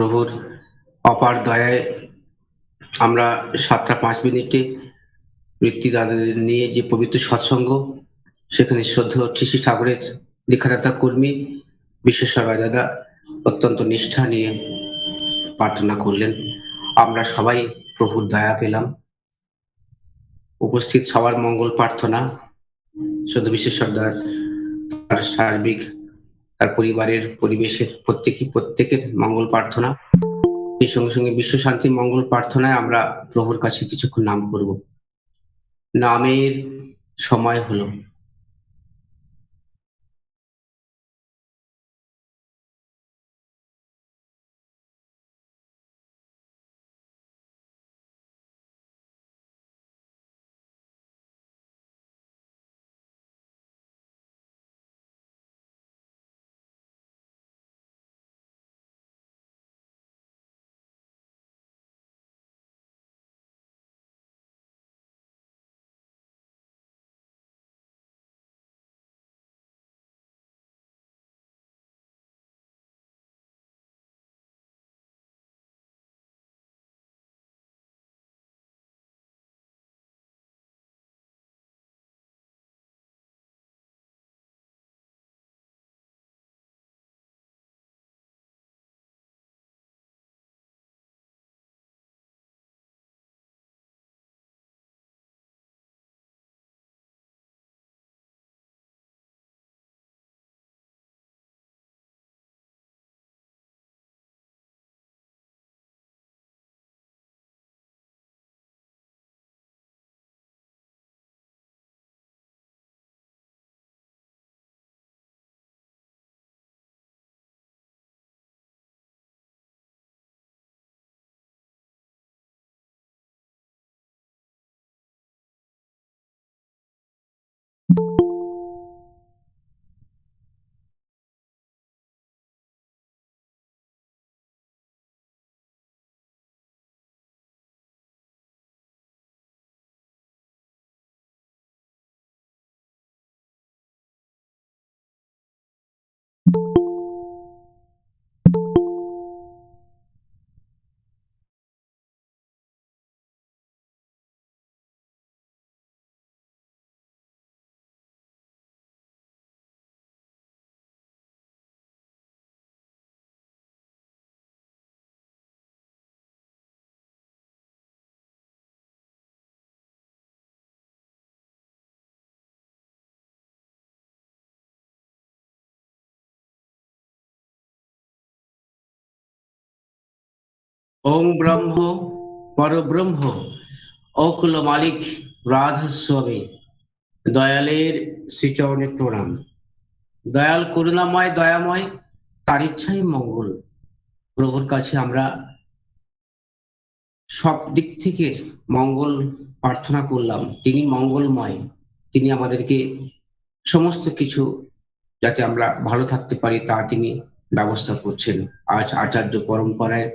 প্রভুর অপার দয়ায় আমরা 7টা 5 মিনিটে বৃত্তিদাতাদের নিয়ে যে পবিত্র সৎসঙ্গ, সেখানে শ্রদ্ধেয় শ্রী ঠাকুরের দীক্ষাদাতা কর্মী বিশ্বেশ্বর দাদা অত্যন্ত নিষ্ঠা নিয়ে প্রার্থনা করলেন। আমরা সবাই প্রভুর দয়া পেলাম। উপস্থিত সবার মঙ্গল প্রার্থনা, শ্রদ্ধেয় বিশ্বেশ্বর দাদার তার সার্বিক তার পরিবারের পরিবেশের প্রত্যেকের মঙ্গল প্রার্থনা। এই সঙ্গে সঙ্গে বিশ্ব শান্তি মঙ্গল প্রার্থনায় আমরা প্রভুর কাছে কিছুক্ষণ নাম করব। নামের সময় হলো। ওং ব্রহ্ম পরব্রহ্ম অকুল মালিক রাধাস্বামী দয়ালের শ্রীচরণে প্রণাম। দয়াল করুণাময় দয়াময়, তার ইচ্ছাই মঙ্গল। প্রভুর কাছে আমরা সব দিক থেকে মঙ্গল প্রার্থনা করলাম। তিনি মঙ্গলময়, তিনি আমাদেরকে সমস্ত কিছু যাতে আমরা ভালো থাকতে পারি তা তিনি ব্যবস্থা করছেন। আজ আচার্য পরম্পরায়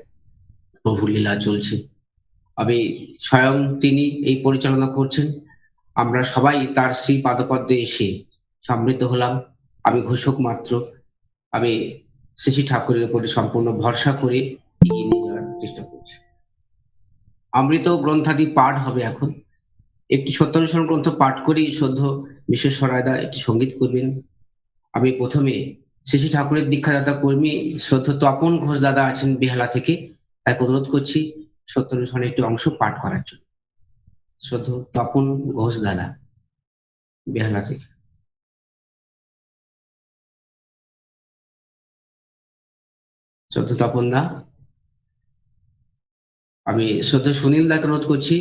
প্রভু লীলা চলছে, আমি স্বয়ং তিনি এই পরিচালনা করছেন। আমরা সবাই তার শ্রী পাদপদ্মে এসে সমৃদ্ধ হলাম। আমি ঘোষক মাত্র, আমি শ্রী ঠাকুরের উপরে সম্পূর্ণ ভরসা করে এগিয়ে নিয়ে যাওয়ার চেষ্টা করছি। অমৃত গ্রন্থাদি পাঠ হবে এখন। একটি সত্যানুসরণ গ্রন্থ পাঠ করেই শ্রদ্ধ বিশ্বেশ্বর রায়দা একটি সঙ্গীত করবেন। আমি প্রথমে শ্রী ঠাকুরের দীক্ষাদাতা কর্মী শ্রদ্ধ তপন ঘোষ দাদা আছেন বেহালা থেকে, তাই অনুরোধ করছি সত্যানুসরণের একটি অংশ পাঠ করার জন্য। শ্রদ্ধ তপন ঘোষ দাদা বেহালা থেকে। শ্রদ্ধ তপন দা। আমি শ্রদ্ধ সুনীল দাকে অনুরোধ করছি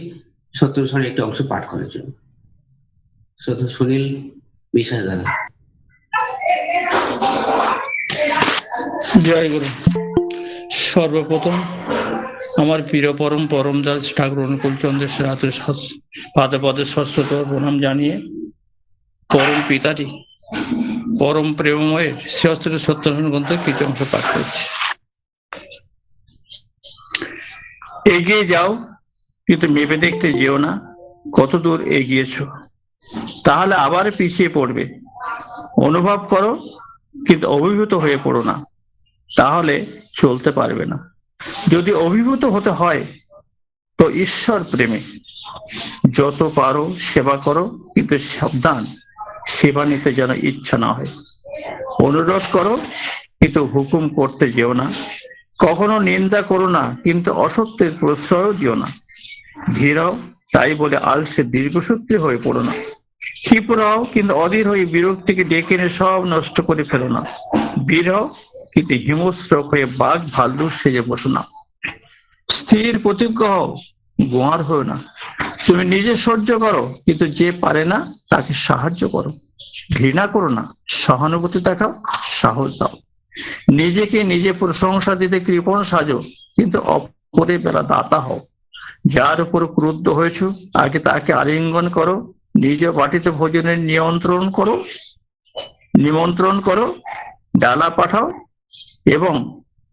সত্যানুসরণের একটি অংশ পাঠ করার জন্য। শ্রদ্ধ সুনীল বিশ্বাস দাদা। জয় গুরু। সর্বপ্রথম আমার প্রিয় পরম দাস ঠাকুর অনুকূল চন্দ্রেশ্বর হাতের পাদপদে সশ্রত প্রণাম জানিয়ে পরম পিতাটি পরম প্রেমময়ের শ্রেষ্ঠ সত্যানুসরণ গ্রন্থ কিছু অংশ পাঠ করছি। এগিয়ে যাও, কিন্তু মেপে দেখতে যেও না কতদূর এগিয়েছ, তাহলে আবার পিছিয়ে পড়বে। অনুভব করো, কিন্তু অভিভূত হয়ে পড়ো না, তাহলে চলতে পারবে না। যদি অভিভূত হতে হয় তো ঈশ্বর প্রেমে। যত পারো সেবা করো, কিন্তু সাবধান সেবা নিতে যেন ইচ্ছা না হয়। অনুরোধ করো, কিন্তু হুকুম করতে যেও না। কখনো নিন্দা করো না, কিন্তু অসত্যের প্রশ্রয় দিও না। ধীর হও, তাই বলে আলসে দীর্ঘসূত্রী হয়ে পড়ো না। ক্ষিপ্র হও, কিন্তু অধীর হয়ে বিরক্তিকে ডেকে এনে সব নষ্ট করে ফেলো না। বীর হও, কিন্তু হিংস্র হয়ে বাঘ ভাল্লুক সেজে বসো না। স্থির প্রতিজ্ঞ হও, গোয়ার হও না। তুমি নিজে সহ্য করো, কিন্তু যে পারে না তাকে সাহায্য করো। ঘৃণা করো না, সহানুভূতি দেখাও, সাহস দাও। নিজেকে নিজে প্রশংসা দিতে কৃপণ সাজো, কিন্তু অপরের বেলা দাতা হও। যার উপর ক্রুদ্ধ হয়েছ আগে তাকে আলিঙ্গন করো। নিজ বাটিতে ভোজনের নিমন্ত্রণ করো, ডালা পাঠাও, এবং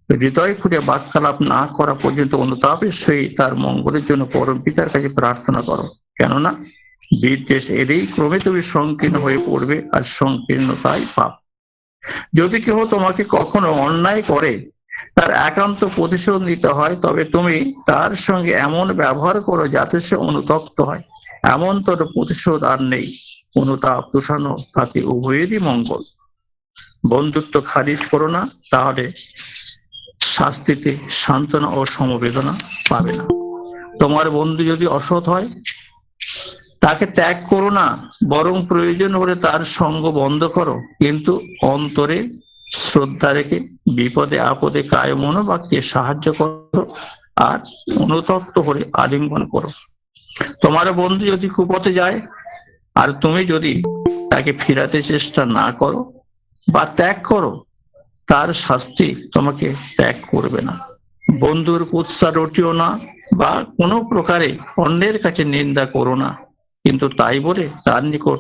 হৃদয় খুলে বাক্যালাপ না করা পর্যন্ত অনুতাপের সহিত তার মঙ্গলের জন্য পরম পিতার কাছে প্রার্থনা করো। কেননা বীর দেশ এলেই ক্রমে তুমি সংকীর্ণ হয়ে পড়বে, আর সংকীর্ণতাই পাপ। যদি কেহ তোমাকে কখনো অন্যায় করে তার একান্ত প্রতিশোধ নিতে হয়, তবে তুমি তার সঙ্গে এমন ব্যবহার করো যাতে সে অনুতপ্ত হয়। এমন তোর প্রতিশোধ আর নেই। অনুতাপ তুষানো, তাতে উভয়েরই মঙ্গল। বন্ধুত্ব খারিজ করো না, তাহলে শাস্তিতে সান্ত্বনা ও সমবেদনা পাবে না। তোমার বন্ধু যদি অসৎ হয় তাকে ত্যাগ করো না, বরং প্রয়োজন হলে তার সঙ্গ বন্ধ করো, কিন্তু অন্তরে শ্রদ্ধা রেখে বিপদে আপদে কায় মনোবাক্যে সাহায্য করো, আর অনুতপ্ত হলে আলিঙ্গন করো। তোমার বন্ধু যদি কুপথে যায় আর তুমি যদি তাকে ফিরাতে চেষ্টা না করো বা ত্যাগ করো, তার শাস্তি তোমাকে ত্যাগ করবে না। বন্ধুর কুৎসা রটিও না, বা কোনো প্রকারে অন্যের কাছে নিন্দা করো না, কিন্তু তাই বলে তার নিকট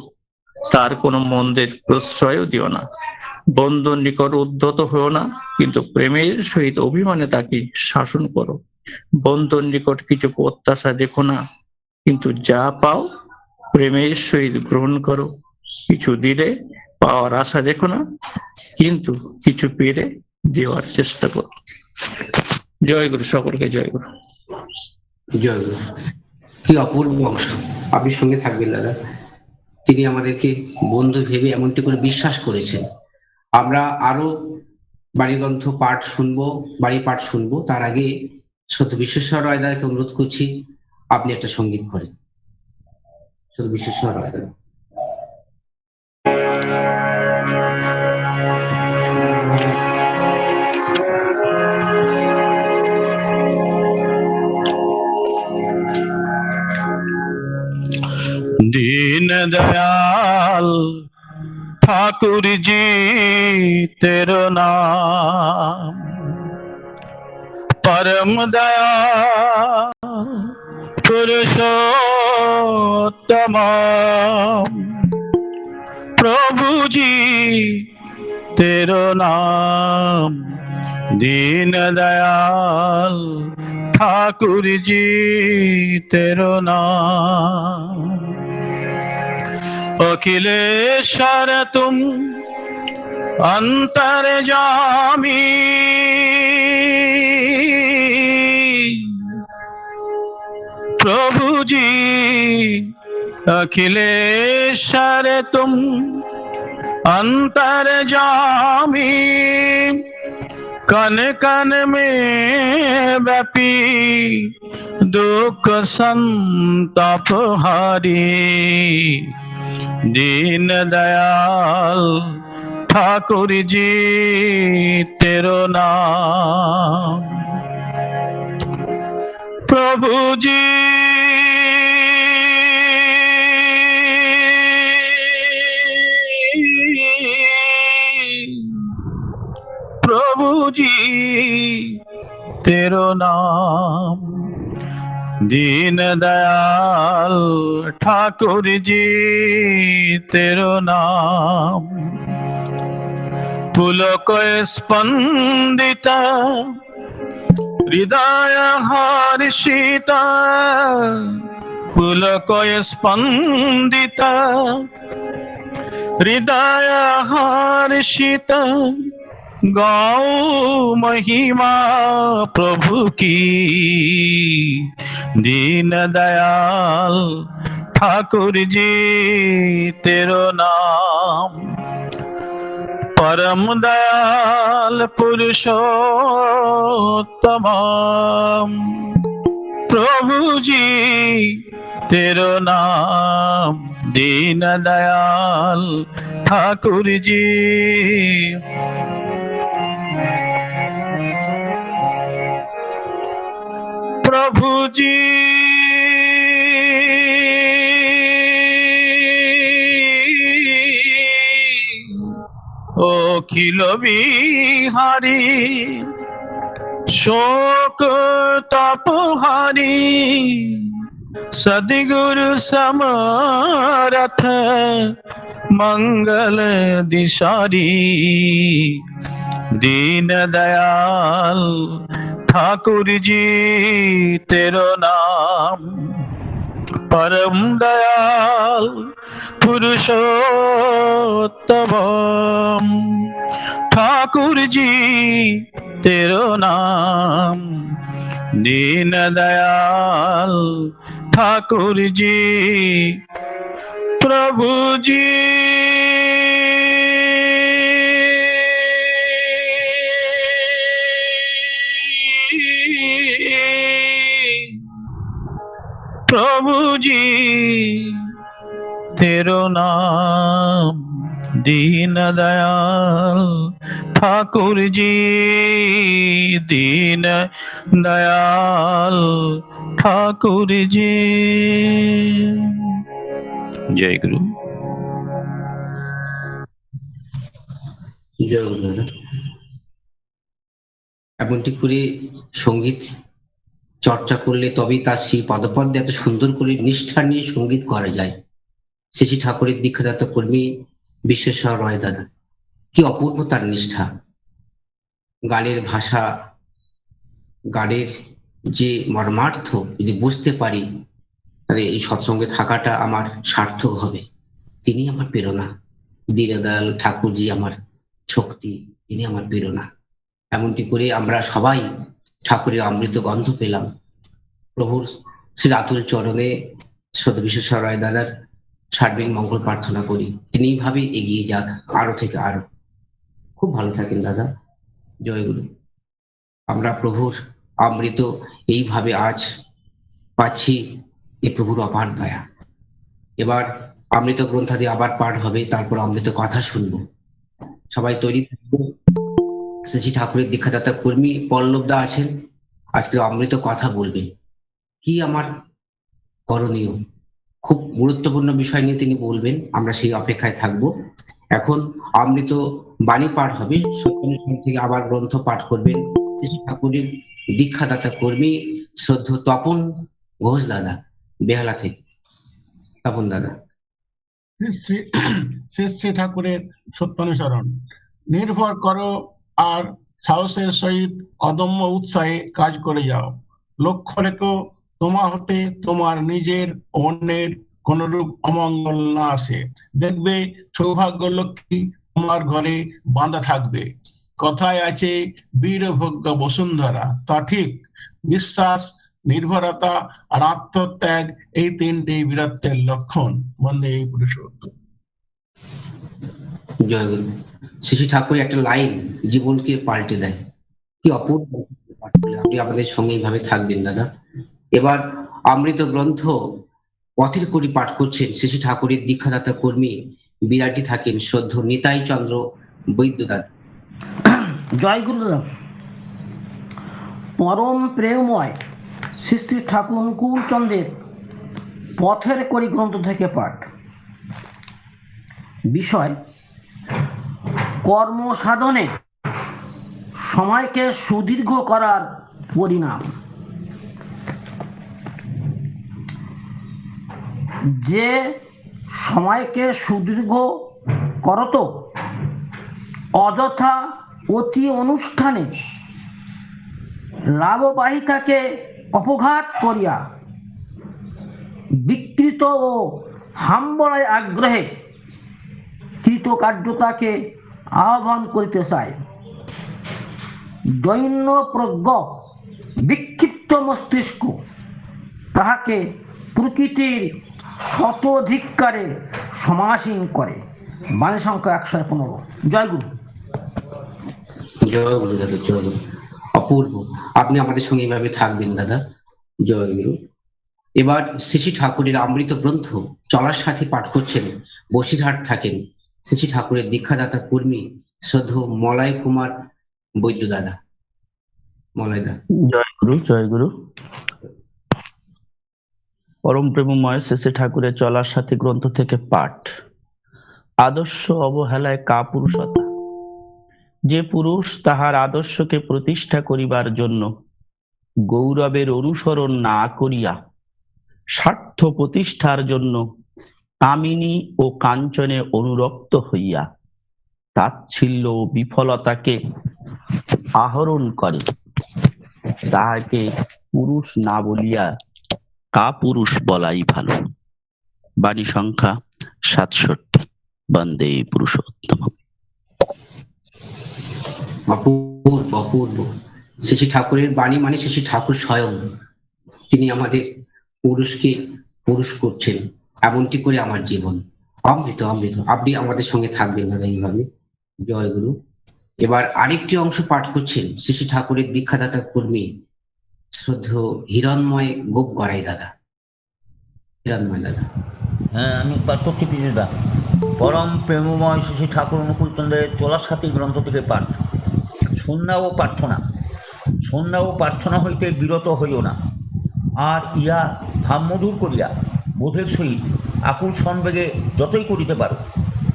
তার কোনো মন্দের প্রশ্রয়ও দিও না। বন্ধুর নিকট উদ্ধত হও না, কিন্তু প্রেমের সহিত অভিমানে তাকে শাসন করো। বন্ধুর নিকট কিছু প্রত্যাশা দেখো না, কিন্তু যা পাও প্রেমের সহিত গ্রহণ করো। কিছু দিলে পাওয়ার আশা দেখো না, কিন্তু কিছু পেলে দেওয়ার চেষ্টা করো। জয় গুরু, সকলকে জয় গুরু। জয় গুরু। কি অপূর্ব অংশ। আপনি সঙ্গে থাকবেন দাদা। তিনি আমাদেরকে বন্ধু ভেবে এমনটি করে বিশ্বাস করেছেন। আমরা আরো বাড়িগ্রন্থ পাঠ শুনবো, বাড়ি পাঠ শুনবো। তার আগে সত্য বিশ্বেশ্বর রায় দাদাকে অনুরোধ করছি, আপনি একটা সঙ্গীত করেন। সত্য বিশ্বেশ্বর রায় দাদা। दीन दयाल ठाकुर जी तेरो नाम, परम दया पुरुषोत्तम प्रभु जी तेरो नाम। दीन दयाल ठाकुर जी तेरो नाम। अखिलेश्वर तुम अंतर्यामी, प्रभु जी अखिलेश्वर तुम अंतर्यामी। कन कन में व्यापी दुख संताप हारी। दीन दयाल ठाकुर जी तेरो नाम। प्रभु जी प्रभु जी तेरो नाम। दीन दयाल ठाकुर जी तेरो नाम। पुलक स्पंदित हृदय हर्षित, पुलक स्पंदित हृदय हर्षित गाओ महिमा प्रभु की, दीन दयाल ठाकुर जी तेरो नाम, परम दयाल पुरुषोत्तम प्रभु जी तेरो नाम, दीन दयाल ठाकुर जी। प्रभु जी अखिल बिहारी, शोक तपहारी, सद्गुरु समरथ मंगल दिशारी, दीन दयाल ठाकुर जी तेरो नाम, परम दयाल पुरुषोत्तम ठाकुर जी तेरो नाम, दीन दयाल ठाकुर जी। प्रभु जी प्रभु जी तेरो नाम, दीन दयाल ठाकुर जी, दीन दयाल ठाकुर जी। जय गुरु। জয় গুরু দাদা। এমনটি করে সঙ্গীত চর্চা করলে তবেই তার সেই পদপদ্মে এত সুন্দর করে নিষ্ঠা নিয়ে সঙ্গীত করা যায়। শ্রী ঠাকুরের দীক্ষাদাতা কর্মী বিশ্বেশ্বর রায় দাদা, কি অপূর্ব তার নিষ্ঠা, গানের ভাষা, গানের যে মর্মার্থ যদি বুঝতে পারি, তাহলে এই সৎসঙ্গে থাকাটা আমার সার্থক হবে। তিনি আমার প্রেরণা, দীনদয়াল ঠাকুরজি আমার শক্তি, তিনি আমার প্রেরণা। এমনটি করে আমরা সবাই ঠাকুরের অমৃত গন্ধ পেলাম। প্রভুর শ্রী আতুল চরণে শ্রদ্ধা বিশ্বেশ্বর রায় দাদার সার্বিক মঙ্গল প্রার্থনা করি, তিনি এইভাবে এগিয়ে যাক আরো থেকে আরো। খুব ভালো থাকেন দাদা। জয় গুরু। আমরা প্রভুর অমৃত এইভাবে আজ পাচ্ছি, এ প্রভুর অপার দয়া। এবার অমৃত গ্রন্থাদি আবার পাঠ হবে, তারপর অমৃত কথা শুনবো। সবাই তৈরি থাকবো। শ্রী ঠাকুরের দীক্ষাদাতা কর্মী পল্লব দা আছেন, আজকে অমৃত কথা বলবে। কি আমার করণীয়, খুব গুরুত্বপূর্ণ বিষয় নিয়ে তিনি বলবেন, আমরা সেই অপেক্ষায় থাকবো। এখন অমৃত বাণী পাঠ হবে, সত্যানুষ্ঠান থেকে আবার গ্রন্থ পাঠ করবেন শ্রী ঠাকুরের দীক্ষাদাতা কর্মী শ্রদ্ধেয় তপন ঘোষ দাদা, বেহালা থেকে। তপন দাদা। শ্রী ঠাকুরের সত্যানুসরণ। নির্ভর করো আর সাহসের সহিত অদম্য উৎসাহে কাজ করে যাও। লক্ষ্য রেখো তোমা হতে তোমার নিজের অন্যের কোনরূপ অমঙ্গল না আসে। দেখবে সৌভাগ্য লক্ষ্মী তোমার ঘরে বাঁধা থাকবে। কথায় আছে বীরভোগ্য বসুন্ধরা, তা ঠিক। বিশ্বাস, নির্ভরতা আর আত্মত্যাগ, এই তিনটি বীরত্বের লক্ষণ। বন্দে এই পুরুষোত্তম। জয় গুরু। শ্রী ঠাকুরের একটা লাইন জীবনকে পাল্টে দেয়, কি অপূর্ব। আপনি আমাদের সঙ্গে এইভাবে থাকবেন দাদা। এবার অমৃত গ্রন্থ পথের করি পাঠ করছেন শ্রী ঠাকুরের দীক্ষাদাতা কর্মী বিরাটি থাকেন শ্রদ্ধ নিতাই চন্দ্র বৈদ্য দাদা। জয় গুরু দাদা। পরম প্রেমময় শ্রী শ্রী ঠাকুর অনুকূল চন্দ্রের পথের করি গ্রন্থ থেকে পাঠ। বিষয় কর্ম সাধনে সময়কে সুদীর্ঘ করার পরিণাম। যে সময়কে সুদীর্ঘ করত অযথা অতি অনুষ্ঠানে লাভবাহিতাকে অপঘাত করিয়া বিকৃত ও হাম্বড়ায় আগ্রহে কৃতকার্যতাকে আহ্বান করিতে চায়। দৈন্য প্রজ্ঞ বিক্ষিপ্ত মস্তিষ্ক তাহাকে প্রকৃতির শতধিক্কারে সমাসীন করে। বাণী সংখ্যা 115। জয় গুরু। জয় গুরু দাদা, জয় গুরু। অপূর্ব, আপনি আমাদের সঙ্গে এইভাবে থাকবেন দাদা। জয় গুরু। এবার শ্রী শ্রী ঠাকুরের অমৃত গ্রন্থ চলার সাথে পাঠ করছেন, বসিরহাট থাকেন শ্রী শ্রী ঠাকুরের দীক্ষাদাতা কর্মী শ্রদ্ধ মলয় কুমার বৈদ্য দাদা। মলয় দা। জয় গুরু, জয় গুরু। পরম প্রেমময় শ্রী শ্রী ঠাকুরের চলার সাথী গ্রন্থ থেকে পাঠ। আদর্শ অবহেলায় কাপুরুষতা। যে পুরুষ তাহার আদর্শকে প্রতিষ্ঠা করিবার জন্য গৌরবের অনুসরণ না করিয়া স্বার্থ প্রতিষ্ঠার জন্য কামিনী ও কাঞ্চনে অনুরক্ত হইয়া তাচ্ছিল্য ও বিফলতাকে আহরণ করে, তাহাকে পুরুষ না বলিয়া কাপুরুষ বলাই ভালো। বাণী সংখ্যা 67। বন্দে পুরুষোত্তম। অপূর্ব, অপূর্ব। শ্রী শ্রী ঠাকুরের বাণী মানে শ্রী শ্রী ঠাকুর স্বয়ং, তিনি আমাদের পুরুষকে পুরুষ করছেন। এমনটি করে আমার জীবন। অমৃত, অমৃত। আপনি আমাদের সঙ্গে থাকবেন দাদা এইভাবে। জয় গুরু। এবার আরেকটি অংশ পাঠ করছেন শ্রী শ্রী ঠাকুরের দীক্ষাদাতা কর্মী শ্রদ্ধ হিরণময় গোপ গড়াই দাদা। হিরণময় দাদা। হ্যাঁ, আমি পাঠ করছি পিজুদা। পরম প্রেমময় শ্রী ঠাকুর অনুকূলচন্দ্রের চলার সাথী গ্রন্থ থেকে পাঠ। সন্ধ্যা ও প্রার্থনা। সন্ধ্যা ও প্রার্থনা হইতে বিরত হইও না, আর ইহা ভাবমধুর করিয়া বোধের সহিত আকুল সন্বেগে যতই করিতে পারো,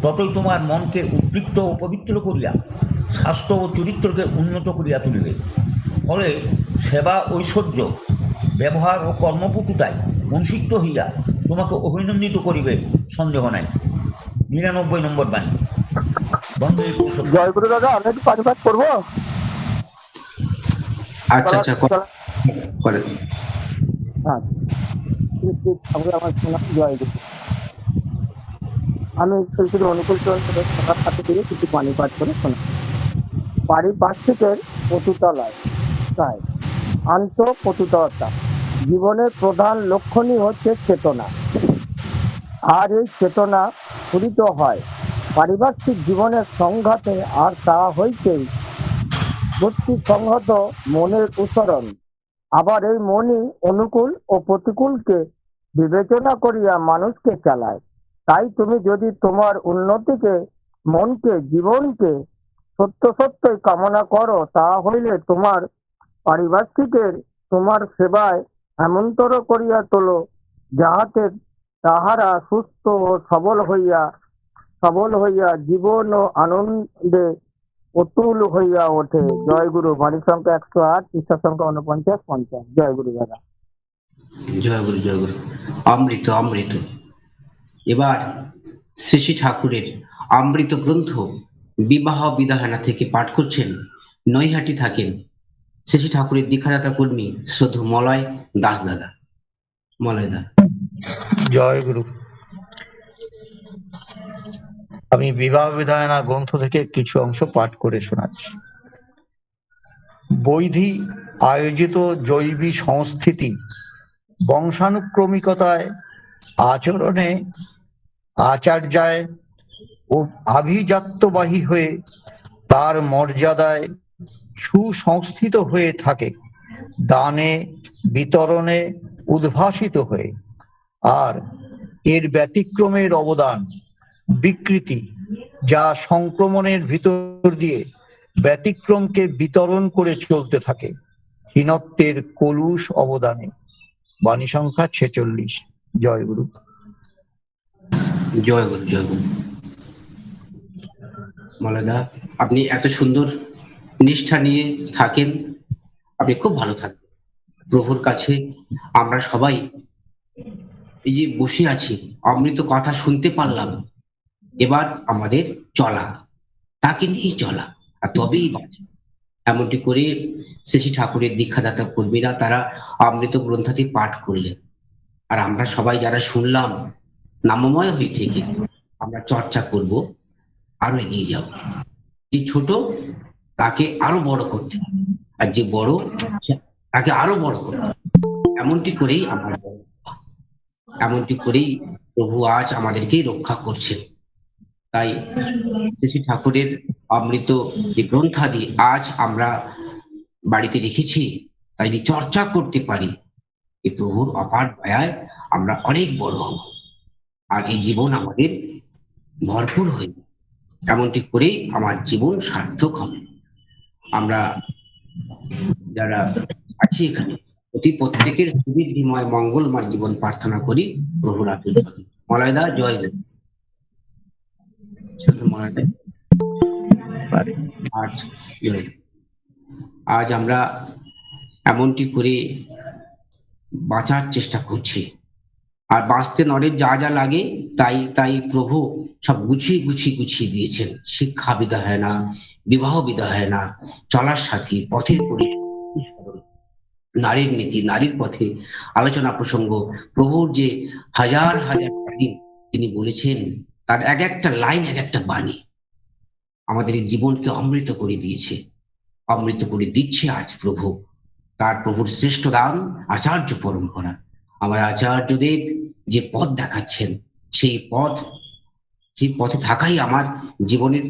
ততই তোমার মনকে উদ্দীপ্ত ও পবিত্র করিয়া স্বাস্থ্য ও চরিত্রকে উন্নত করিয়া তুলিবে। ফলে সেবা ঐশ্বর্য, ব্যবহার ও কর্মপটুতায় অনুসিক্ত হইয়া তোমাকে অভিনন্দিত করিবে, সন্দেহ নাই। 99 নম্বর বাণী। বন্দে পুরুষোত্তম। জয় গুরু দাদা, আমি একটু পাঠ করবো। আচ্ছা আচ্ছা, করেন। আমার শোনা। জয় গুরু। আমি শ্রী শ্রী অনুকূল চন্দ্রের সবার সাথে থেকে কিছু বাণী পাঠ করে শোনা। পারিপার্শ্বিকের পটুতলায় প্রায় আন্ত পটুতলতা জীবনের প্রধান লক্ষণই হচ্ছে চেতনা, আর এই চেতনা স্ফুরিত হয় পারিপার্শ্বিক জীবনের সংঘাতে, আর তা হইতেই বুদ্ধি সংহত মনের উচ্চারণ। আবার এই মনই অনুকূল ও প্রতিকূলকে বিবেচনা করিয়া মানুষকে চালায়। তাই তুমি যদি তোমার উন্নতিকে, মনকে, জীবনকে সত্যই কামনা করো, তা হইলে তোমার পারিপার্শ্বিকের তোমার সেবায় এমনতর করিয়া তোলো, যাহাতে তাহারা সুস্থ ও সবল হইয়া জীবন ও আনন্দে অতুল হইয়া ওঠে। জয় গুরু। বাণী সংখ্যা 108, পৃষ্ঠা সংখ্যা 49-50। জয় গুরু দাদা। জয় গুরু, জয় গুরু। অমৃত, অমৃত। এবার শ্রী শ্রী ঠাকুরের অমৃত গ্রন্থ বিবাহ বিধানা থেকে পাঠ করছেন, নৈহাটি থাকেন শ্রী শ্রী ঠাকুরের দীক্ষাদাতা কর্মী শ্রদ্ধ মলয় দাস দাদা। মলয় দা। জয় গুরু। আমি বিবাহ বিধায়না গ্রন্থ থেকে কিছু অংশ পাঠ করে শোনাচ্ছি। বৈধি আয়োজিত জৈবী সংস্থিতি বংশানুক্রমিকতায়, আচরণে, আচার্যায় ও আভিজাত্যবাহী হয়ে তার মর্যাদায় সুসংস্থিত হয়ে থাকে, দানে বিতরণে উদ্ভাসিত হয়ে। আর এর ব্যতিক্রমের অবদান বিকৃতি, যা সংক্রমণের ভিতর দিয়ে ব্যতিক্রমকে বিতরণ করে চলতে থাকে, হীনত্বের কলুষ অবদানে। বাণী সংখ্যা 46। জয় গুরু। জয় গুরু, জয় গুরু। মলয় দা, আপনি এত সুন্দর নিষ্ঠা নিয়ে থাকেন, আপনি খুব ভালো থাকবেন। প্রভুর কাছে আমরা সবাই এই যে বসে আছি, অমৃত কথা শুনতে পারলাম। এবার আমাদের চলা, তাকে নিয়েই চলা, আর তবেই বাঁচে। এমনটি করে শ্রী শ্রী ঠাকুরের দীক্ষাদাতা কর্মীরা তারা অমৃত গ্রন্থাটি পাঠ করলেন, আর আমরা সবাই যারা শুনলাম নামময় হয়ে থেকে আমরা চর্চা করব, আরো এগিয়ে যাও। এই ছোট তাকে আরো বড় করতে হবে। আর যে বড় তাকে আরো বড় করতে হবে। এমনটি করেই এমনটি করেই প্রভু আজ আমাদেরকে রক্ষা করছেন। তাই শ্রী শ্রী ঠাকুরের অমৃত যে গ্রন্থাদি আজ আমরা বাড়িতে রেখেছি, তাই যদি চর্চা করতে পারি এই প্রভুর অপার দয়ায় আমরা অনেক বড় হব, আর এই জীবন আমাদের ভরপুর হয়ে যাবে। এমনটি করেই আমার জীবন সার্থক হবে। আমরা যারা আছি এখানে প্রত্যেকের সুবৃদ্ধিময় মঙ্গলময় জীবন প্রার্থনা করি প্রভুর আতুল চরণে। মলয়দা জয় দেব। শুধু মলয়দা আজ জয় দেব। আজ আমরা এমনটি করে বাঁচার চেষ্টা করছি, আর বাঁচতে নরের যা যা লাগে তাই তাই প্রভু সব গুছিয়ে দিয়েছেন। শিক্ষা বিদা হয় না, বিবাহ বিদা হয় না, চলার সাথী, পথের পরিচয়, নারীর নীতি, নারীর পথে আলোচনা প্রসঙ্গ, প্রভুর যে হাজার হাজার বাণী তিনি বলেছেন, তার এক একটা লাইন এক একটা বাণী আমাদের এই জীবনকে অমৃত করে দিয়েছে, অমৃত করে দিচ্ছে আজ প্রভু। তার প্রভুর শ্রেষ্ঠ দান আচার্য পরম্পরা। আমার আচার্যদেব যে পথ দেখাচ্ছেন, সেই পথে থাকাই আমার জীবনের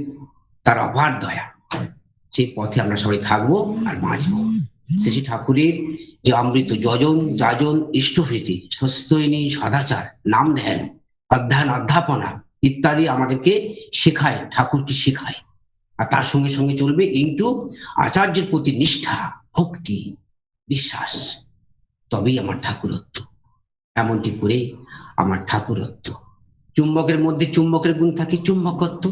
তার অপার দয়া। সেই পথে আমরা সবাই থাকবো আর বাঁচবো। শ্রী ঠাকুরের যে অমৃত যজন যাজন ইষ্টভৃতি, স্বস্ত্যয়নী, সদাচার, নাম ধ্যান, অধ্যয়ন, অধ্যাপনা ইত্যাদি আমাদেরকে শেখায়, ঠাকুরকে শেখায়। আর তার সঙ্গে সঙ্গে চলবে ইন্টু আচার্যের প্রতি নিষ্ঠা, ভক্তি, বিশ্বাস। তবেই আমার ঠাকুরত্ব। এমনটি করে আমার ঠাকুরত্ব। চুম্বকের মধ্যে চুম্বকের গুণ থাকে চুম্বকত্ব,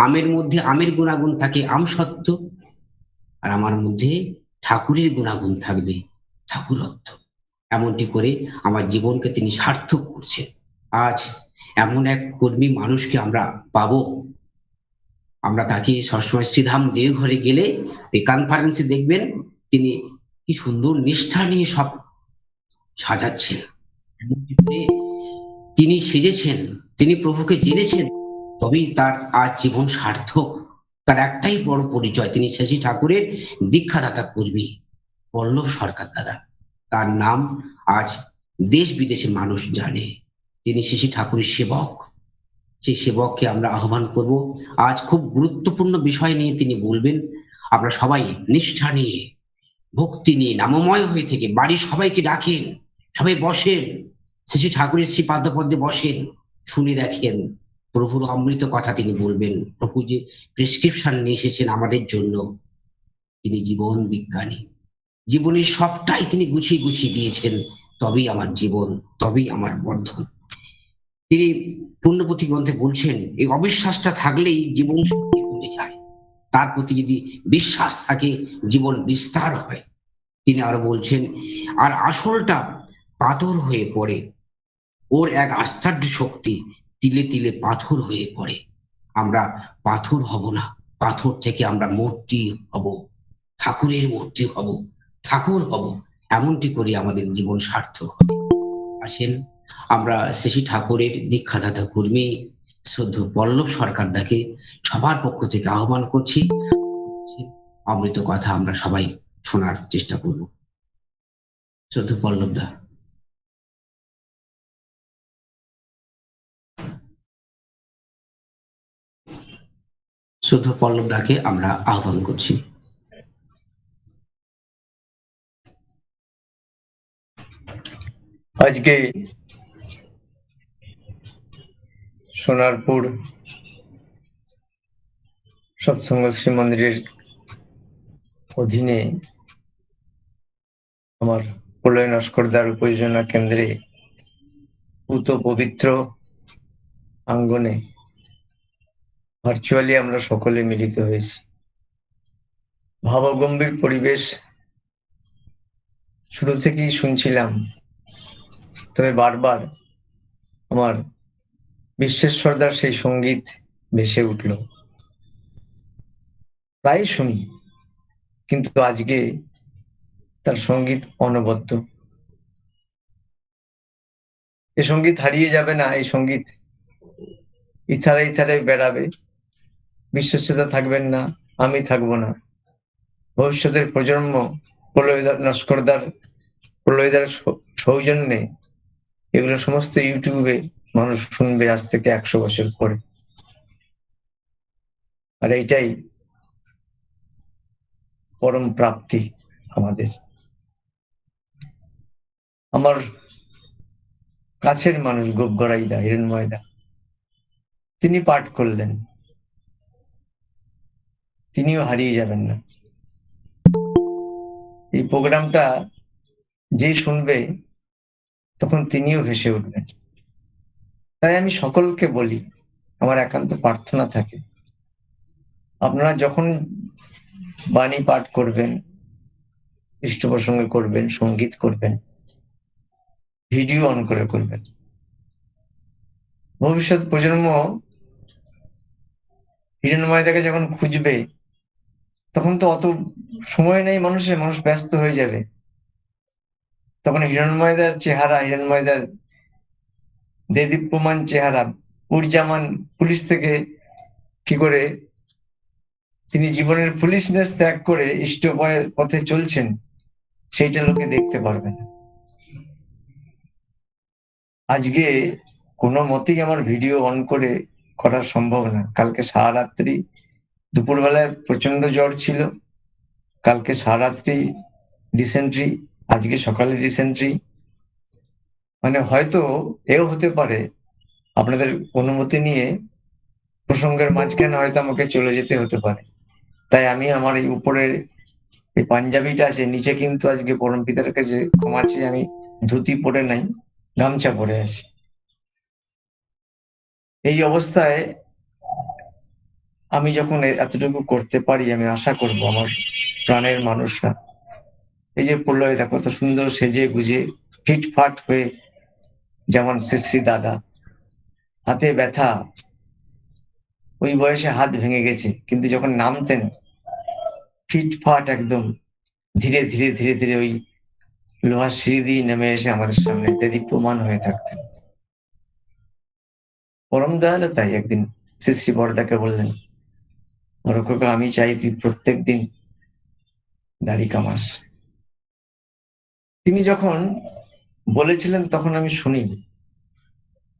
আমের মধ্যে আমের গুণাগুণ থাকে আমসত্ব, আর আমার মধ্যে ঠাকুরের গুণাগুণ থাকবে ঠাকুরত্ব। এমনটি করে আমার জীবনকে তিনি সার্থক করছেন। আজ এমন এক কর্মী মানুষকে আমরা পাবো, আমরা তাকে সবসময় শ্রীধাম দেওঘরে গেলে এই কনফারেন্সে দেখবেন তিনি কি সুন্দর নিষ্ঠা নিয়ে সব সাজাচ্ছেন। এমনটি করে তিনি সেজেছেন, তিনি প্রভুকে জেনেছেন, তবেই তার আজ জীবন সার্থক। তার একটাই বড় পরিচয়, তিনি শ্রী ঠাকুরের দীক্ষাদাতা কর্মী পল্লব সরকার দাদা। তার নাম আজ দেশ বিদেশে মানুষ জানে। তিনি শ্রী ঠাকুরের সেবক। সেই সেবককে আমরা আহ্বান করব। আজ খুব গুরুত্বপূর্ণ বিষয় নিয়ে তিনি বলবেন। আমরা সবাই নিষ্ঠা নিয়ে, ভক্তি নিয়ে, নামময় হয়ে থেকে বাড়ির সবাইকে ডাকেন, সবাই বসেন, শ্রী ঠাকুরের শ্রী পাদপদ্মে বসেন, শুনে দেখেন প্রভুর অমৃত কথা তিনি বলবেন। প্রভু যে প্রেসক্রিপশন নিয়ে এসেছেন আমাদের জন্য, তিনি জীবন বিজ্ঞানী, জীবনের সবটাই তিনি গুছিয়ে দিয়েছেন। তবেই আমার জীবন, তবেই আমার বর্ধন। তিনি পুণ্যপুঁথি গ্রন্থে বলছেন, এই অবিশ্বাসটা থাকলেই জীবন শক্তি কমে যায়, তার প্রতি যদি বিশ্বাস থাকে জীবন বিস্তার হয়। তিনি আরো বলছেন, আর আসলটা পাথর হয়ে পড়ে, ওর এক আশ্চর্য শক্তি তিলে তিলে পাথর হয়ে পড়ে। আমরা পাথর হব না, পাথর থেকে আমরা মূর্তি হব, ঠাকুরের মূর্তি হব, ঠাকুর হব। এমনটি করে আমাদের জীবন সার্থক হবে। আসেন আমরা শ্রী ঠাকুরের দীক্ষাদাতা কর্মী শ্রদ্ধেয় পল্লব সরকার দাকে সবার পক্ষ থেকে আহ্বান করছি। অমৃত কথা আমরা সবাই শোনার চেষ্টা করব। শ্রদ্ধেয় পল্লব দা। শ্রদ্ধেয় পল্লব দাকে আমরা আহ্বান করছি। আজকে সোনারপুর সৎসঙ্গ শ্রী মন্দিরের অধীনে আমার প্রলয় নস্করদার উপযোজনা কেন্দ্রে পূত পবিত্র আঙ্গনে ভার্চুয়ালি আমরা সকলে মিলিত হয়েছি। ভাবগম্ভীর পরিবেশ শুরু থেকেই শুনছিলাম, তবে বারবার আমার বিশ্বেশ্বরদার সেই সঙ্গীত ভেসে উঠল। প্রায় শুনি, কিন্তু আজকে তার সঙ্গীত অনবদ্য। এই সঙ্গীত হারিয়ে যাবে না, এই সঙ্গীত ইথারে ইথারে বেড়াবে। বিশ্বেশ্বরদা থাকবেন না, আমি থাকবো না, ভবিষ্যতের প্রজন্ম প্রলয়দার সৌজন্যে এগুলো সমস্ত ইউটিউবে মানুষ শুনবে আজ থেকে 100 বছর পরে। আর এইটাই পরম প্রাপ্তি আমাদের। আমার কাছের মানুষ গোপগড়াইদা, হিরণময়দা, তিনি পাঠ করলেন, তিনিও হারিয়ে যাবেন না। এই প্রোগ্রামটা যে শুনবে তখন তিনিও ভেসে উঠবেন। তাই আমি সকলকে বলি, আমার একান্ত প্রার্থনা থাকে, আপনারা যখন বাণী পাঠ করবেন, ইষ্ট প্রসঙ্গে করবেন, সঙ্গীত করবেন, ভিডিও অন করে করবেন। ভবিষ্যৎ প্রজন্ম হিরণময়দাকে যখন খুঁজবে তখন তো অত সময় নেই মানুষ ব্যস্ত হয়ে যাবে। তখন হিরণময়দার চেহারা, হিরণময়দার দেদীপ্যমান চেহারা, উর্জামান পুলিশ থেকে কি করে তিনি জীবনের পুলিশনেস ত্যাগ করে ইষ্ট পথে চলছেন, সেইটা লোকে দেখতে পারবে না। আজকে কোনো মতেই আমার ভিডিও অন করে করা সম্ভব না। কালকে সারা রাত্রি, দুপুরবেলায় প্রচন্ড জ্বর ছিল, কালকে সারা রাত্রি ডিসেন্ট্রি, আজকে সকালে ডিসেন্ট্রি। মানে হয়তো এও হতে পারে আপনাদের অনুমতি নিয়ে প্রসঙ্গের মাঝখানে হয়তো আমাকে চলে যেতে হতে পারে। তাই আমি আমার এই উপরের এই পাঞ্জাবিটা আছে, নিচে কিন্তু আজকে পরম পিতার কাছে ক্ষমা চেয়ে আমি ধুতি পরে নাই, গামছা পরে আছি। এই অবস্থায় আমি যখন এতটুকু করতে পারি, আমি আশা করব আমার প্রাণের মানুষরা, এই যে প্রলয়দা কত সুন্দর সেজে গুজে ফিটফাট হয়ে, যেমন শ্রী দাদা, হাতে ব্যথা, ওই বয়সে হাত ভেঙে গেছে, কিন্তু যখন নামতেন ফিটফাট একদম ধীরে ধীরে ধীরে ধীরে ওই লোহার সিঁড়ি দিয়ে নেমে এসে আমাদের সামনে দেদীপ্যমান হয়ে থাকতেন। পরম দয়ালু তাই একদিন শ্রী বরদাকে বললেন, বড় আমি চাই তুই প্রত্যেক দিন দাড়ি কামাস। তিনি যখন বলেছিলেন তখন আমি শুনিনি,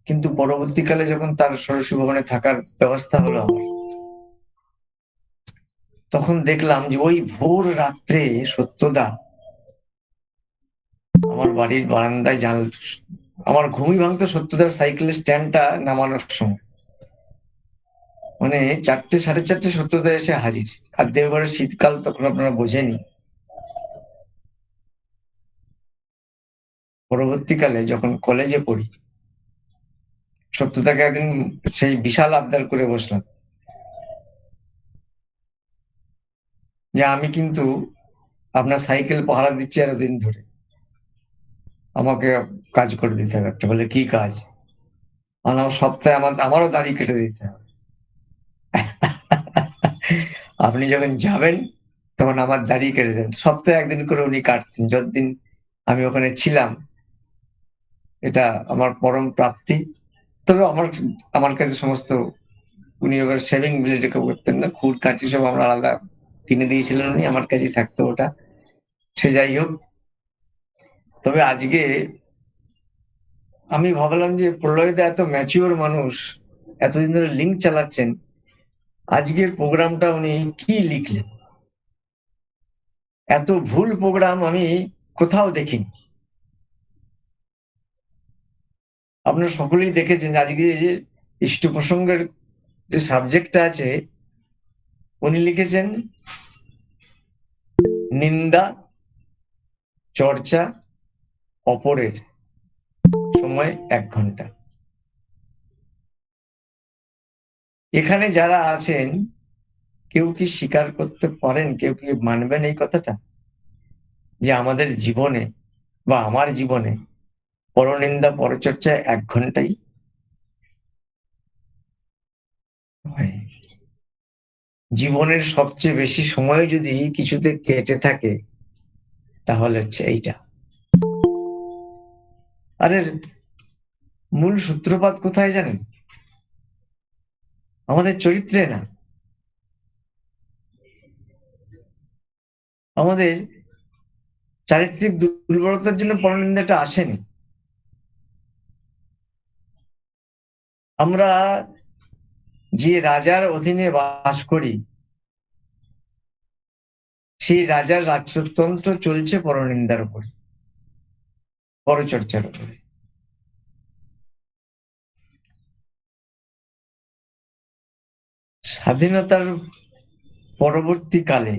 কিন্তু পরবর্তীকালে যখন তার ষোড়শী ভবনে থাকার ব্যবস্থা হলো আমার, তখন দেখলাম যে ওই ভোর রাত্রে সত্যদা আমার বাড়ির বারান্দায় আমার ঘুমই ভাঙতো সত্যদার সাইকেলের স্ট্যান্ডটা নামানোর সময়। মানে 4টে, 4:30 সত্যদা এসে হাজির। আর দেওঘরের শীতকাল তখন আপনারা বোঝেনি। পরবর্তীকালে যখন কলেজে পড়ি, সত্যদাকে একদিন সেই বিশাল আবদার করে বসলাম যে আমি কিন্তু আপনার সাইকেল পাহারা দিচ্ছি এতদিন ধরে, আমাকে কাজ করে দিতে হবে একটা। বলে কি কাজ? আমার সপ্তাহে আমারও দাড়ি কেটে দিতে হবে। আপনি যখন যাবেন তখন আমার দাড়ি কেটে দেন। সপ্তাহে একদিন করে উনি কাটতেন যতদিন আমি ওখানে ছিলাম। এটা আমার পরম প্রাপ্তি। তবে আমার কাছে সমস্ত, উনি এবার শেভিং ব্লেড করতেন না, খুর কাঁচি সব আমরা আলাদা কিনে দিয়েছিলেন উনি, আমার কাছেই থাকতো ওটা। সে যাই হোক, তবে আজকে আমি ভাবলাম যে প্রলয়দা এত ম্যাচিওর মানুষ, এতদিন ধরে লিঙ্ক চালাচ্ছেন, আজকের প্রোগ্রামটা উনি কি লিখলেন। এত ভুল প্রোগ্রাম আমি কোথাও দেখিনি। আপনারা সকলেই দেখেছেন আজকে যে ইষ্ট প্রসঙ্গের যে সাবজেক্টটা আছে, উনি লিখেছেন নিন্দা, চর্চা, অপরের, সময় 1 ঘন্টা। এখানে যারা আছেন কেউ কি স্বীকার করতে পারেন, কেউ কি মানবেন এই কথাটা, যে আমাদের জীবনে বা আমার জীবনে পরনিন্দা পরচর্চা 1 ঘন্টাই হয়? জীবনের সবচেয়ে বেশি সময় যদি কিছুতে কেটে থাকে তাহলে হচ্ছে এইটা। আরে মূল সূত্রপাত কোথায় জানেন? আমাদের চরিত্রে না। আমাদের চারিত্রিক দুর্বলতার জন্য পরনিন্দাটা আসেনি। আমরা যে রাজার অধীনে বাস করি, সেই রাজার রাজতন্ত্র চলছে পরনিন্দার উপরে, পরচর্চার উপরে। স্বাধীনতার পরবর্তীকালে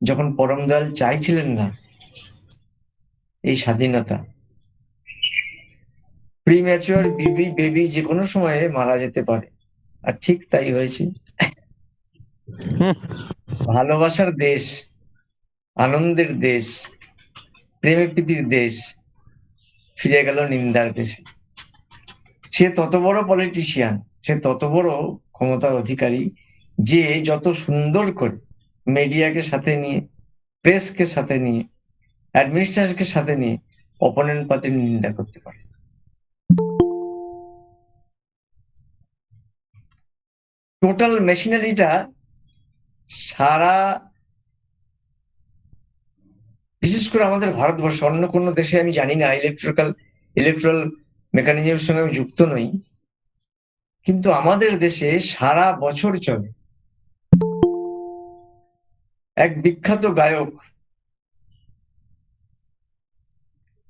যখন পরম দয়াল চাইছিলেন না এই স্বাধীনতা, প্রিম্যাচুয়ার বেবি যে কোনো সময়ে মারা যেতে পারে, আর ঠিক তাই হয়েছে। ভালোবাসার দেশ, আনন্দের দেশ, প্রেমে প্রীতির দেশ ফিরে গেল নিন্দার দেশে। সে তত বড় পলিটিশিয়ান, সে তত বড় ক্ষমতার অধিকারী, যে যত সুন্দর করে মিডিয়াকে সাথে নিয়ে, প্রেসকে সাথে নিয়ে, অ্যাডমিনিস্ট্রেশনকে সাথে নিয়ে অপোনেন্ট পার্টির নিন্দা করতে পারে। টোটাল মেশিনারিটা সারা, বিশেষ করে আমাদের ভারতবর্ষ, অন্য কোনো দেশে আমি জানি না, ইলেকট্রাল মেকানিজমের সঙ্গে আমি যুক্ত নই, কিন্তু আমাদের দেশে সারা বছর চলে। এক বিখ্যাত গায়ক,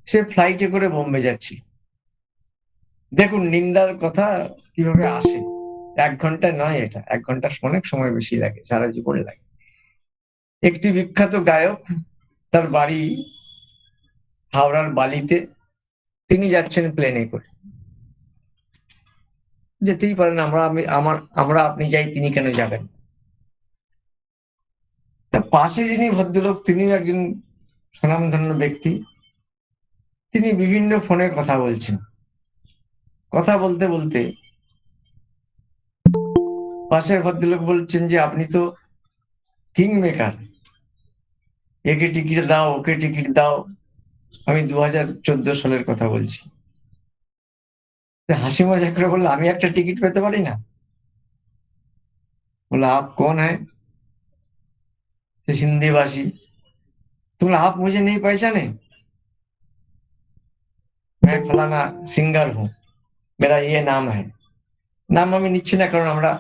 সে ফ্লাইটে করে বোম্বে যাচ্ছে। দেখুন নিন্দার কথা কিভাবে আসে। 1 ঘন্টা নয়, এটা 1 ঘন্টা অনেক সময় বেশি লাগে, সারা জীবন লাগে। একটি বিখ্যাত গায়ক, তার বাড়ি হাওড়ার বালিতে, তিনি যাচ্ছেন প্লেনে করে। যেতেই পারেন, আমরা আপনি যাই, তিনি কেন যাবেন? তার পাশে যিনি ভদ্রলোক, তিনি একজন স্বনামধন্য ব্যক্তি, তিনি বিভিন্ন ফোনে কথা বলছেন। কথা বলতে বলতে পাশের ভদ্রলোক বলছেন যে আপনি তো কিং মেকার, একে টিকিট দাও, ওকে টিকিট দাও। আমি 2014 সালের কথা বলছি। হাসি মজা করে বললো, আমি একটা টিকিট পেতে পারি না? बोला आप कौन है? हिंदी भाषी। तो बोला आप मुझे नहीं पहचाने? मैं फलाना सिंगर हूँ, मेरा ये नाम है। नाम আমি নিচ্ছি না, কারণ আমরা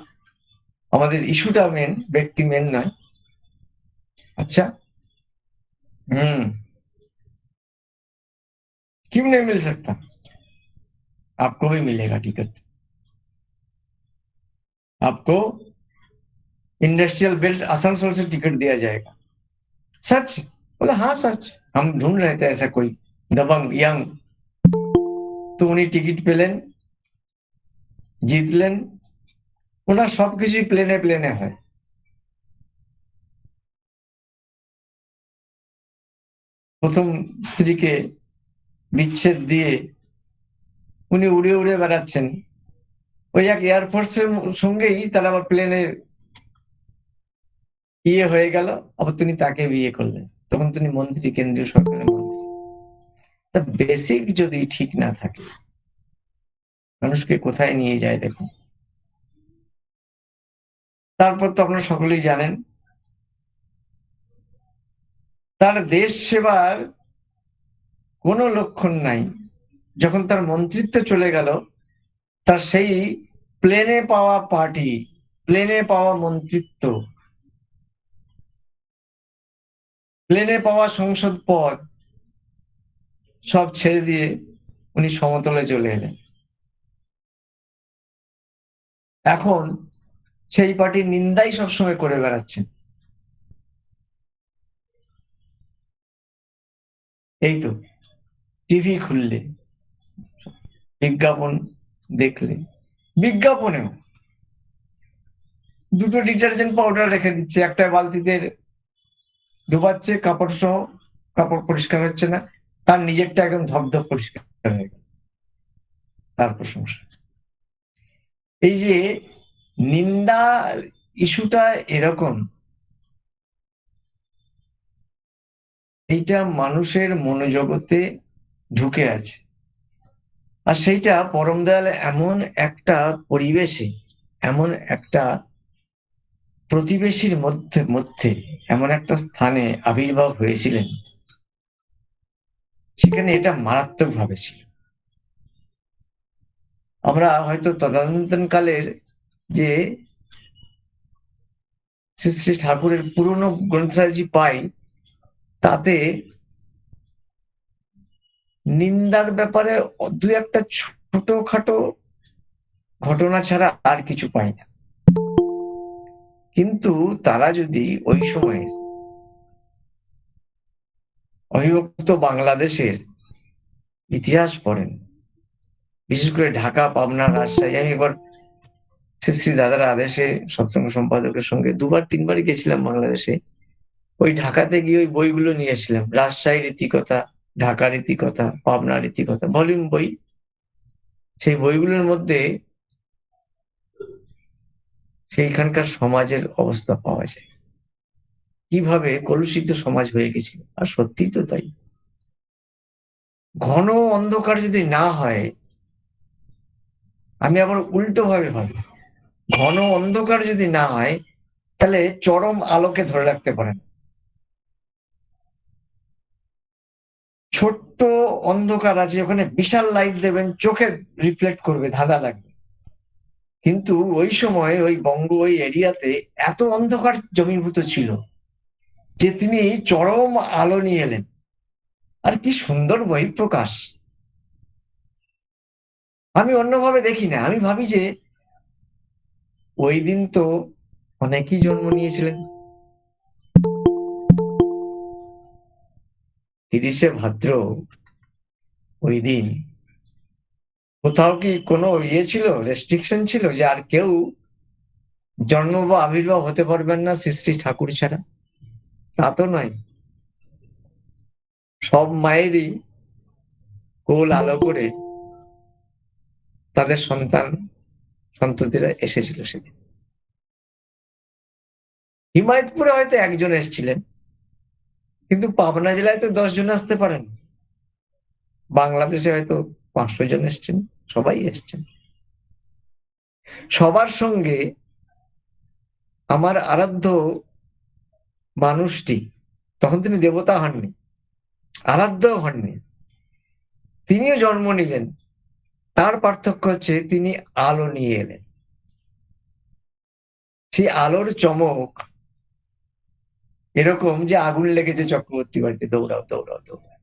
আমাদের ইস্যুটা মেন, ব্যক্তি মেন নয়। अच्छा, क्यों नहीं मिल सकता? आपको भी मिलेगा टिकट। आपको इंडस्ट्रियल बेल्ट आसनसोल से टिकट दिया जाएगा। सच? बोला हाँ सच, हम ढूंढ रहे थे ऐसा कोई दबंग यंग। তো উনি টিকিট পেলেন, জিতলেন। ওনার সবকিছুই প্লেনে প্লেনে হয়। প্রথম স্ত্রীকে বিচ্ছেদ দিয়ে উনি উড়ে উড়ে বেড়াচ্ছেন। ওই এক এয়ারফোর্সের সঙ্গেই তার আবার প্লেনে বিয়ে হয়ে গেল, আবার তিনি তাকে বিয়ে করলেন। তখন তিনি মন্ত্রী, কেন্দ্রীয় সরকারের মন্ত্রী। তা বেসিক যদি ঠিক না থাকে, মানুষকে কোথায় নিয়ে যায় দেখুন। তারপর তো আপনারা সকলেই জানেন, তার দেশ সেবার কোনো লক্ষণ নাই। যখন তার মন্ত্রিত্ব চলে গেল, তার সেই প্লেনে পাওয়া পার্টি, প্লেনে পাওয়া মন্ত্রিত্ব, প্লেনে পাওয়া সংসদ পদ সব ছেড়ে দিয়ে উনি সমতলে চলে এলেন। এখন সেই পার্টির নিন্দাই সবসময় করে বেড়াচ্ছেন। এই তো টিভি খুললে, বিজ্ঞাপন দেখলে, বিজ্ঞাপনেও 2টো ডিটারজেন্ট পাউডার রেখে দিচ্ছে, একটা বালতিতে ডুবাচ্ছে কাপড় সহ, কাপড় পরিষ্কার হচ্ছে না, তার নিজেরটা একদম ধপধপ পরিষ্কার হয়ে গেল, তার প্রশংসা। এই যে নিন্দা ইস্যুটা এরকম, এইটা মানুষের মনোজগতে ঢুকে আছে। আর সেইটা পরম দয়াল এমন একটা পরিবেশে, এমন একটা প্রতিবেশীর মধ্যে মধ্যে এমন একটা স্থানে আবির্ভাব হয়েছিলেন, সেখানে এটা মারাত্মক ভাবে ছিল। আমরা হয়তো তদানীন্তনকালের যে শ্রী শ্রী ঠাকুরের পুরনো গ্রন্থরাজি পাই, তাতে নিন্দার ব্যাপারে দু একটা ছোটখাটো ঘটনা ছাড়া আর কিছু পাই না। কিন্তু তারা যদি ওই সময়ে অবিভক্ত বাংলাদেশের ইতিহাস পড়েন, বিশেষ করে ঢাকা, পাবনা, রাজশাহী, আমি এবার শ্রী শ্রী দাদার আদেশে সৎসঙ্গ সম্পাদকের সঙ্গে 2-3 বার গেছিলাম বাংলাদেশে। ওই ঢাকাতে গিয়ে ওই বইগুলো নিয়ে এসেছিলাম, রাজশাহী রীতিকথা, ঢাকা রীতিকথা, পাবনা রীতিকথা, ভলিউম বই। সেই বইগুলোর মধ্যে সেইখানকার সমাজের অবস্থা পাওয়া যায়, কিভাবে কলুষিত সমাজ হয়ে গেছিল। আর সত্যি তো তাই। ঘন অন্ধকার যদি না হয়, আমি আবার উল্টো ভাবে ভাবি, ঘন অন্ধকার যদি না হয় তাহলে চরম আলোকে ধরে রাখতে পারেন। ছোট্ট অন্ধকার আছে, ওখানে বিশাল লাইট দেবেন, চোখে রিফ্লেক্ট করবে, ধাঁধা লাগবে। কিন্তু ওই সময় ওই বঙ্গ ওই এরিয়াতে এত অন্ধকার জমীভূত ছিল যে তিনি চরম আলো নিয়ে এলেন। আর কি সুন্দর বহিঃপ্রকাশ! আমি অন্যভাবে দেখি না, আমি ভাবি যে ওই দিন তো অনেকেই জন্ম নিয়েছিলেন। 30শে ভাদ্র ওই দিন কোথাও কি কোনো ছিল, রেস্ট্রিকশন ছিল যে আর কেউ জন্ম বা আবির্ভাব হতে পারবেন না শ্রী শ্রী ঠাকুর ছাড়া? তা তো নয়। সব মায়েরই কোল আলো করে তাদের সন্তান সন্ততিরা এসেছিল সেদিন। হিমায়তপুরে হয়তো একজন এসেছিলেন, কিন্তু পাবনা জেলায় তো 10 জন আসতে পারেন, বাংলাদেশে হয়তো 500 জন এসছেন, সবাই এসছেন। সবার সঙ্গে আমার আরাধ্য মানুষটি, তখন তিনি দেবতা হননি, আরাধ্য হননি, তিনিও জন্ম নিলেন। তার পার্থক্য হচ্ছে তিনি আলো নিয়ে এলেন। সেই আলোর চমক এরকম যে আগুন লেগেছে চক্রবর্তী বাড়িতে, দৌড়াও দৌড়াও দৌড়াও।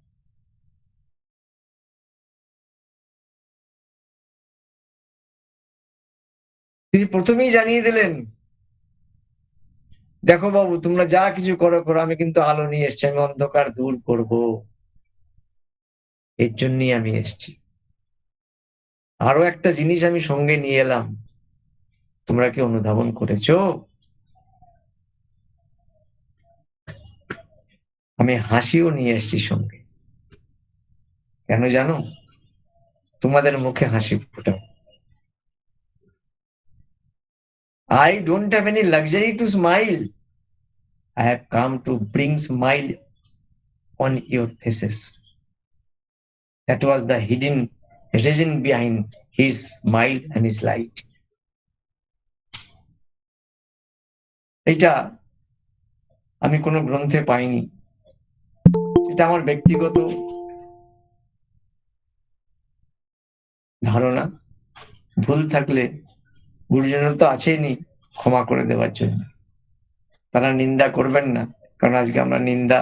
তিনি প্রথমেই জানিয়ে দিলেন, দেখো বাবু, তোমরা যা কিছু করো করো, আমি কিন্তু আলো নিয়ে এসছি, আমি অন্ধকার দূর করব, এর জন্যই আমি এসছি। আরো একটা জিনিস আমি সঙ্গে নিয়ে এলাম, তোমরা কি অনুধাবন করেছো? আমি হাসিও নিয়ে এসছি সঙ্গে। কেন জানো? তোমাদের মুখে হাসি ফোটাও। I don't have any luxury to smile. I have come to bring smile on your faces. That was the hidden reason behind his smile and his light. এটা আমি কোনো গ্রন্থে পাইনি, এটা আমার ব্যক্তিগত ধারণা। ভুল থাকলে গুরুজন তো আছেইনি ক্ষমা করে দেওয়ার জন্য, তারা নিন্দা করবেন না, কারণ আজকে আমরা নিন্দা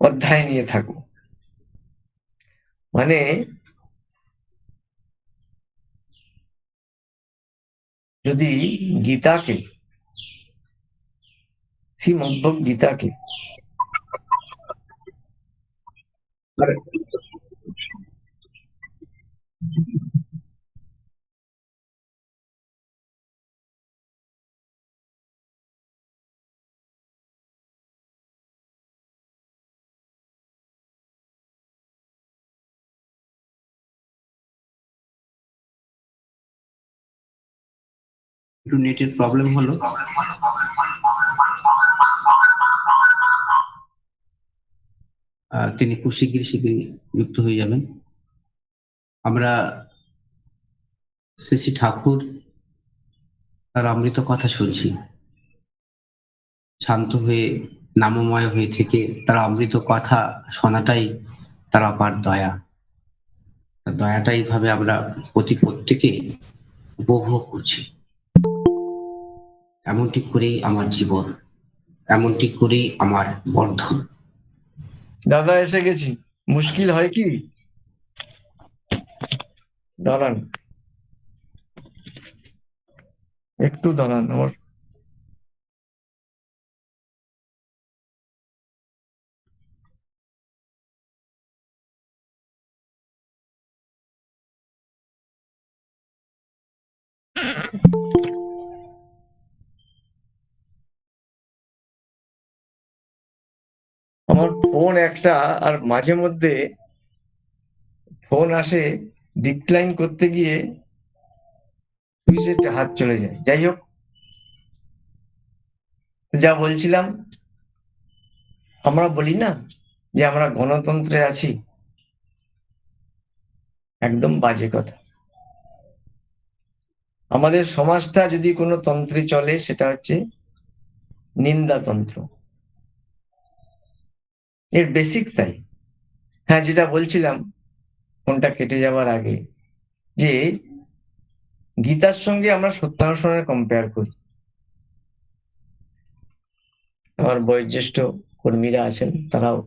অধ্যায় নিয়ে থাকবো। মানে যদি গীতাকে, শ্রীমদ্ভগবৎ গীতাকে একটু নেটের প্রবলেম হলো। তিনি খুব শীঘ্রই যুক্ত হয়ে যাবেন। আমরা শ্রী শ্রী ঠাকুর তার অমৃত কথা শুনছি। শান্ত হয়ে নামময় হয়ে থেকে তার অমৃত কথা শোনাটাই তার অপার দয়া। তার দয়াটা এইভাবে আমরা প্রত্যেকে উপভোগ করছি। এমনটি করেই আমার জীবন, এমনটি করেই আমার বর্ধন। দাদা এসে গেছি, মুশকিল হয় কি? দাঁড়ান, একটু দাঁড়ান। আমার আমার ফোন একটা, আর মাঝে মধ্যে ফোন আসে, ডিক্লাইন করতে গিয়ে সুইচে হাত চলে যায়। যাই হোক, যা বলছিলাম, আমরা বলি না যে আমরা গণতন্ত্রে আছি, একদম বাজে কথা। আমাদের সমাজটা যদি কোনো তন্ত্রে চলে সেটা হচ্ছে নিন্দাতন্ত্র, এর বেসিক তাই। হ্যাঁ, যেটা বলছিলাম ফোনটা কেটে যাওয়ার আগে, যে গীতার সঙ্গে আমরা সত্যানুসরণের কম্পেয়ার করি। আমার বয়োজ্যেষ্ঠ কর্মীরা আছেন, তারাও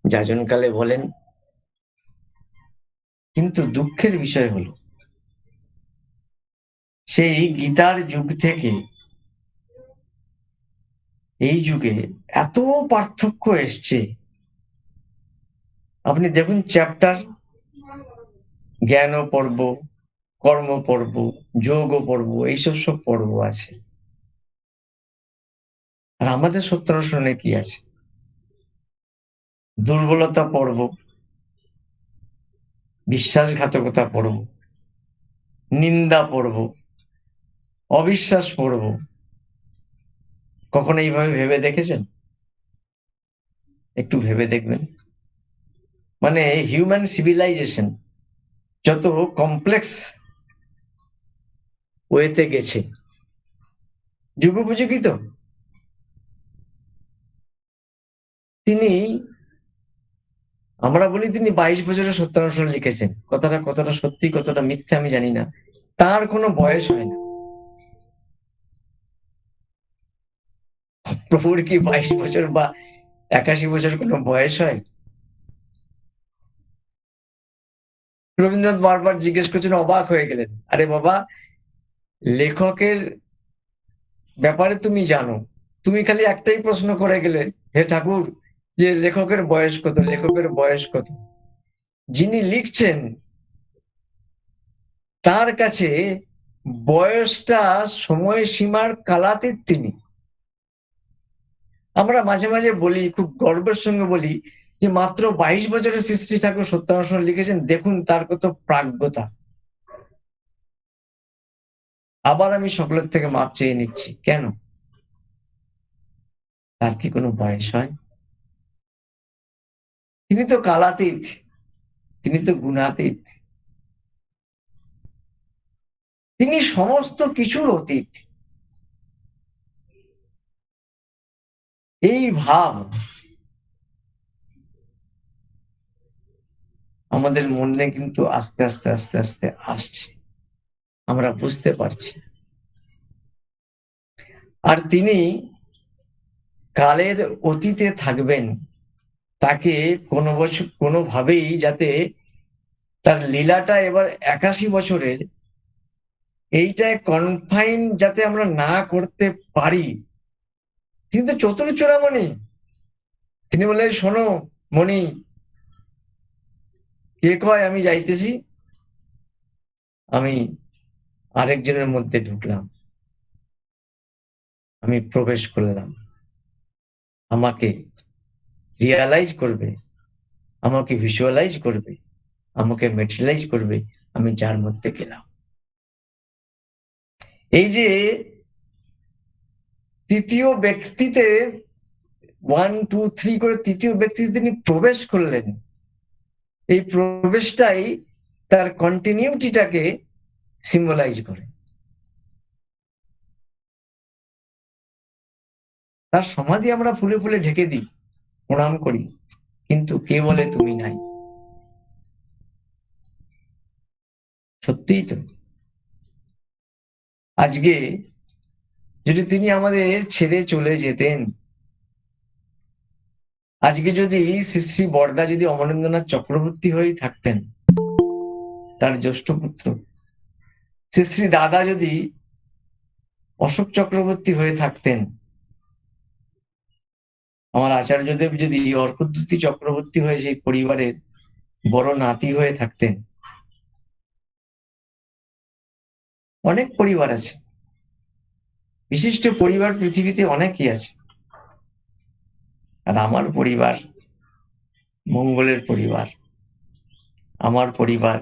যাজনকালে বলেন। কিন্তু দুঃখের বিষয় হলো, সেই গীতার যুগ থেকে এই যুগে এত পার্থক্য এসছে। আপনি দেখুন, চ্যাপ্টার, জ্ঞান পর্ব, কর্ম পর্ব, যোগ পর্ব, এইসব সব পর্ব আছে। আর আমাদের সত্যানুসরণে কি আছে? দুর্বলতা পর্ব, বিশ্বাসঘাতকতা পর্ব, নিন্দা পর্ব, অবিশ্বাস পর্ব। কখনো এইভাবে ভেবে দেখেছেন? একটু ভেবে দেখবেন। মানে হিউম্যান সিভিলাইজেশন যত কমপ্লেক্স ওয়েতে গেছে, যুগোপযোগী তো। তিনি, আমরা বলি তিনি 22 বছরের সত্যানুসরণ লিখেছেন। কথাটা কতটা সত্যি কতটা মিথ্যা আমি জানি না। তার কোনো বয়স হয় না। প্রভুর কি 22 বছর বা 81 বছর কোনো বয়স হয়? রবীন্দ্রনাথ বারবার জিজ্ঞেস করছেন, অবাক হয়ে গেলেন, আরে বাবা, লেখকের ব্যাপারে তুমি জানো, তুমি খালি একটাই প্রশ্ন করে গেলে, হে ঠাকুর, যে লেখকের বয়স কত, লেখকের বয়স কত? যিনি লিখছেন তার কাছে বয়সটা সময়সীমার কালাতীত। তিনি, আমরা মাঝে মাঝে বলি, খুব গর্বের সঙ্গে বলি, যে মাত্র 22 বছরের শ্রী শ্রী ঠাকুর সত্যানুসরণ লিখেছেন, দেখুন তার কত প্রাজ্ঞতা। আবার আমি সকলের থেকে মাপ চেয়ে নিচ্ছি, কেন? তার কি কোনো বয়স হয়? তিনি তো কালাতীত, তিনি তো গুণাতীত, তিনি সমস্ত কিছুর অতীত। এই ভাব আমাদের মনে কিন্তু আস্তে আস্তে আস্তে আস্তে আসছে, আমরা বুঝতে পারছি। আর তিনি কালের অতীতে থাকবেন, তাকে কোনোভাবেই যাতে তার লীলাটা এবার 81 বছরের এইটায় কনফাইন যাতে আমরা না করতে পারি। তিনি তো চতুর চূড়ামণি। তিনি বললেন, শোনো মণি, কে কয় আমি যাইতেছি? আমি আরেকজনের মধ্যে ঢুকলাম, আমি প্রবেশ করলাম। আমাকে রিয়ালাইজ করবে, আমাকে ভিজুয়ালাইজ করবে, আমাকে মেটেরিয়ালাইজ করবে, আমি যার মধ্যে গেলাম। এই যে তৃতীয় ব্যক্তিতে 1, 2, 3 করে তৃতীয় ব্যক্তিতে তিনি প্রবেশ করলেন, এই প্রবেশটাই তার কন্টিনিউটিটাকে সিম্বলাইজ করে। তার সমাধি আমরা ফুলে ফুলে ঢেকে দিই, প্রণাম করি, কিন্তু কে বলে তুমি নাই? সত্যিই তো। আজকে যদি তিনি আমাদের ছেড়ে চলে যেতেন, আজকে যদি শ্রী শ্রী বরদা যদি অমরেন্দ্রনাথ চক্রবর্তী হয়েই থাকতেন, তার জ্যেষ্ঠ পুত্র, শ্রী শ্রী দাদা যদি অশোক চক্রবর্তী হয়ে থাকতেন, আমার আচার্যদেব যদি অর্কদ্যুতি চক্রবর্তী হয়ে সেই পরিবারের বড় নাতি হয়ে থাকতেন, অনেক পরিবার আছে, বিশিষ্ট পরিবার পৃথিবীতে অনেকই আছে, আর আমার পরিবার মঙ্গলের পরিবার, আমার পরিবার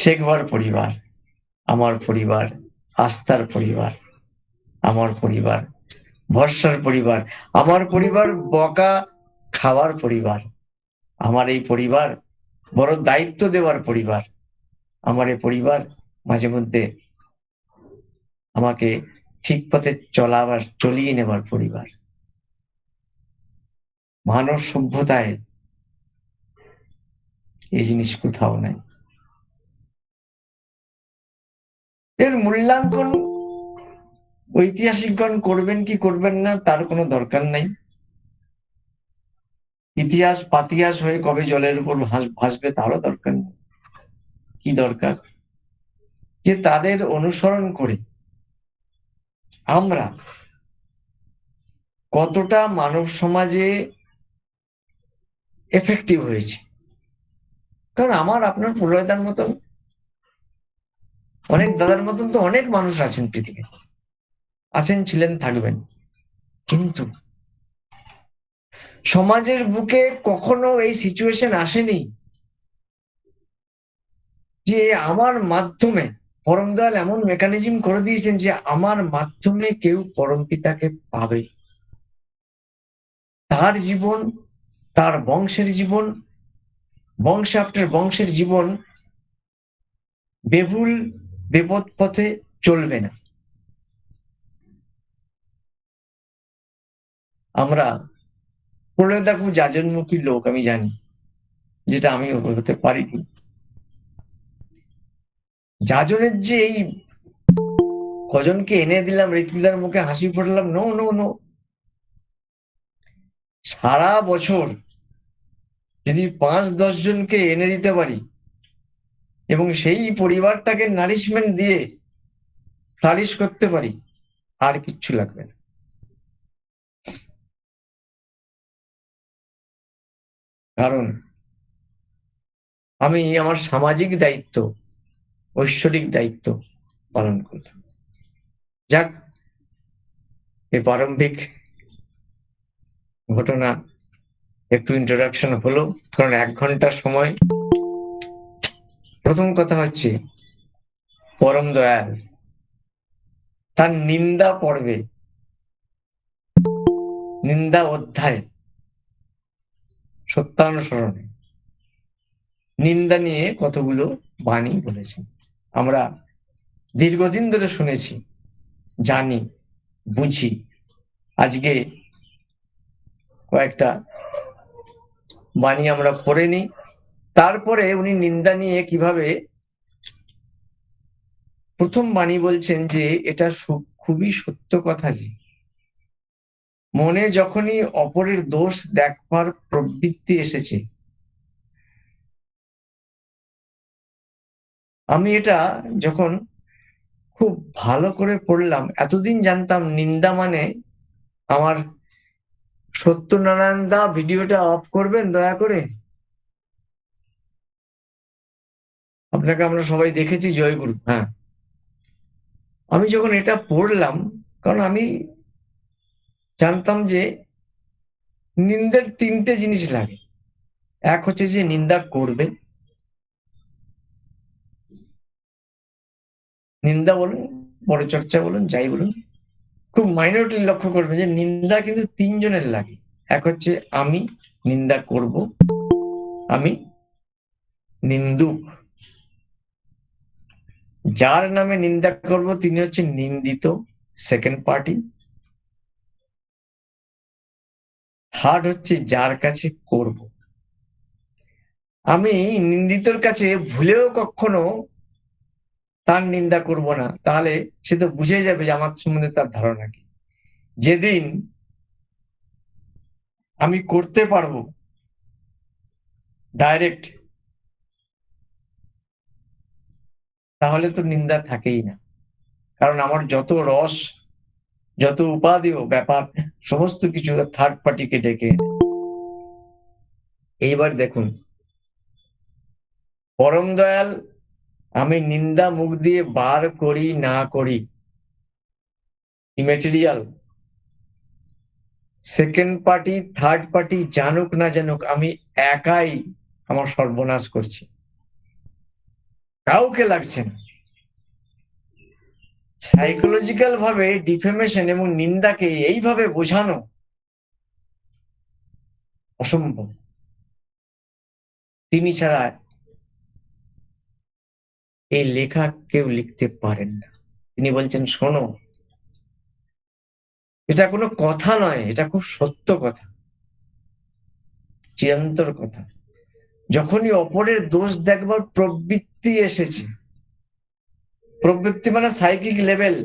শেখবার পরিবার, আমার পরিবার আস্থার পরিবার, আমার পরিবার ভরসার পরিবার, আমার পরিবার বকা খাওয়ার পরিবার, আমার এই পরিবার বড় দায়িত্ব দেওয়ার পরিবার, আমার এই পরিবার মাঝে মধ্যে আমাকে ঠিক পথে চলিয়ে নেবার পরিবার। মানব সভ্যতায় এই জিনিস কোথাও নাই। এর মূল্যাঙ্কন ঐতিহাসিকগণ করবেন কি করবেন না তার কোনো দরকার নাই। ইতিহাস পাতিয়াস হয়ে কবে জলের উপর ভাসবে তারও দরকার নেই। কি দরকার? যে তাদের অনুসরণ করে আমরা কতটা মানব সমাজে এফেক্টিভ হয়েছি। কারণ আমার আপনার প্রলয়দার মতন, অনেক দাদার মতন তো অনেক মানুষ আছেন পৃথিবীতে, আছেন, ছিলেন, থাকবেন, কিন্তু সমাজের বুকে কখনো এই সিচুয়েশন আসেনি যে আমার মাধ্যমে, পরম দয়াল এমন মেকানিজম করে দিয়েছেন যে আমার মাধ্যমে কেউ পরম পিতাকে পাবে। তার জীবন, তার বংশের জীবন, বংশ আফটার বংশের জীবন বেভুল বিপদ পথে চলবে না। আমরা প্রলয়দা খুব যাজনমুখী লোক, আমি জানি, যেটা আমি হতে পারিনি। যাজনের যে এই কজনকে এনে দিলাম, রীতিদার মুখে হাসি ফোটালাম, নো নো নো, সারা বছর যদি 5-10 জনকে এনে দিতে পারি এবং সেই পরিবারটাকে নারিশমেন্ট দিয়ে ফ্লারিশ করতে পারি, আর কিচ্ছু লাগবে না। কারণ আমি আমার সামাজিক দায়িত্ব, ঐশ্বরিক দায়িত্ব পালন করলাম। যাক, এই প্রারম্ভিক ঘটনা একটু ইন্ট্রোডাকশন হলো, কারণ 1 ঘন্টার সময়। প্রথম কথা হচ্ছে, পরম দয়াল তার নিন্দা পর্বে, নিন্দা অধ্যায় সত্যানুসরণে নিন্দা নিয়ে কতগুলো বাণী বলেছেন। আমরা দীর্ঘদিন ধরে শুনেছি, জানি, বুঝি। আজকে কয়েকটা বাণী আমরা পড়ে নিই, তারপরে উনি নিন্দা নিয়ে কিভাবে। প্রথম বাণী বলছেন যে এটা খুবই সত্য কথা যে মনে যখনই অপরের দোষ দেখবার প্রবৃত্তি এসেছে, আমি এটা যখন খুব ভালো করে পড়লাম, এতদিন জানতাম নিন্দা মানে আমার সত্যনারায়ণ দা ভিডিওটা অফ করবেন দয়া করে, আপনাকে আমরা সবাই দেখেছি, জয়গুরু। হ্যাঁ, আমি যখন এটা পড়লাম, কারণ আমি জানতাম যে নিন্দার 3টে জিনিস লাগে। এক হচ্ছে যে নিন্দা করবে, নিন্দা বলুন, পরচর্চা বলুন, যাই বলুন, খুব মাইনরিটি লক্ষ্য করবে যে নিন্দা কিন্তু 3 জনের লাগে। এক হচ্ছে আমি নিন্দা করব, আমি নিন্দুক, যার নামে নিন্দা করব তিনি হচ্ছে নিন্দিত, সেকেন্ড পার্টি, হার্ড হচ্ছে যার কাছে করব। আমি নিন্দিতর কাছে ভুলেও কখনো তার নিন্দা করব না, তাহলে সে তো বুঝে যাবে যে আমার সম্বন্ধে তার ধারণা কি। যেদিন আমি করতে পারবো ডাইরেক্ট, তাহলে তো নিন্দা থাকেই না। কারণ আমার যত রস, যত উপাদেয় ব্যাপার, সমস্ত কিছু থার্ড পার্টিকে ডেকে এনে। এইবার দেখুন, পরম দয়াল আমি নিন্দা মুখ দিয়ে বার করি না করি, immaterial, second party third party জানুক না জানুক, আমি একাই আমার সর্বনাশ করছি, কাউকে লাগছে না। সাইকোলজিক্যাল ভাবে ডিফেমেশন এবং নিন্দাকে এইভাবে বোঝানো অসম্ভব। তিনি ছাড়া এই লেখা কেউ লিখতে পারেন না। তিনি বলছেন, শোনো, এটা কোনো কথা নয়, এটা খুব সত্য কথা, চিরন্তর কথা। যখনই অপরের দোষ দেখবার প্রবৃত্তি এসেছে, প্রবৃত্তি মানে সাইকিক লেভেল,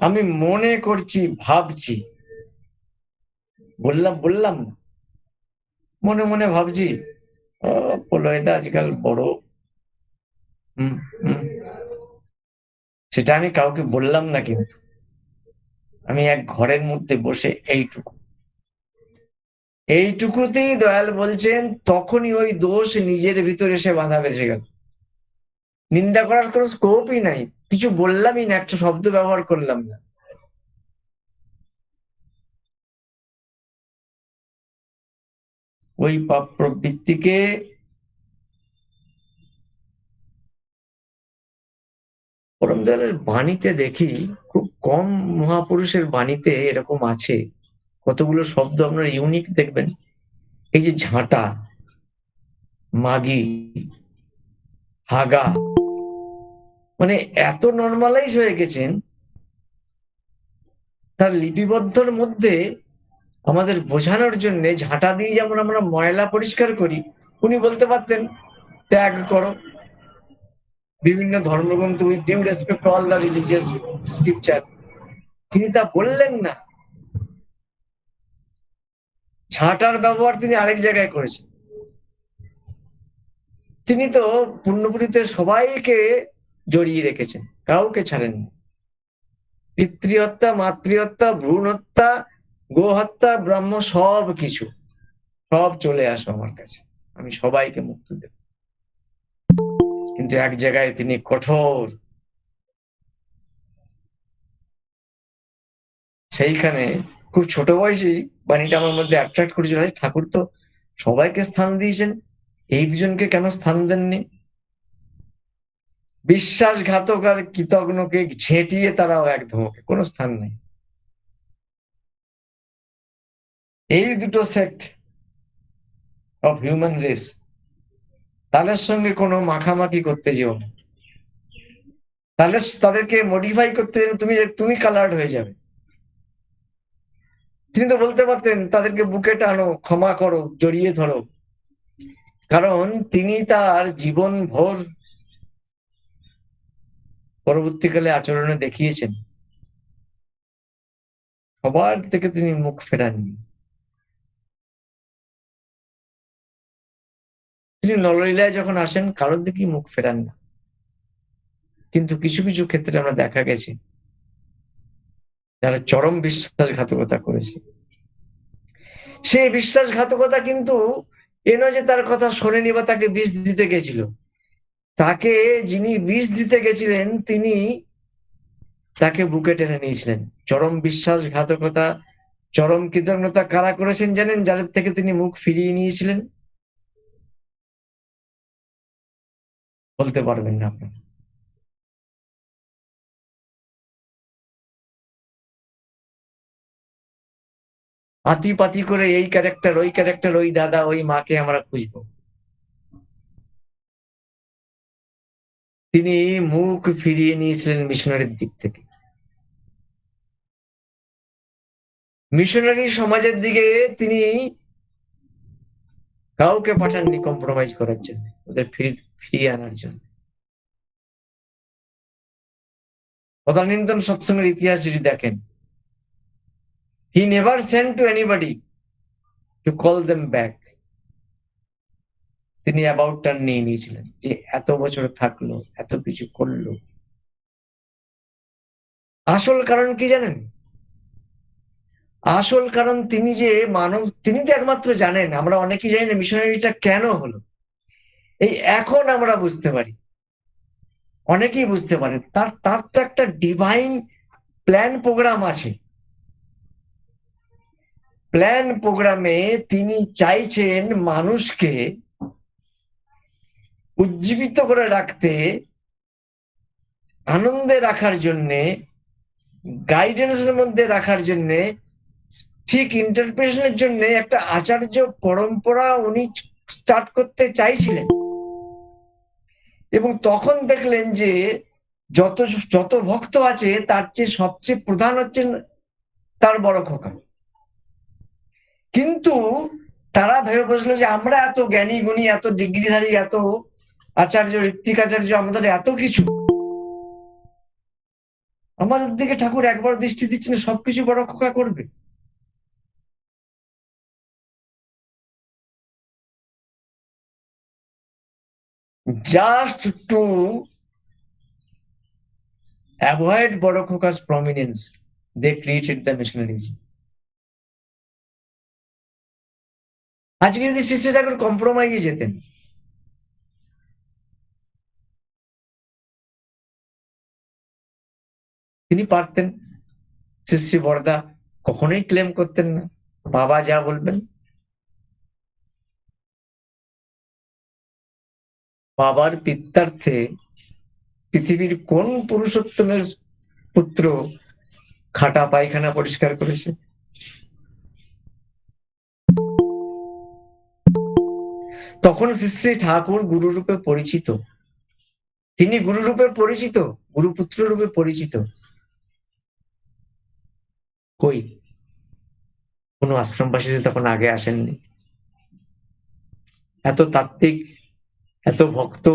আমি মনে করছি, ভাবছি, বললাম না, মনে মনে ভাবছি, প্রলয়দা আজকাল বড়, সেটা আমি কাউকে বললাম না, কিন্তু আমি এক ঘরের মধ্যে বসে এইটুকুতেই দয়াল বলছেন, তখনই ওই দোষ নিজের ভিতরে এসে বাঁধা বেঁধে গেল। নিন্দা করার কোনো স্কোপই নাই, কিছু বললামই না, একটা শব্দ ব্যবহার করলাম না। ওই পাপ প্রবৃত্তিকে পরম দয়ালের বাণীতে দেখি, খুব কম মহাপুরুষের বাণীতে এরকম আছে। কতগুলো শব্দ আপনারা ইউনিক দেখবেন। এই যে ঝাঁটা, মাগি, হাগা, মানে এত নর্মালাইজ হয়ে গেছেন, তার লিপিবদ্ধর মধ্যে আমাদের বোঝানোর জন্য, ঝাঁটা দিয়ে যেমন আমরা ময়লা পরিষ্কার করি, উনি বলতে পারতেন ত্যাগ করো বিভিন্ন ধর্মগ্রন্থ, with due respect all the religious scripture. তিনি তা বললেন না, ঝাঁটার ব্যবহার তিনি আরেক জায়গায় করেছেন। তিনি তো পুণ্যপুরীতে সবাইকে জড়িয়ে রেখেছেন, কাউকে ছাড়েননি। পিতৃহত্যা, মাতৃহত্যা, ভ্রূণ হত্যা, গো হত্যা, ব্রাহ্ম, সব কিছু, সব চলে আসো আমার কাছে, আমি সবাইকে মুক্তি দেব। কিন্তু এক জায়গায় তিনি কঠোর। সেইখানে খুব ছোট বয়সেই বাণীটা আমার মধ্যে অ্যাট্রাক্ট করেছিল, ঠাকুর তো সবাইকে স্থান দিয়েছেন, এই দুজনকে কেন স্থান দেননি? বিশ্বাসঘাতক আর কৃতজ্ঞকে ঝেঁটিয়ে তারাও এক ধমকে, কোনো স্থান নেই। এই দুটো সেক্ট অফ হিউম্যান রেস, তাদের সঙ্গে কোনো মাখামাখি করতে যেও না, তাদেরকে মডিফাই করতে তুমি কালার্ড হয়ে যাবে। তিনি তো বলতে পারতেন তাদেরকে বুকে টানো, ক্ষমা করো, জড়িয়ে ধরো, কারণ তিনি তার জীবন ভর পরবর্তীকালে আচরণে দেখিয়েছেন, সবার থেকে তিনি মুখ ফেরাননি। তিনি নললীলায় যখন আসেন, কারোর দিকেই মুখ ফেরান না। কিন্তু কিছু কিছু ক্ষেত্রে আমরা দেখা গেছে যারা চরম বিশ্বাসঘাতকতা করেছে, সেই বিশ্বাসঘাতকতা কিন্তু এ নয় যে তার কথা শোনেনি বা তাকে বিষ দিতে গেছিল, তাকে যিনি বিষ দিতে গেছিলেন তিনি তাকে বুকে টেনে নিয়েছিলেন। চরম বিশ্বাসঘাতকতা, চরম কৃতজ্ঞতা কারা করেছেন জানেন? যাদের থেকে তিনি মুখ ফিরিয়ে নিয়েছিলেন, বলতে পারবেন না আপনারা। আতি পাতি করে এই ক্যারেক্টার, ওই দাদা, ওই মাকে আমরা খুঁজবো, তিনি মুখ ফিরিয়ে নিয়েছিলেন মিশনারির দিক থেকে। মিশনারি সমাজের দিকে তিনি কাউকে পাঠাননি কম্প্রোমাইজ করার জন্য, ওদের ফিরিয়ে আনার জন্য। তদানীন্তন সৎসঙ্গের ইতিহাস যদি দেখেন, he never sent to anybody to call them back. তিনি অ্যাবাউট টার্ন নিয়ে নিয়েছিলেন যে এত বছর থাকলো, এত কিছু করলো। আসল কারণ কি জানেন? আসল কারণ তিনি যে মানব, তিনি তো একমাত্র জানেন। আমরা অনেকেই জানি না মিশনারিটা কেন হলো। এই এখন আমরা বুঝতে পারি, অনেকেই বুঝতে পারে তার তার তো একটা ডিভাইন প্ল্যান প্রোগ্রাম আছে। প্ল্যান প্রোগ্রামে তিনি চাইছেন মানুষকে উজ্জীবিত করে রাখতে, আনন্দে রাখার জন্যে, গাইডেন্সের মধ্যে রাখার জন্যে, ঠিক ইন্টারপ্রিটেশনের জন্য একটা আচার্য পরম্পরা উনি স্টার্ট করতে চাইছিলেন। এবং তখন দেখলেন যে যত যত ভক্ত আছে তার চেয়ে সবচেয়ে প্রধান হচ্ছেন তার বড় খোকা। কিন্তু তারা ভেবে বসলো যে আমরা এত জ্ঞানী গুণী, এত ডিগ্রিধারী, এত আচার্য, ঋত্বিক আচার্য, আমাদের এত কিছু, আমাদের দিকে ঠাকুর একবার দৃষ্টি দিচ্ছেন, সবকিছু বড় খোকা করবে। Just to avoid বড় খোকা's prominence, they created the missionarism. আজকে যদি শ্রী শ্রী ঠাকুর কম্প্রোমাইজে যেতেন, তিনি পারতেন। শ্রী শ্রী বরদা কখনোই ক্লেম করতেন না, বাবা যা বলবেন। বাবার পিত্তার্থে পৃথিবীর কোন পুরুষোত্তমের পুত্র খাটা পায়খানা পরিষ্কার করেছে? তখন শ্রী শ্রী ঠাকুর গুরুরূপে পরিচিত, তিনি গুরুরূপে পরিচিত, গুরুপুত্র রূপে পরিচিত। কই কোন আশ্রমবাসী তখন আগে আসেননি। এত তাত্ত্বিক, এত ভক্ত।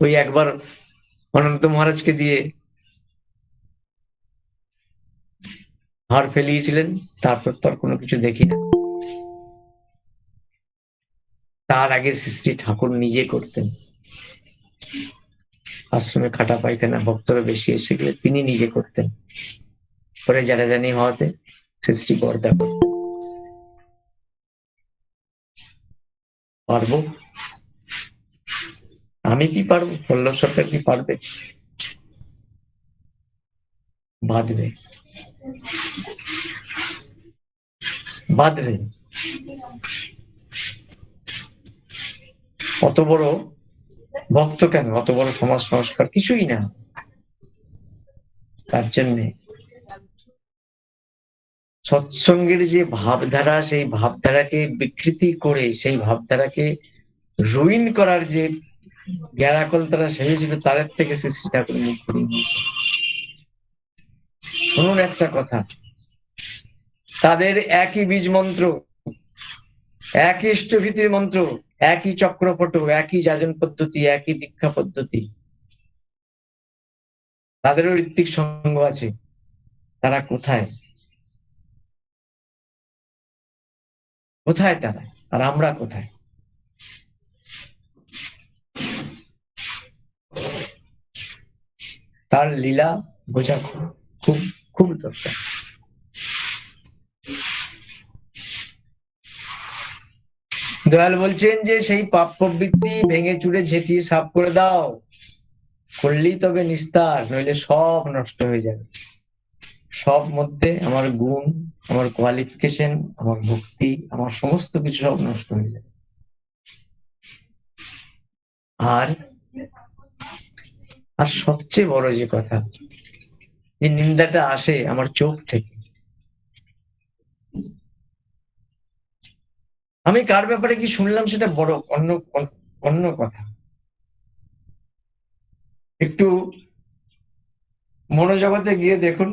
ওই একবার অনন্ত মহারাজকে দিয়ে হার ফেলিয়েছিলেন, তারপর তো আর কোনো কিছু দেখি না। তার আগে শ্রী ঠাকুর নিজে করতেন। আশ্রমে খাটা পায়খানা ভক্তরা বেশি এসে গেলে তিনি নিজে করতেন। পরে যারা জানি হওয়াতে শ্রী বরদা করতেন। পারবো? আমি কি পারবো? পল্লব সরকার কি পারবে? বাঁধবে, বাঁধবে। অত বড় ভক্ত কেন, অত বড় সমাজ সংস্কার কিছুই না। তার জন্যে সৎসঙ্গের যে ভাবধারা, সেই ভাবধারাকে বিকৃতি করে, সেই ভাবধারাকে রুইন করার যে গ্যারাকল তারা সেজেছিল, তার থেকে শ্রী শ্রী ঠাকুর মুখ ঘুরিয়ে নিয়েছে। শুনুন একটা কথা, তাদের একই বীজ মন্ত্র, একই ইষ্টভীতির মন্ত্র, একই চক্রপট, একই যাজন পদ্ধতি, একই দীক্ষা পদ্ধতি। তাদেরও ঋত্বিক সঙ্গ আছে। তারা কোথায়? কোথায় তারা? আর আমরা কোথায়? তার লীলা বোঝা খুব খুব দরকার। দয়াল বলছেন যে সেই পাপ প্রবৃত্তি ভেঙে চুরে ঝেঁটিয়ে সাফ করে দাও, করলেই তবে নিস্তার, নইলে সব নষ্ট হয়ে যাবে। সব মধ্যে আমার গুণ, আমার কোয়ালিফিকেশন, আমার ভক্তি, আমার সমস্ত কিছু সব নষ্ট হয়ে যাবে। আর আর সবচেয়ে বড় যে কথা, যে নিন্দাটা আসে আমার চোখ থেকে। আমি কার ব্যাপারে কি শুনলাম সেটা বড় অন্য কথা। একটু মনোজগতে গিয়ে দেখুন,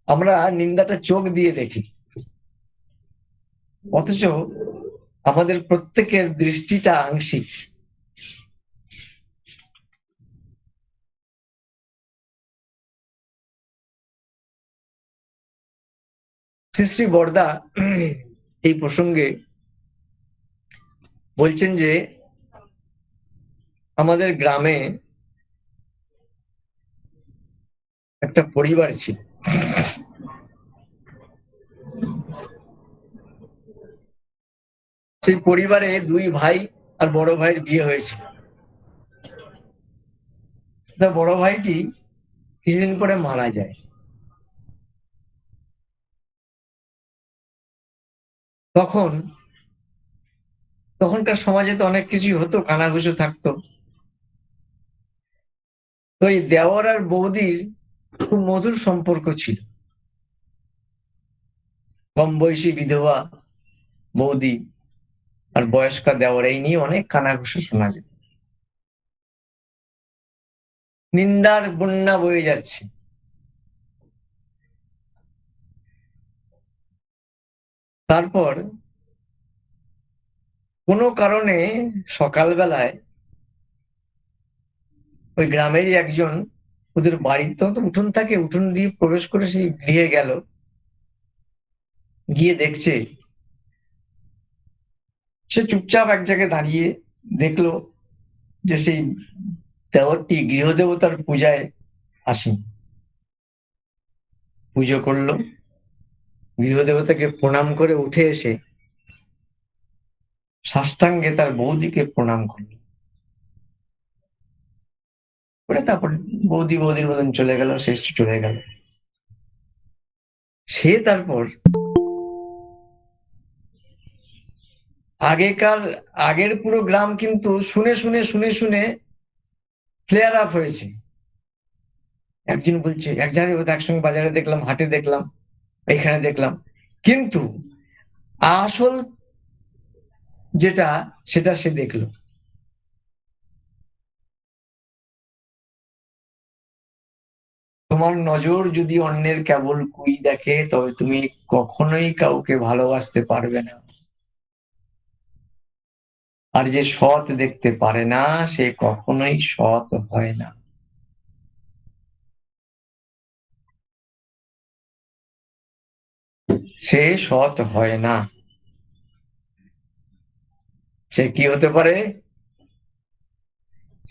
আমরা নিন্দাটা চোখ দিয়ে দেখি, অথচ আমাদের প্রত্যেকের দৃষ্টিটা আংশিক। শ্রী শ্রী বরদা এই প্রসঙ্গে বলছেন যে আমাদের গ্রামে একটা পরিবার ছিল, সেই পরিবারে দুই ভাই আর বড় ভাইয়ের বিয়ে হয়েছিল। বড় ভাইটি কিছুদিন পরে মারা যায়। তখনকার সমাজে তো অনেক কিছুই হতো, কানাঘুষো থাকতো। তো এই দেওর আর বৌদির খুব মধুর সম্পর্ক ছিল। কম বয়সী বিধবা বৌদি আর বয়স্কা দেওর, এই নিয়ে অনেক কানাঘুষো শোনা যেত। নিন্দার বন্যা বয়ে যাচ্ছে। তারপর কোনো কারণে সকালবেলায় ওই গ্রামেরই একজন, ওদের বাড়িতে তো উঠোন থাকে, উঠোন দিয়ে প্রবেশ করে সেই গৃহে গেল, গিয়ে দেখছে, সে চুপচাপ এক জায়গায় দাঁড়িয়ে দেখলো যে সেই দেওরটি গৃহদেবতার পূজায় আসেন। পুজো করলো, গৃহদেবতাকে প্রণাম করে উঠে এসে সাষ্টাঙ্গে তার বৌদিকে প্রণাম করলো, করে তারপর বৌদির মতন চলে গেল, শেষ চলে গেল। সে তারপর আগের পুরো গ্রাম কিন্তু শুনে শুনে ক্লিয়ার আপ হয়েছে। একজন বলছে একজনের একসঙ্গে বাজারে দেখলাম, হাটে দেখলাম, এখানে দেখলাম, কিন্তু আসল যেটা সেটা সে দেখলো। তোমার নজর যদি অন্যের কেবল কুই দেখে, তবে তুমি কখনোই কাউকে ভালোবাসতে পারবে না। আর যে সৎ দেখতে পারে না, সে কখনোই সৎ হয় না। সে সৎ হয় না। সে কি হতে পারে?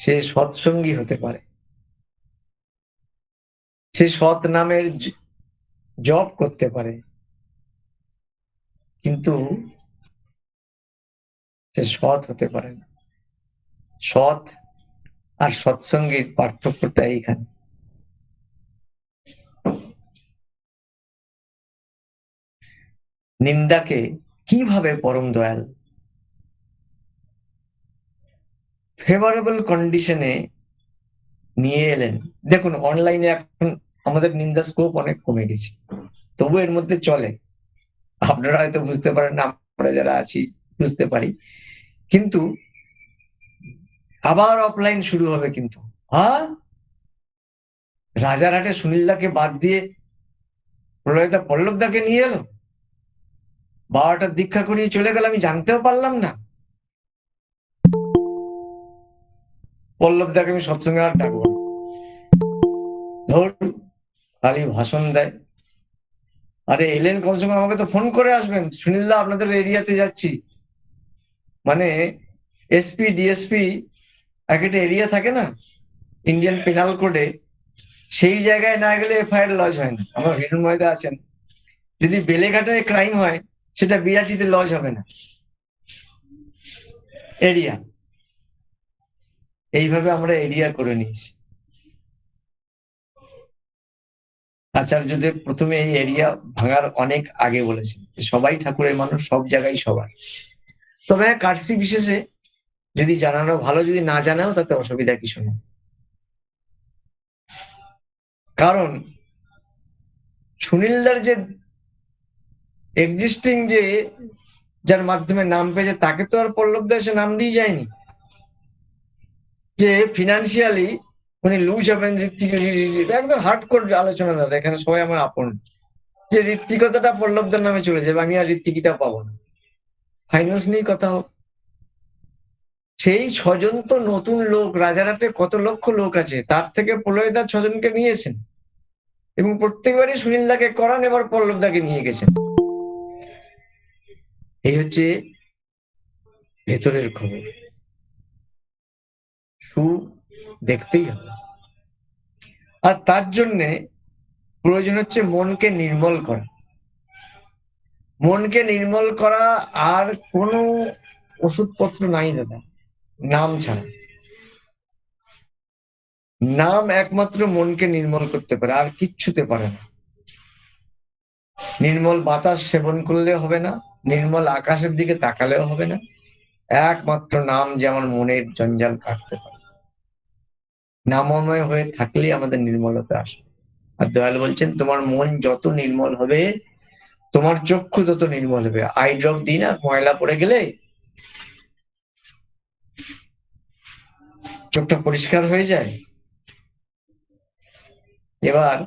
সে সৎসঙ্গী হতে পারে, সে সৎ নামের জপ করতে পারে, কিন্তু সে সৎ হতে পারে না। সৎ আর সৎসঙ্গীর পার্থক্যটা এইখানে। নিন্দাকে কিভাবে পরম দয়াল ফেভারেবল কন্ডিশনে নিয়ে এলেন। দেখুন, অনলাইনে এখন আমাদের নিন্দা স্কোপ অনেক কমে গেছে, তবু এর মধ্যে চলে। আপনারা হয়তো বুঝতে পারেন না, আমরা যারা আছি বুঝতে পারি। কিন্তু আবার অফলাইন শুরু হবে। কিন্তু রাজারহাটে সুনীলদাকে বাদ দিয়ে প্রলয়দা পল্লবদাকে নিয়ে এলো, 12টার দীক্ষা করিয়ে চলে গেল, আমি জানতেও পারলাম না। পল্লবদাকে আমি সৎসঙ্গে আর ডাকবো না, ধর খালি ভাষণ দেয়। আরে এলেন, কমসে কম আমাকে তো ফোন করে আসবেন, সুনীলদা আপনাদের এরিয়াতে যাচ্ছি। মানে এসপি ডিএসপি একটা এরিয়া থাকে না ইন্ডিয়ান পেনাল কোডে, সেই জায়গায় না গেলে এফআইআর লজ হয় না। আমার হিরণময়দা আছেন, যদি বেলেঘাটায় ক্রাইম হয় সেটা বিরাটিতে লজ হবে না, এরিয়া। এইভাবে আমরা এরিয়া করে নিয়েছি। আচার্যদেব প্রথমে এই এরিয়া ভাঙার অনেক আগে বলেছেন, সবাই ঠাকুরের মানুষ, সব জায়গায় সবার। তবে কার্সি বিশেষে যদি জানানো ভালো, যদি না জানাও তাতে অসুবিধা কিছু নেই। কারণ সুনীলদার যে এক্সিস্টিং, যে যার মাধ্যমে নাম পেয়েছে, তাকে তো আর পল্লবদা এসে নাম দিয়ে যায়নি যে ফিনান্সিয়ালি উনি লুজ হবেন। একদম হার্ড কোর আলোচনা দাদা, এখানে সবাই আমার আপন। যে ঋত্বিকতাটা পল্লবদের নামে চলে যাবে, আমি আর ঋত্বিকিটা পাবো না, ফাইন্যান্স নিয়ে কথা হোক। সেই 6জন তো নতুন লোক, রাজারহাটে কত লক্ষ লোক আছে, তার থেকে প্রলয়দা 6জনকে নিয়েছেন এবং প্রত্যেকবারই সুনীলদাকে করান, এবার পল্লবদাকে নিয়ে গেছেন। এই হচ্ছে ভেতরের খবর। দেখতেই হবে, আর তার জন্য প্রয়োজন হচ্ছে মনকে নির্মল করা। মনকে নির্মল করা আর কোনো ওষুধপত্র নাই দাদা, নাম ছাড়া। নাম একমাত্র মনকে নির্মল করতে পারে, আর কিচ্ছুতে পারে না। নির্মল বাতাস সেবন করলে হবে না, নির্মল আকাশের দিকে তাকালেও হবে না, একমাত্র নাম যেমন মনের জঞ্জাল কাটতে পারে। নামময় হয়ে থাকলেই আমাদের নির্মলতা আসবে। আর দয়াল বলছেন তোমার মন যত নির্মল হবে তোমার চক্ষু তত নির্মল হবে। আই ড্রপ দিই না, ময়লা পড়ে গেলে চোখটা পরিষ্কার হয়ে যায়। এবার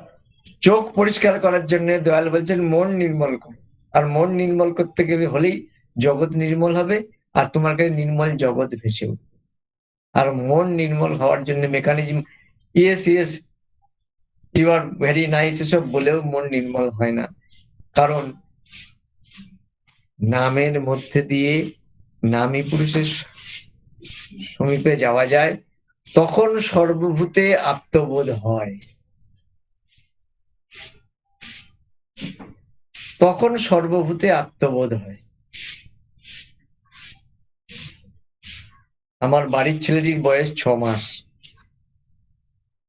চোখ পরিষ্কার করার জন্য দয়াল বলছেন মন নির্মল কর, আর মন নির্মল করতে গেলে হলেই জগৎ নির্মল হবে, আর তোমার কাছে নির্মল জগৎ ভেসে উঠবে। আর মন নির্মল হওয়ার জন্য mechanism, yes yes you are very nice এসব বলেও মন নির্মল হয় না। কারণ নামের মধ্যে দিয়ে নামী পুরুষের সমীপে যাওয়া যায়, তখন সর্বভূতে আত্মবোধ হয়, তখন সর্বভূতে আত্মবোধ হয়। আমার বাড়ির ছেলেটির বয়স 6 মাস,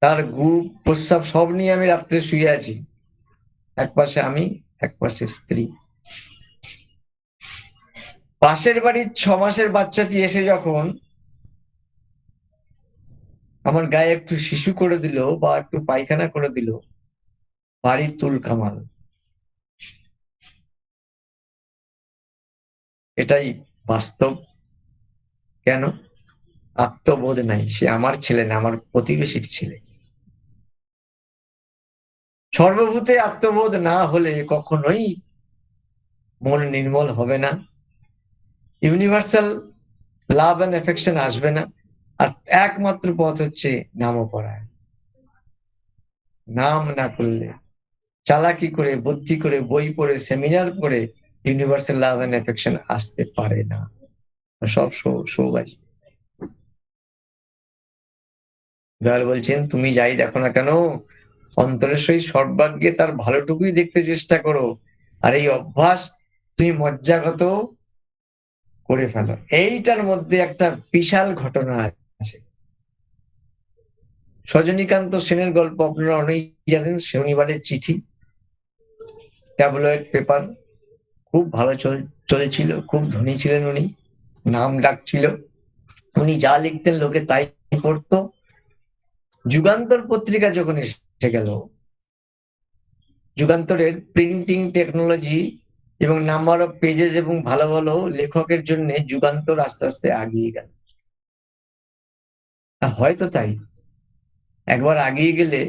তার গু প্রস্রাব সব নিয়ে আমি রাত্রে শুয়ে আছি, এক পাশে আমি, এক পাশে স্ত্রী। পাশের বাড়ির 6 মাসের বাচ্চাটি এসে যখন আমার গায়ে একটু শিশু করে দিল বা একটু পায়খানা করে দিল, বাড়ির তুল কামাল। এটাই বাস্তব। কেন? আত্মবোধ নাই, সে আমার ছেলে না, আমার প্রতিবেশীর ছেলে। সর্বভূতে আত্মবোধ না হলে কখনোই মন নির্মল হবে না, ইউনিভার্সাল লাভ এন্ড এফেকশন আসবে না। আর একমাত্র পথ হচ্ছে নামপরায়ণ। নাম না করলে, চালাকি করে, বুদ্ধি করে, বই পড়ে, সেমিনার করে ইউনিভার্সাল লাভ এন্ড এফেকশন আসতে পারে না। সব সৌবাজি। দয়াল বলছেন তুমি যাই দেখো না কেন, অন্তরের সহিত সর্বাগ্যে তার ভালোটুকুই দেখতে চেষ্টা করো, আর এই অভ্যাস তুমি মজ্জাগত করে ফেলো। এইটার মধ্যে একটা বিশাল ঘটনা আছে। সজনীকান্ত সেনের গল্প আপনারা অনেকেই জানেন। শনিবারের চিঠি, ট্যাবলয়েড পেপার, খুব ভালো চলছিল, খুব ধনী ছিলেন উনি, নাম ডাক ছিল। উনি যা লিখতেন লোকে তাই পড়তো। যুগান্তর পত্রিকা যখন এসে গেল, যুগান্তরের প্রিন্টিং টেকনোলজি এবং নাম্বার অফ পেজেস এবং ভালো ভালো লেখকের জন্য যুগান্তর আস্তে আস্তে আগিয়ে গেল। হয়তো তাই, একবার আগিয়ে গেলে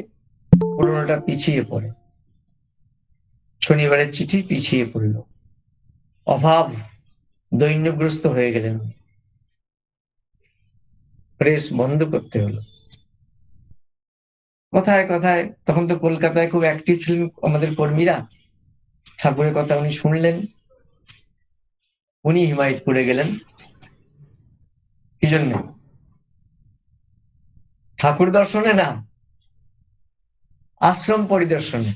পুরোনোটা পিছিয়ে পড়ে। শনিবারের চিঠি পিছিয়ে পড়ল, অভাব দৈন্যগ্রস্ত হয়ে গেলেন, প্রেস বন্ধ করতে হলো। কথায় কথায়, তখন তো কলকাতায় খুব অ্যাক্টিভ ছিলেন আমাদের কর্মীরা, ঠাকুরের কথা উনি শুনলেন, উনি হিমায়তপুরে গেলেন। কি জন্য? ঠাকুর দর্শনে না, আশ্রম পরিদর্শনে।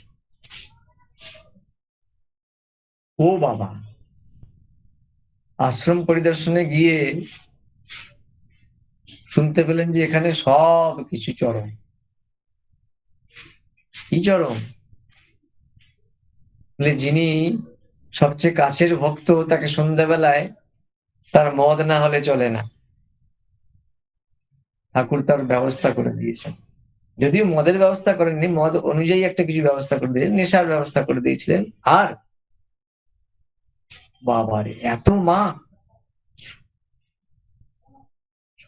ও বাবা, আশ্রম পরিদর্শনে গিয়ে শুনতে পেলেন যে এখানে সব কিছু চরম। কি চরম? যিনি সবচেয়ে কাছের ভক্ত, তাকে সন্ধ্যাবেলায় তার মদ না হলে চলে না। ঠাকুর তার ব্যবস্থা করে দিয়েছেন, যদিও মদের ব্যবস্থা করেননি, মদ অনুযায়ী একটা কিছু ব্যবস্থা করে দিয়েছেন, নেশার ব্যবস্থা করে দিয়েছিলেন। আর বাবারে এত মা,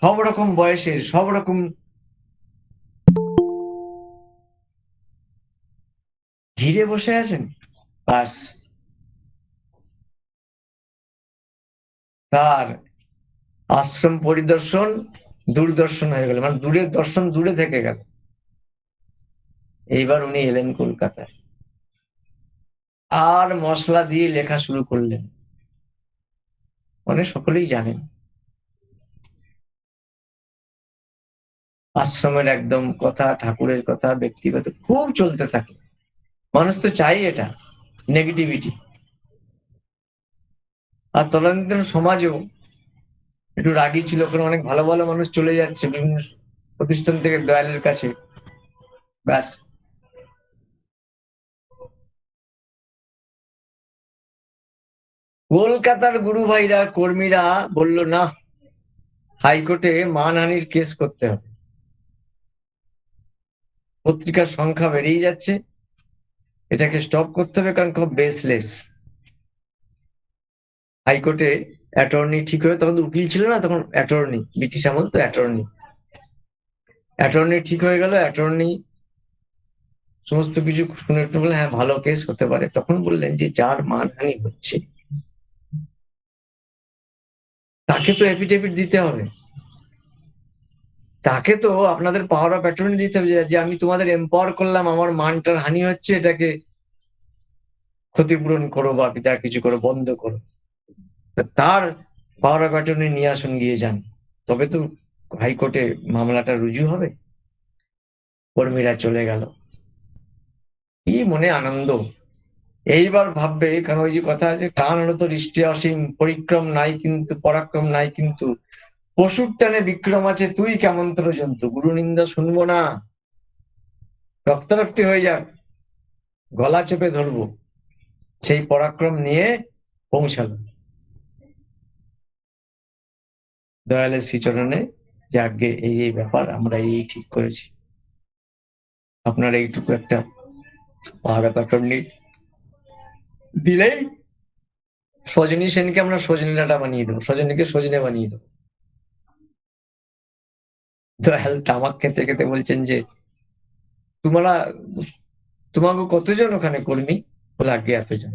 সব রকম বয়সের, সব রকম ঘিরে বসে আছেন। বাস তার আশ্রম পরিদর্শন দূরদর্শন হয়ে গেল, মানে দূরের দর্শন দূরে থেকে গেল। এইবার উনি এলেন কলকাতায়, আর মশলা দিয়ে লেখা শুরু করলেন। মানে সকলেই জানেন আশ্রমের একদম কথা, ঠাকুরের কথা, ব্যক্তিগত খুব চলতে থাকে। মানুষ তো চাই এটা, নেগেটিভিটি। আর তদানীন্তন সমাজেও একটু রাগী ছিল, কারণ অনেক ভালো ভালো মানুষ চলে যাচ্ছে বিভিন্ন প্রতিষ্ঠান থেকে দয়ালের কাছে। ব্যাস, কলকাতার গুরু ভাইরা, কর্মীরা বলল না, হাইকোর্টে মানহানির কেস করতে হবে। পত্রিকার সংখ্যা বেড়েই যাচ্ছে, এটাকে স্টপ করতে হবে, কারণ খুব বেসলেস। হাইকোর্টে অ্যাটর্নি ঠিক হয়ে, তখন তো উকিল ছিল না, তখন অ্যাটর্নি, ব্রিটিশ আমল তো অ্যাটর্নি ঠিক হয়ে গেল। অ্যাটর্নি সমস্ত কিছু শুনে একটু বলে হ্যাঁ ভালো কেস হতে পারে। তখন বললেন যে যার মানহানি হচ্ছে তাকে তো এফিডেভিট দিতে হবে, তাকে তো আপনাদের পাওয়ার অফ অ্যাটর্নি দিতে হবে যে আমি তোমাদের এম্পাওয়ার করলাম, আমার মানটার হানি হচ্ছে, এটাকে ক্ষতিপূরণ করো বা যা কিছু করো, বন্ধ করো। তার পাওয়ার অফ অ্যাটর্নি নিয়ে আসুন, গিয়ে যান, তবে তো হাইকোর্টে মামলাটা রুজু হবে। কর্মীরা চলে গেল, কি মনে আনন্দ। এইবার ভাববে, কারণ ওই যে কথা আছে, টান হলো তো হৃষ্টে অসীম, পরিক্রম নাই কিন্তু পরাক্রম নাই কিন্তু, পশুর টানে বিক্রম আছে, তুই কেমন তোর জন্তু। গুরু নিন্দা শুনবো না, রক্তারক্তি হয়ে যাক, গলা চেপে ধরবো, সেই পরাক্রম নিয়ে পৌঁছালো দয়ালের শ্রীচরণে, যে আগে এই এই ব্যাপার, আমরা এই ঠিক করেছি, আপনার এইটুকু একটা পাহাড় অ্যাটর্নি দিলেই সজনী সেনকে আমরা সজনে ডাঁটা বানিয়ে দেবো, সজনীকে সজনে বানিয়ে দেবো। দয়াল তামাক খেতে খেতে বলছেন যে তোমাকে কতজন ওখানে কর্মী? বলে আগে এতজন।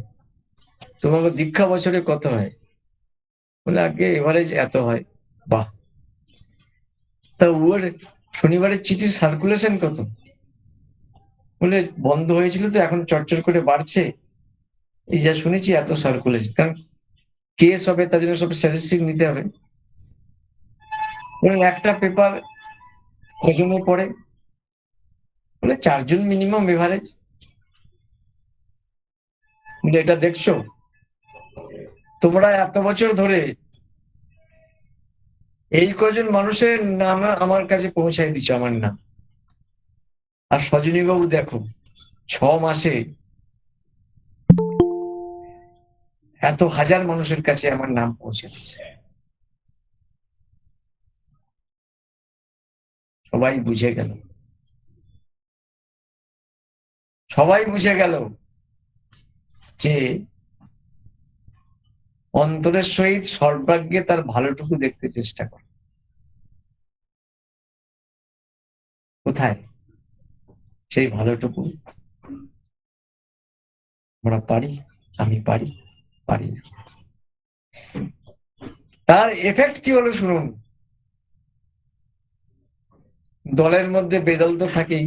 তোমাকে দীক্ষা বছরে কত হয়? বলে আগে এভারেজ এত হয়। বাহ, তা ওর শনিবারের চিঠির সার্কুলেশন কত? বলে বন্ধ হয়েছিল তো, এখন চটচট করে বাড়ছে, এই যা শুনেছি এত সার্কুলেশন, কারণ কেস হবে তার জন্য সব স্ট্যাটিস্টিক নিতে হবে। বলে একটা পেপার কজনে পড়ে? বলে 4 জন মিনিমাম এভারেজ। বলে এটা দেখছো, তোমরা এত বছর ধরে এই কজন মানুষের নাম আমার কাছে পৌঁছাই দিচ্ছ, আমার নাম। আর সজনী বাবু দেখো 6 মাসে এত হাজার মানুষের কাছে আমার নাম পৌঁছে দিচ্ছে। সবাই বুঝে গেল, যে অন্তরের সহিত সর্বাগ্যে তার ভালোটুকু দেখতে চেষ্টা করে। কোথায় সেই ভালোটুকু? আমরা পারি, আমি পারি না। তার এফেক্ট কি হলো শুনুন। দলের মধ্যে বেদল তো থাকেই,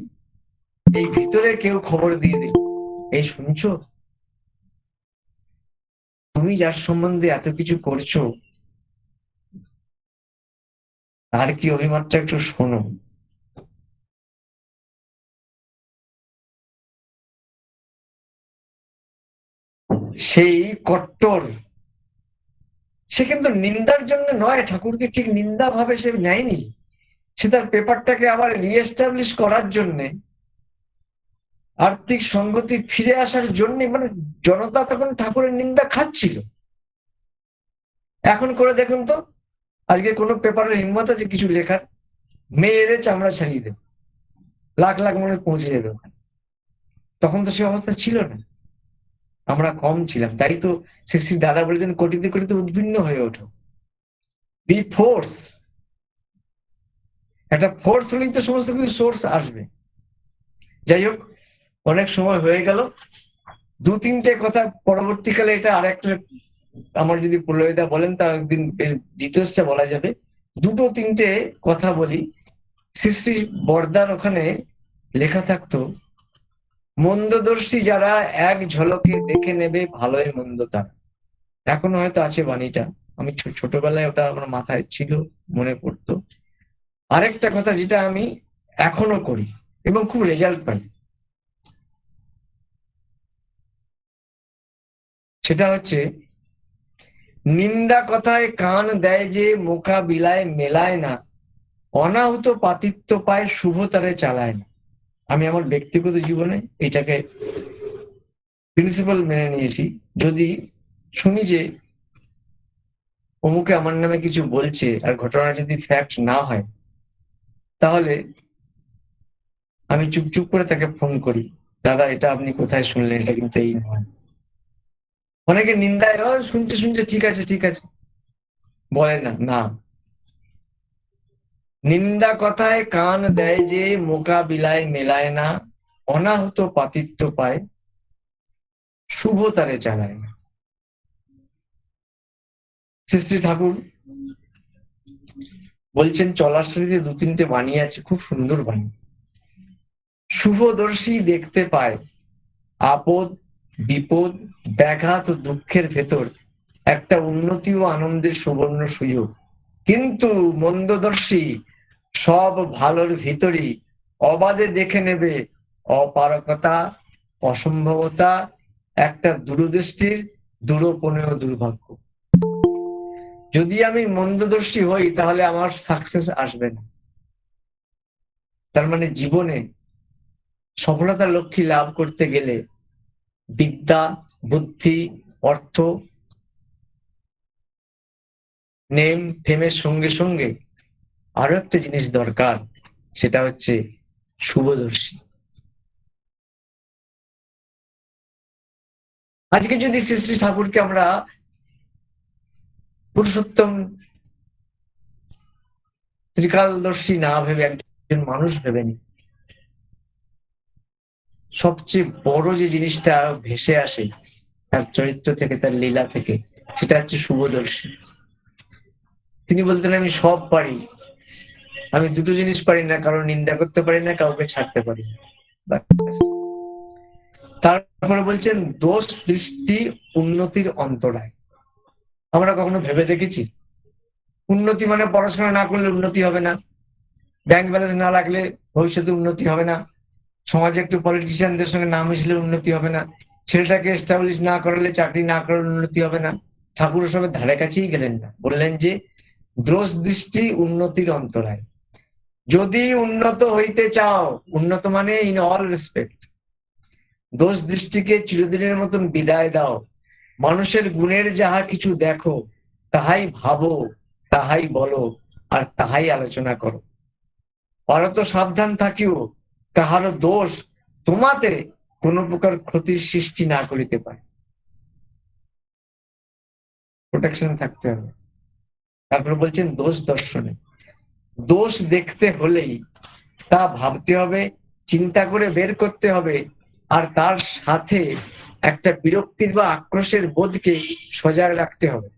এই ভিতরে কেউ খবর দিয়ে দিল, এই শুনছো, তুমি যার সম্বন্ধে এত কিছু করছো তার কি অভিমতটা একটু শোনো। সেই কট্টর, সে কিন্তু নিন্দার জন্য নয়, ঠাকুরকে ঠিক নিন্দা ভাবে সে নেয়নি, সে তার পেপারটাকে আবার রিএস্টাবলিশ করার জন্য, আর্থিক সংগতি ফিরে আসার জন্য, মানে জনতা তখন ঠাকুরের নিন্দা খাচ্ছিল। এখন করে দেখুন তো, আজকে কোনো পেপারের হিম্মত আছে কিছু লেখার? মেয়েরে চামড়া ছাড়িয়ে দেবে, লাখ লাখ মানুষ পৌঁছে যাবে। তখন তো সে অবস্থা ছিল না, আমরা কম ছিলাম, তাই তো শ্রী দাদা বলেছেন কোটিতে কোটিতে উদ্ভিন্ন হয়ে ওঠো, বি ফোর্স। একটা ফোর্স হলেই তো সমস্ত কিছু সোর্স আসবে। যাই হোক, অনেক সময় হয়ে গেল, দু তিনটে কথা পরবর্তীকালে, এটা আরেকটা আমার যদি প্রলয়দা বলেন তার একদিন ডিটেলসটা বলা যাবে। দুটো তিনটে কথা বলি। শ্রী শ্রী বর্দার ওখানে লেখা থাকতো, মন্দদর্শী যারা এক ঝলকে দেখে নেবে ভালোই মন্দ তারা। এখনো হয়তো আছে বাণীটা, আমি ছোটবেলায় ওটা আমার মাথায় ছিল, মনে পড়তো। আরেকটা কথা যেটা আমি এখনো করি এবং খুব রেজাল্ট পাই, সেটা হচ্ছে, নিন্দা কথায় কান দেয় যে মোকাবিলায় মেলায় না, অনাহুত পাতিত্ব পায় শুভ তারে চালায় না। আমি আমার ব্যক্তিগত জীবনে এটাকে প্রিন্সিপাল মেনে নিয়েছি। যদি শুনি যে অমুকে আমার নামে কিছু বলছে আর ঘটনা যদি ফ্যাক্ট না হয়, তাহলে আমি চুপ করে তাকে ফোন করি, দাদা এটা আপনি কোথায় শুনলেন, এটা কিন্তু এই নয়। অনেকে নিন্দায় শুনছে ঠিক আছে বলে না, না, নিন্দা কথায় কান দেয় যে মোকাবিলায় মেলায় না, অনাহুত পাতিত্ব পায় শুভ তারে চালায় না। শ্রী ঠাকুর বলছেন, চলার সাথে দু তিনটে বাণী আছে, খুব সুন্দর বাণী। শুভদর্শী দেখতে পায় আপদ বিপদ ব্যাঘাত ও দুঃখের ভেতর একটা উন্নতি ও আনন্দের সুবর্ণ সুযোগ, কিন্তু মন্দদর্শী সব ভালোর ভিতরই অবাধে দেখে নেবে অপারকতা, অসম্ভবতা, একটা দূরদৃষ্টির দূরপনেয় দুর্ভাগ্য। যদি আমি মন্দদর্শী হই তাহলে আমার সাকসেস আসবে না। তার মানে জীবনে সফলতার লক্ষ্যে লাভ করতে গেলে বিদ্যা, বুদ্ধি, অর্থ, নেম ফেমের সঙ্গে সঙ্গে আরো একটা জিনিস দরকার, সেটা হচ্ছে শুভদর্শী। আজকে যদি শ্রী শ্রী ঠাকুরকে আমরা পুরুষোত্তম ত্রিকালদর্শী না ভেবে একজন মানুষ ভেবে নি, সবচেয়ে বড় যে জিনিসটা ভেসে আসে তার চরিত্র থেকে, তার লীলা থেকে, সেটা হচ্ছে শুভদর্শী। তিনি বলতেন, আমি সব পারি, আমি দুটো জিনিস পারি না, কারো নিন্দা করতে পারি না, কাউকে ছাড়তে পারি না। তারপরে বলছেন, দোষ দৃষ্টি উন্নতির অন্তরায়। আমরা কখনো ভেবে দেখেছি উন্নতি মানে পড়াশোনা না করলে উন্নতি হবে না, ব্যাংক ব্যালেন্স না রাখলে ভবিষ্যতে উন্নতি হবে না, সমাজে একটু পলিটিশিয়ানদের সঙ্গে না মিশলে উন্নতি হবে না, ছেলেটাকে এস্টাবলিশ না করলে, চাকরি না করলে উন্নতি হবে না? ঠাকুর সবের ধারে কাছেই গেলেন না, বললেন যে দোষ দৃষ্টি উন্নতির অন্তরায়। যদি উন্নত হইতে চাও, উন্নত মানে ইন অল রেসপেক্ট, দোষ দৃষ্টিকে চিরদিনের মতন বিদায় দাও, মানুষের গুণের যাহা কিছু দেখো তাহাই ভাবো, তাহাই বলো, আর তাহাই আলোচনা করো। পারো তো সাবধান থাকিও কাহারও দোষ তোমাতে কোনো প্রকার ক্ষতির সৃষ্টি না করিতে পারে। প্রোটেকশন থাকতে হবে। তারপর বলছেন দোষ দর্শনে, দোষ দেখতে হলেই তা ভাবতে হবে, চিন্তা করে বের করতে হবে, আর তার সাথে একটা বিরক্তির বা আক্রোশের বোধকে সজাগ রাখতে হবে।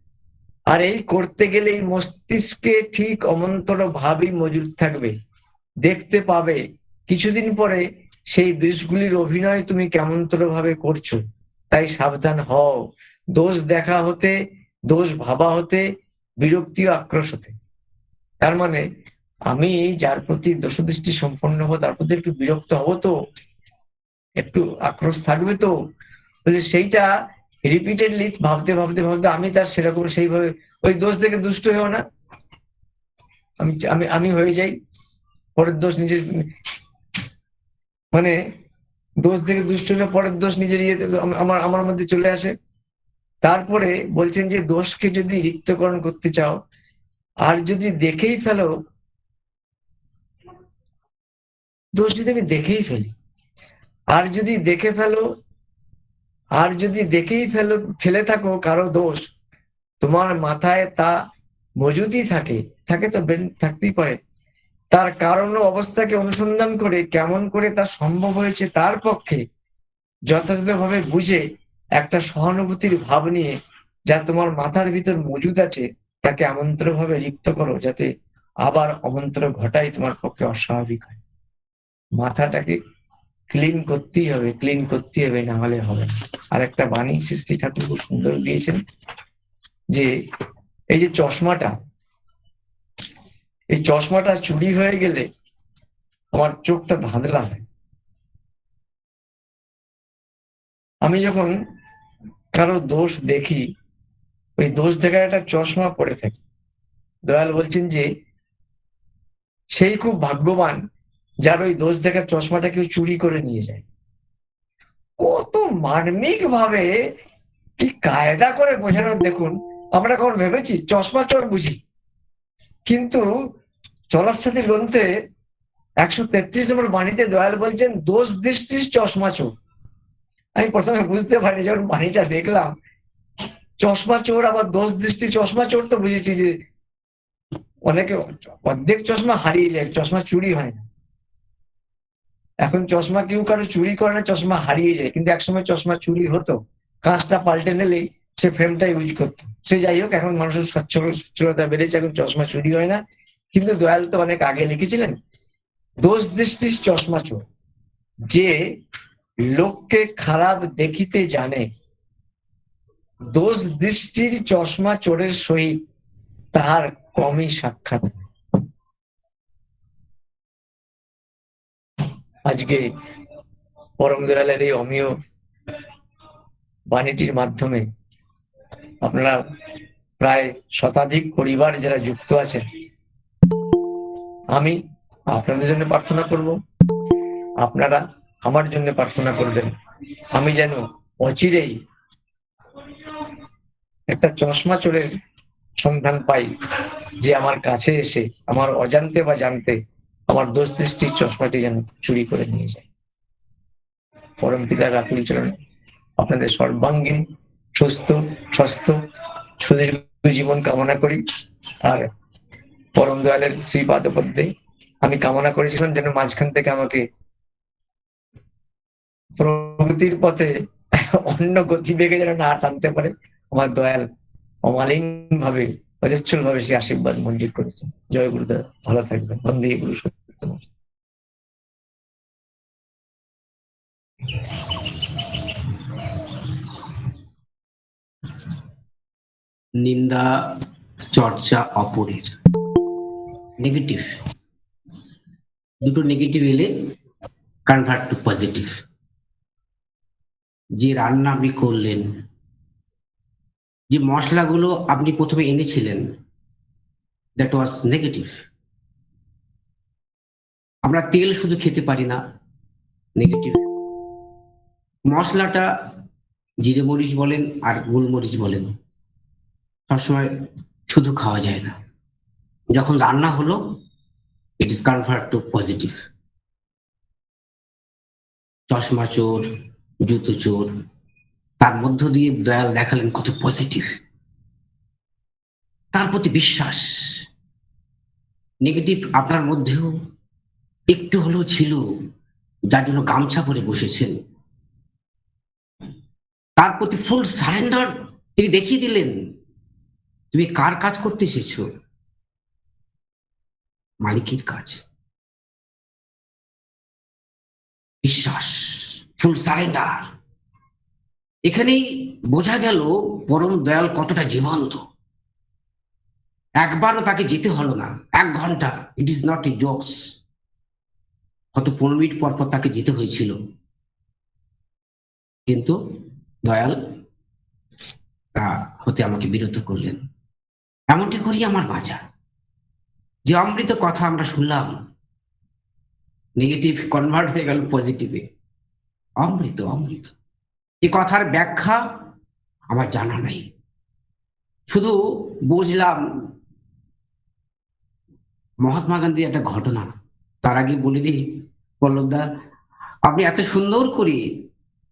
আর এই করতে গেলেই মস্তিষ্কে ঠিক অমন্তর ভাবই মজুদ থাকবে, দেখতে পাবে কিছুদিন পরে সেই দৃশ্যগুলির অভিনয় তুমি কেমনতর ভাবে করছো। তাই সাবধান হও দোষ দেখা হতে, দোষ ভাবা হতে, বিরক্তি ও আক্রোশ হতে। তার মানে আমি যার প্রতি দোষদৃষ্টি সম্পন্ন হবো তার প্রতি একটু বিরক্ত হবো, তো একটু আক্রোশ থাকবে, তো সেইটা রিপিটেডলি ভাবতে ভাবতে ভাবতে আমি তার সেরকম সেইভাবে ওই দোষ থেকে দুষ্ট হয়েও না, আমি হয়ে যাই পরের দোষ নিজের, মানে দোষ থেকে দুষ্ট হলে পরের দোষ নিজের ইয়ে আমার মধ্যে চলে আসে। তারপরে বলছেন যে দোষকে যদি রিক্তকরণ করতে চাও, আর যদি দেখেই ফেলো, দোষ যদি আমি দেখেই ফেলি, আর যদি দেখে ফেলো, আর যদি দেখেই ফেলে থাকো কারো দোষ, তোমার মাথায় তা মজুদই থাকে তো থাকতেই পারে, তার কারণ ও অবস্থাকে অনুসন্ধান করে কেমন করে তা সম্ভব হয়েছে তার পক্ষে যথাযথভাবে বুঝে একটা সহানুভূতির ভাব নিয়ে যা তোমার মাথার ভিতর মজুদ আছে তাকে আমন্ত্রভাবে লিপ্ত করো, যাতে আবার অমন্ত্র ঘটাই তোমার পক্ষে অস্বাভাবিক হয়। মাথাটাকে ক্লিন করতেই হবে, ক্লিন করতেই হবে, না হলে হবে না। আর একটা বাণী সৃষ্টি ঠাকুর খুব সুন্দর দিয়েছেন, যে এই যে চশমাটা, এই চশমাটা চুরি হয়ে গেলে আমার চোখটা ধাঁধলা হয়। আমি যখন কারো দোষ দেখি, ওই দোষ দেখার একটা চশমা পড়ে থাকি। দয়াল বলছেন যে সেই খুব ভাগ্যবান যার ওই দোষ দেখার চশমাটা কেউ চুরি করে নিয়ে যায়। কত মার্মিক ভাবে, কি কায়দা করে বোঝানোর দেখুন। আমরা কখন ভেবেছি চশমা চোর বুঝি, কিন্তু চলার সাথে গ্রন্থে 133 নম্বর বাণীতে দয়াল বলছেন দোষ দৃষ্টির চশমা চোর। আমি প্রথমে বুঝতে পারিনি, যখন বাণীটা দেখলাম চশমা চোর আবার দোষ দৃষ্টি চশমা চোর, তো বুঝেছি যে অনেকে অর্ধেক চশমা হারিয়ে যায়, চশমা চুরি হয় না। এখন চশমা কেউ কারো চুরি করে না, চশমা হারিয়ে যায়। কিন্তু একসময় চশমা চুরি হতো, কাঁচটা পাল্টে নিলেই সে ফ্রেমটা ইউজ করতো। সে যাই হোক, এখন মানুষের সচ্ছলতা বেড়েছে, এখন চশমা চুরি হয় না। কিন্তু দয়াল তো অনেক আগে লিখেছিলেন দোষ দৃষ্টির চশমা চোর, যে লোককে খারাপ দেখিতে জানে, দোষ দৃষ্টির চশমা চোরের সহিত তাহার কমই সাক্ষাৎ। আজকে পরম দয়ালের এই অমীয় বাণীটির মাধ্যমে আপনারা প্রায় শতাধিক পরিবার যারা যুক্ত আছেন, আমি আপনাদের জন্য প্রার্থনা করব, আপনারা আমার জন্য প্রার্থনা করবেন। আমি যেন অচিরেই একটা চশমা চোরের সন্ধান পাই, যে আমার কাছে এসে আমার অজান্তে বা জানতে আমার দোষ দৃষ্টির চশমাটি যেন চুরি করে নিয়ে যায়। পরম পিতার আতুল চরণে আপনাদের সর্বাঙ্গীন সুস্থ স্বাস্থ্য সুদীর্ঘ জীবন কামনা করি। আর পরম দয়ালের শ্রীপাদ পদ্মে আমি কামনা করেছিলাম যেন মাঝখান থেকে আমাকে প্রগতির পথে অন্য গতিবেগে যেন না টানতে পারে। আমার দয়াল অমালিন ভাবে অজস্র ভাবে সে আশীর্বাদ মঞ্জুর করেছে। জয় গুরুদেব, ভালো থাকবেন। বন্দে গুরু সত্য। নিন্দা চর্চা অপরের, নেগেটিভ, দুটো নেগেটিভ এলে কনভার্ট টু পজিটিভ। যে রান্না আপনি করলেন, যে মশলাগুলো আপনি প্রথমে এনেছিলেন, দ্যাট ওয়াজ নেগেটিভ। আমরা তেল শুধু খেতে পারি না, নেগেটিভ। মশলাটা জিরে মরিচ বলেন আর গোলমরিচ বলেন, সবসময় শুধু খাওয়া যায় না। যখন রান্না হলো, it is convert to positive. চশমা চোর, জুতো চোর, তার মধ্য দিয়ে দয়াল দেখালেন কত পজিটিভ, তার প্রতি বিশ্বাস। নেগেটিভ আপনার মধ্যেও একটু হলেও ছিল, যার জন্য গামছা পরে বসেছেন। তার প্রতি ফুল সারেন্ডার তিনি দেখিয়ে দিলেন, তুমি কার কাজ করতে এসেছো? মালিকের কাজ। বিশ্বাস, ফুল সারেন্ডার। এখানেই বোঝা গেল পরম দয়াল কতটা জীবন্ত। একবারও তাকে যেতে হলো না, 1 ঘন্টা, it is not a jokes. কত 15 মিনিট পর পর তাকে যেতে হয়েছিল, কিন্তু দয়াল তা হতে আমাকে বিরত করলেন। এমনটি করি আমার বাঁচা। যে অমৃত কথা আমরা শুনলাম, নেগেটিভ কনভার্ট হয়ে গেল পজিটিভে। অমৃত, অমৃত। এই কথার ব্যাখ্যা আমার জানা নাই, শুধু বুঝলাম মহাত্মা গান্ধী একটা ঘটনা। তার আগে বলে দিই পল্লবদা, আপনি এত সুন্দর করে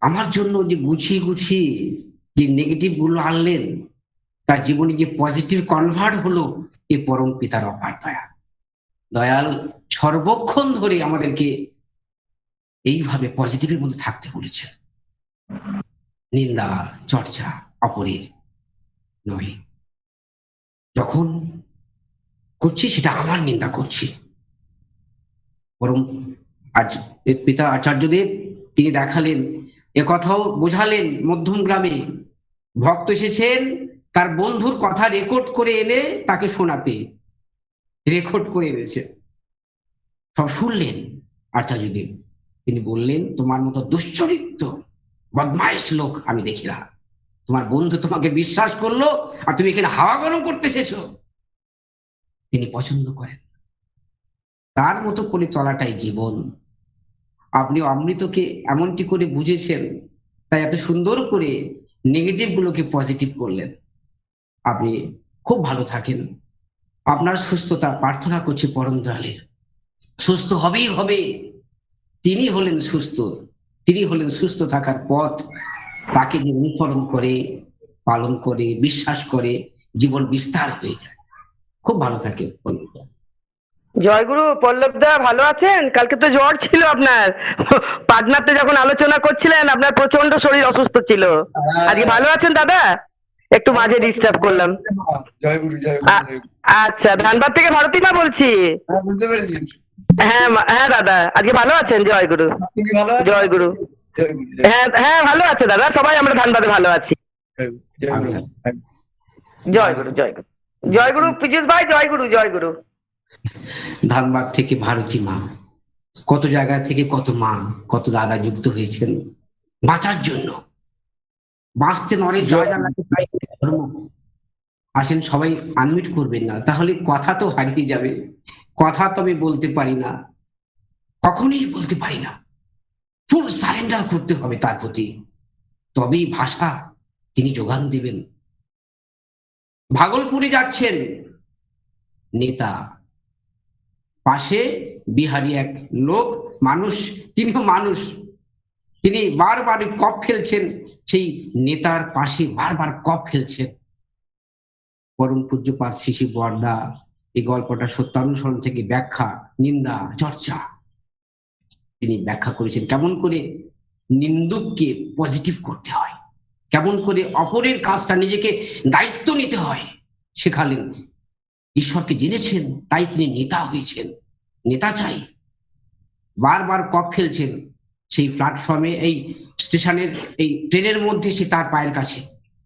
আমার জন্য যে গুছিয়ে গুছিয়ে যে নেগেটিভ গুলো আনলেন, তার জীবনে যে পজিটিভ কনভার্ট হলো, এ পরম পিতার অপার দয়া। দয়াল সর্বক্ষণ ধরে আমাদেরকে এইভাবে পজিটিভের মধ্যে থাকতে বলেছেন। নিন্দা চর্চা অপরের নয়। যখন করছি সেটা আমার নিন্দা করছি। পরম পিতা আচার্যদেব তিনি দেখালেন, একথাও বোঝালেন মধ্যম গ্রামে ভক্ত এসেছেন তার বন্ধুর কথা রেকর্ড করে এনে তাকে শোনাতে, রেকর্ড করে এনেছে, সব শুনলেন আচার্যদেব। তিনি বললেন, তোমার মতো দুশ্চরিত্র বদমাইশ লোক আমি দেখি না। তোমার বন্ধু তোমাকে বিশ্বাস করলো আর তুমি এখানে হাওয়া গরম করতে এসেছো। তিনি পছন্দ করেন, তার মতো করে চলাটাই জীবন। আপনি অমৃতকে এমনটি করে বুঝেছেন, তাই এত সুন্দর করে নেগেটিভ গুলোকে পজিটিভ করলেন। আপনি খুব ভালো থাকেন, আপনার সুস্থতা প্রার্থনা করছি পরম দয়ালের। সুস্থ হবেই হবে, তিনি হলেন সুস্থ, তিনি হলেন সুস্থ থাকার পথ। তাকে যে অনুসরণ করে, পালন করে, বিশ্বাস করে, জীবন বিস্তার হয়ে যায়। খুব ভালো থাকে। জয়গুরু পল্লবদা, ভালো আছেন? কালকে তো জ্বর ছিল আপনার, পাটনাতে যখন আলোচনা করছিলেন আপনার প্রচন্ড শরীর অসুস্থ ছিল। আজকে ভালো আছেন দাদা? একটু মাঝে ডিস্টার্ব করলাম। জয় গুরু, জয় আ- গুরু। আচ্ছা, ধানবাদ থেকে ভারতী মা বলছি। হ্যাঁ, বুঝতে পেরেছি। হ্যাঁ হ্যাঁ দাদা, আজকে ভালো আছেন? জয়গুরু। তুমি ভালো আছো? জয়গুরু। জয় গুরু, হ্যাঁ হ্যাঁ ভালো আছে দাদা, সবাই আমরা ধানবাদে ভালো আছি। জয় গুরু, জয় গুরু। জয়গুরু জয়গুরু জয়গুরু পীযুষ ভাই, জয়গুরু জয়গুরু। ধানবাদ থেকে ভারতী মা, কত জায়গা থেকে কত মা, কত দাদা যুক্ত হয়েছেন বাঁচার জন্য। বাঁচতে নরে যা যা লাগে তাই ধর্ম। আসেন, সবাই আনমিট করবেন না, তাহলে কথা তো হারিয়ে যাবে। কথা তো আমি বলতে পারি না, কখনোই বলতে পারি না। ফুল সারেন্ডার করতে হবে তার প্রতি, তবেই ভাষা তিনি যোগান দিবেন। ভাগলপুরে যাচ্ছেন নেতা, পাশে বিহারি এক লোক, মানুষ, তিনিও মানুষ। তিনি বারবার কপ ফেলছেন, সেই নেতার পাশে বারবার কপ ফেলছেন। পরম পূজ্যপাদ শিশি বর্দা এই গল্পটা সত্যানুসরণ থেকে ব্যাখ্যা, নিন্দা চর্চা তিনি ব্যাখ্যা করেছেন, কেমন করে নিন্দুককে পজিটিভ করতে হয়, কেমন করে অপরের কাজটা নিজেকে দায়িত্ব নিতে হয় শেখালেন। ঈশ্বরকে জেনেছেন, তাই তিনি নেতা হয়েছেন। নেতা চাই, বারবার কপ ফেলছেন সেই প্ল্যাটফর্মে, এই স্টেশনের, এই ট্রেনের মধ্যে, সে তার পায়ের কাছে।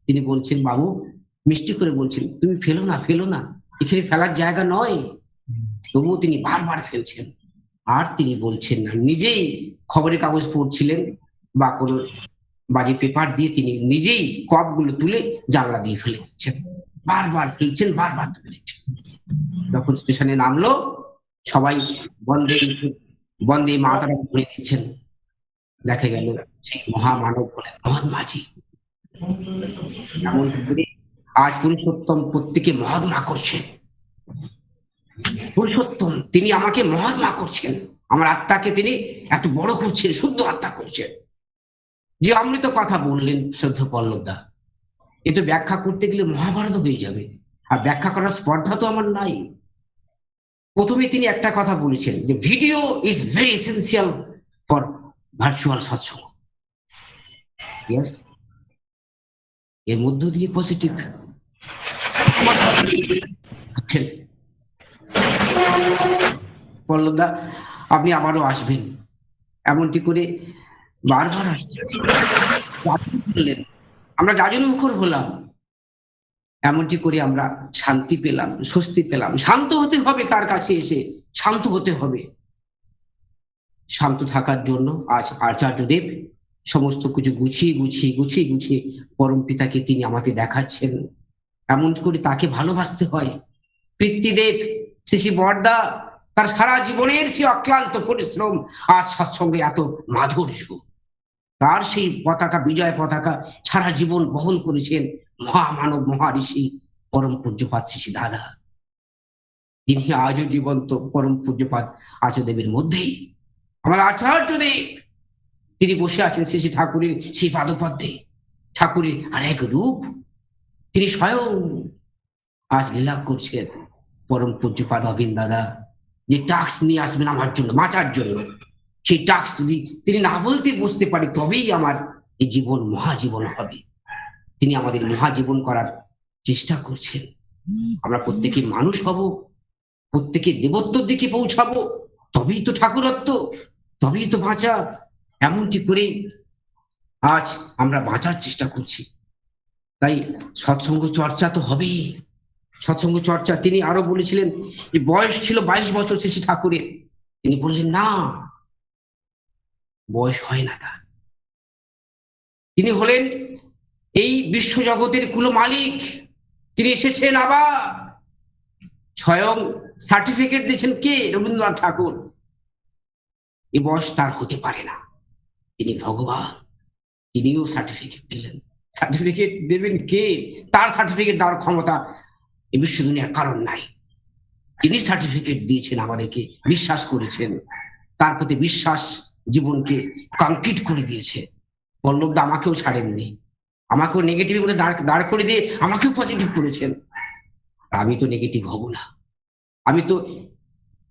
তিনি বলছেন, বাবু, মিষ্টি করে বলছেন, তুমি ফেলো না, ফেলো না, এখানে ফেলার জায়গা নয়। তবুও তিনি বারবার ফেলছেন, আর তিনি বলছেন না। নিজেই খবরের কাগজ পড়ছিলেন বা কোনো বাজে পেপার দিয়ে তিনি নিজেই কপগুলো তুলে জানলা দিয়ে ফেলে দিচ্ছেন, বারবার ফেলছেন, বারবার তুলে দিচ্ছেন। যখন স্টেশনে নামলো, সবাই বন্দে বন্দে মাতারা বলে দিচ্ছেন। দেখা গেল সেই মহামানব হলেন মহাত্মাজি। এমন করে আজ পুরুষোত্তম প্রত্যেকে মহাত্মা করছেন। পুরুষোত্তম তিনি আমাকে মহাত্মা করছেন, আমার আত্মাকে তিনি এত বড় করছেন, শুদ্ধ আত্মা করছেন। যে অমৃত কথা বললেন শ্রদ্ধ পল্লবদা, এ তো ব্যাখ্যা করতে গেলে মহাভারত হয়ে যাবে, আর ব্যাখ্যা করার স্পর্ধা তো আমার নাই। প্রথমে তিনি একটা কথা বলেছেন যে video is very essential for virtual Satsang. Yes, এর মধ্য দিয়ে পজিটিভ। পল্লবদা, আপনি আবারও আসবেন, এমনটি করে বারবার আসলেন। আমরা যাজন মুখর হলাম, এমনটি করে আমরা শান্তি পেলাম, স্বস্তি পেলাম। শান্ত হতে হবে, তার কাছে এসে শান্ত হতে হবে। শান্ত থাকার জন্য আজ আচার্যদেব সমস্ত কিছু গুছিয়ে গুছিয়ে গুছিয়ে গুছিয়ে পরম পিতাকে তিনি আমাদের দেখাচ্ছেন। এমন করে তাকে ভালোবাসতে হয়। পিতৃদেব শিশি বর্দা তার সারা জীবনের সে অক্লান্ত পরিশ্রম আর সৎসঙ্গে এত মাধুর্য, তার সেই পতাকা, বিজয় পতাকা সারা জীবন বহন করেছেন মহামানব মহারিষি পরম পূজ্যপাদ শিশি দাদা। তিনি আজও জীবন্ত পরম পূজ্যপাদ আচার্যদেবের মধ্যেই। আমার আচার্যদেব তিনি বসে আছেন শ্রী ঠাকুরের সেই পাদপদ্মে। ঠাকুরের আর এক রূপ, তিনি স্বয়ং আজ লীলা করছেন। পরম পূজ্যপাদ অবিন দাদা যে টাস্ক নিয়ে আসবেন আমার জন্য, বাঁচার জন্য, সেই টাস্ক যদি তিনি না বলতে বুঝতে পারে, তবেই আমার এই জীবন মহাজীবন হবে। তিনি আমাদের মহাজীবন করার চেষ্টা করছেন। আমরা প্রত্যেকে মানুষ হব, প্রত্যেকে দেবত্বর দিকে পৌঁছাবো, তবেই তো ঠাকুরত্ব, তবেই তো বাঁচা। এমনটি করে আজ আমরা বাঁচার চেষ্টা করছি। তাই সৎসঙ্গ চর্চা তো হবেই। সৎসঙ্গ চর্চা, তিনি আরো বলেছিলেন যে বয়স ছিল 22 বছর শ্রী ঠাকুরের, তিনি বললেন না, বয়স হয় না তার। তিনি হলেন এই বিশ্ব জগতের কুল মালিক। তিনি এসেছেন আবার, স্বয়ং সার্টিফিকেট দিয়েছেন কে? রবীন্দ্রনাথ ঠাকুর। এ বয়স তার হতে পারে না, তিনি ভগবান, তিনিও সার্টিফিকেট দিলেন। সার্টিফিকেট দেবেন কে? তার সার্টিফিকেট দেওয়ার ক্ষমতা এই বিশ্ব দুনিয়ার কারণ নাই। তিনি সার্টিফিকেট দিয়েছেন আমাদেরকে, বিশ্বাস করেছেন, তার প্রতি বিশ্বাস জীবনকে কংক্রিট করে দিয়েছে। পল্লবদা আমাকেও ছাড়েননি, আমাকেও নেগেটিভের মধ্যে দাঁড় করে দিয়ে আমাকেও পজিটিভ করেছেন। আমি তো নেগেটিভ হব না, আমি তো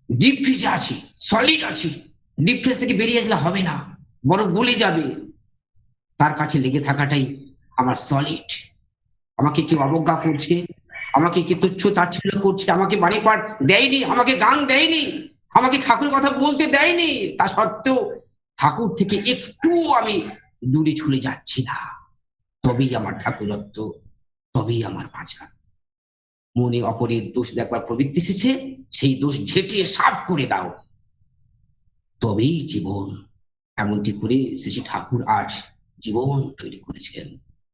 ডিপ ফ্রিজে আছি, সলিড আছি। ডিপ ফ্রিজ থেকে বেরিয়ে আসলে হবে না, বরফ গলে যাবে। তার কাছে লেগে থাকাটাই আমার সলিড। আমাকে কেউ অবজ্ঞা করছে, আমাকে কেউ তুচ্ছ তাচ্ছিল্য করছে, আমাকে বাণী পাঠ দেয়নি, আমাকে গান দেয়নি, আমাকে ঠাকুর কথা বলতে দেয়নি, তা সত্ত্বেও ঠাকুর থেকে একটু আমি দূরে ছুড়ে যাচ্ছি না, তবেই আমার ঠাকুরত্ব, তবেই আমার বাঁচা। মনে অপরের দোষ দেখবার প্রবৃত্তি এসেছে, সেই দোষ ঝেঁটিয়ে সাফ করে দাও, তবেই জীবন। এমনটি করে শ্রী ঠাকুর আজ জীবন তৈরি করেছেন,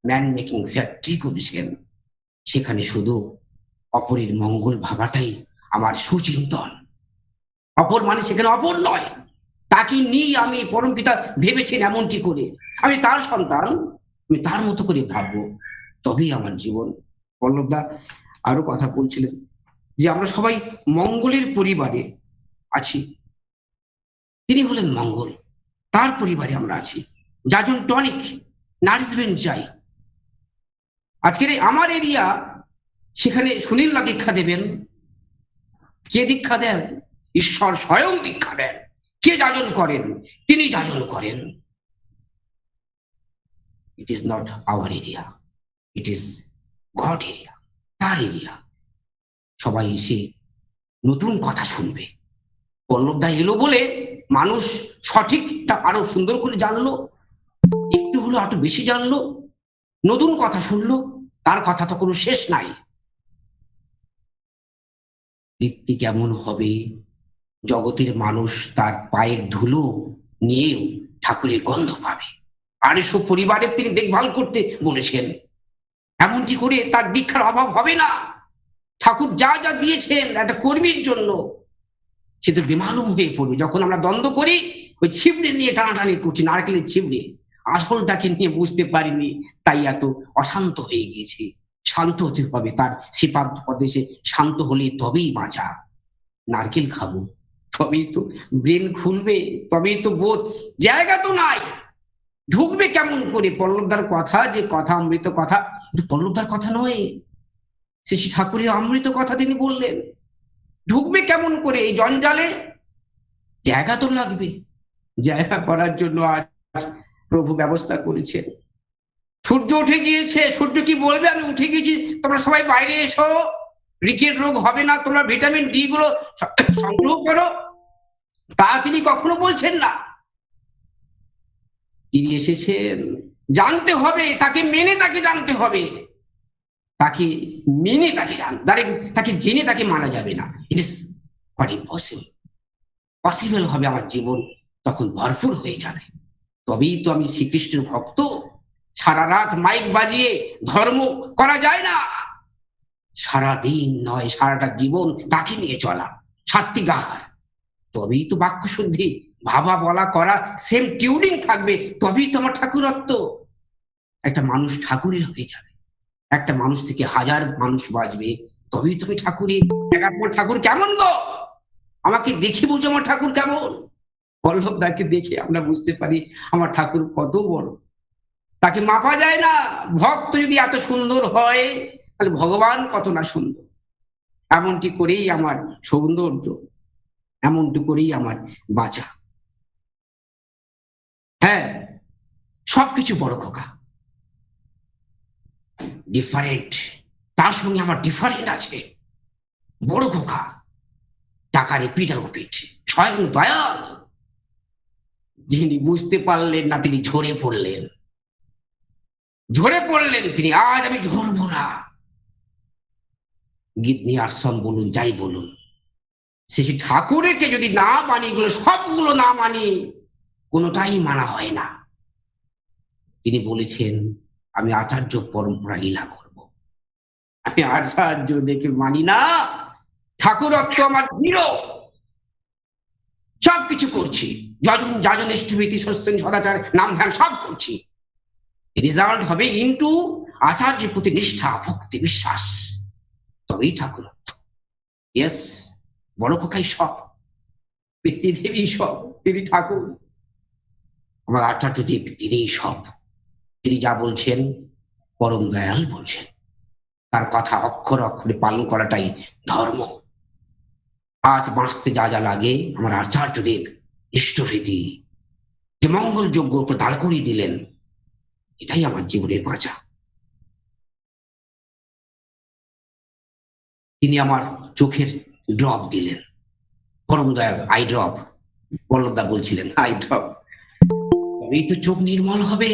ম্যান মেকিং ফ্যাক্টরি করেছেন। সেখানে শুধু অপরের মঙ্গল ভাবাটাই আমার সুচিন্তন। অপর মানে সেখানে অপর নয়, তাকে নিয়ে আমি পরম পিতা ভেবেছেন এমনটি করে, আমি তার সন্তান, আমি তার মতো করে ভাববো, তবেই আমার জীবন। পল্লবদা আরো কথা বলছিলেন যে আমরা সবাই মঙ্গলের পরিবারে আছি, তিনি হলেন মঙ্গল, তার পরিবারে আমরা আছি। যাজন টনিক নারিশমেন্ট চাই। আজকের আমার এরিয়া, সেখানে সুনীলদা দীক্ষা দেবেন। কে দীক্ষা দেন? ঈশ্বর স্বয়ং দীক্ষা দেন। কে যাজন করেন? তিনি যাজন করেন। It is not our area, it is god area, তার এরিয়া। সবাই এসে নতুন কথা শুনবে। পল্লবদা এলো বলে মানুষ সঠিকটা আরো সুন্দর করে জানলো, একটু হলো আরো বেশি জানলো, নতুন কথা শুনলো, তার কথা তো কোনো শেষ নাই। ঋত্বিক কেমন হবে? জগতের মানুষ তার পায়ের ধুলো নিয়েও ঠাকুরের গন্ধ পাবে। আর এসব পরিবারের তিনি দেখভাল করতে বলেছেন। এমনটি করে তার দীক্ষার অভাব হবে না। ঠাকুর যা যা দিয়েছেন একটা কর্মীর জন্য, সে তো বেমালুম হয়ে পড়বে। যখন আমরা দ্বন্দ্ব করি, ওই ছিবড়ে নিয়ে টানাটানি করছি, নারকেলের ছিবড়ে, আসলটাকে নিয়ে বুঝতে পারিনি, তাই এত অশান্ত হয়ে গেছে। শান্ত হতে হবে, তার শ্রীপাদ পদে সে শান্ত হলে তবেই বাঁচা। নারকেল খাবো, তবেই তো ব্রেন খুলবে, তবেই তো বোধ। জায়গা তো নাই, ঢুকবে কেমন করে? পল্লবদার কথা, যে কথা অমৃত কথা, পল্লবদার কথা নয়, শ্রী ঠাকুরের অমৃত কথা তিনি বললেন। ঢুকবে কেমন করে এই জঞ্জালে? জায়গা তো লাগবে। জায়গা করার জন্য আজ প্রভু ব্যবস্থা করেছেন। সূর্য উঠে গিয়েছে, সূর্য কি বলবে আমি উঠে গেছি, তোমরা সবাই বাইরে এসো, রিকেট রোগ হবে না, তোমরা ভিটামিন ডি গুলো সংগ্রহ করো, তা তিনি কখনো বলছেন না। তিনি এসেছেন, জানতে হবে, তাকে মেনে তাকে জানতে হবে, তাকে মেনে তাকে তাকে জেনে তাকে মানা যাবে না। It is not impossible. Possible হবে আমার জীবন, তখন ভরপুর হয়ে যাবে। তবেই তো আমি শ্রীকৃষ্ণের ভক্ত। সারা রাত মাইক বাজিয়ে ধর্ম করা যায় না, সারা দিন নয়, সারাটা জীবন তাকে নিয়ে চলা, সাত্বিকাহার। তবেই তো বাক্য শুদ্ধি, ভাবা বলা করা সেম টিউনিং থাকবে, তবেই তো আমার ঠাকুরত্ব। একটা মানুষ ঠাকুরের হয়ে যাবে, একটা মানুষ থেকে হাজার মানুষ বাঁচবে, তবেই তুমি ঠাকুরের। ঠাকুর কেমন গো? আমাকে দেখে বুঝো আমার ঠাকুর কেমন। পল্লবদাকে দেখে আমরা বুঝতে পারি আমার ঠাকুর কত বড়। তাকে মাপা যায় না। ভক্ত যদি এত সুন্দর হয়, তাহলে ভগবান কত না সুন্দর। এমনটি করেই আমার সৌন্দর্য, এমনটি করেই আমার বাঁচা। হ্যাঁ, সবকিছু বড় খোকা, ডিফারেন্ট, তার সঙ্গে আমার ডিফারেন্ট আছে। বড় খোকা টাকার পিটার পিঠ, স্বয়ং দয়াল। যিনি বুঝতে পারলেন না তিনি ঝরে পড়লেন, তিনি। আজ আমি ঝরবো না। গিদনি আশ্রম বলুন, যাই বলুন, শ্রী ঠাকুরকে যদি না মানি, এগুলো সবগুলো না মানি, কোনোটাই মানা হয় না। তিনি বলেছেন আমি আচার্য পরম্পরা লীলা করব। আমি আচার্য দেখে মানি না, ঠাকুরত্ব আমার দৃঢ়। সবকিছু করছি, যজন যাজন ইষ্টভীতি সস্তেন সদাচার নাম ধ্যান সব করছি। রেজাল্ট হবে ইন্টু আচার্যের প্রতি নিষ্ঠা, ভক্তি, বিশ্বাস, তবেই ঠাকুরত্ব। ইয়েস, বড় খোকাই সব, পিতৃদেবী সব, তিনি ঠাকুর। আমার আচার্যদেব তিনি সব। তিনি যা বলছেন পরম দয়াল বলছেন, তার কথা অক্ষরে অক্ষরে পালন করাটাই ধর্ম। আজ বাঁচতে যা যা লাগে আমার আচার্যদেব ইষ্টভীতি, যে মঙ্গল যজ্ঞ দাঁড় করিয়ে দিলেন, এটাই আমার জীবনের বাঁচা। তিনি আমার চোখের ড্রপ দিলেন, পরম দয়াল। আই ড্রপ, বল্লভদা বলছিলেন আই ড্রপ, এই তো চোখ নির্মল হবে।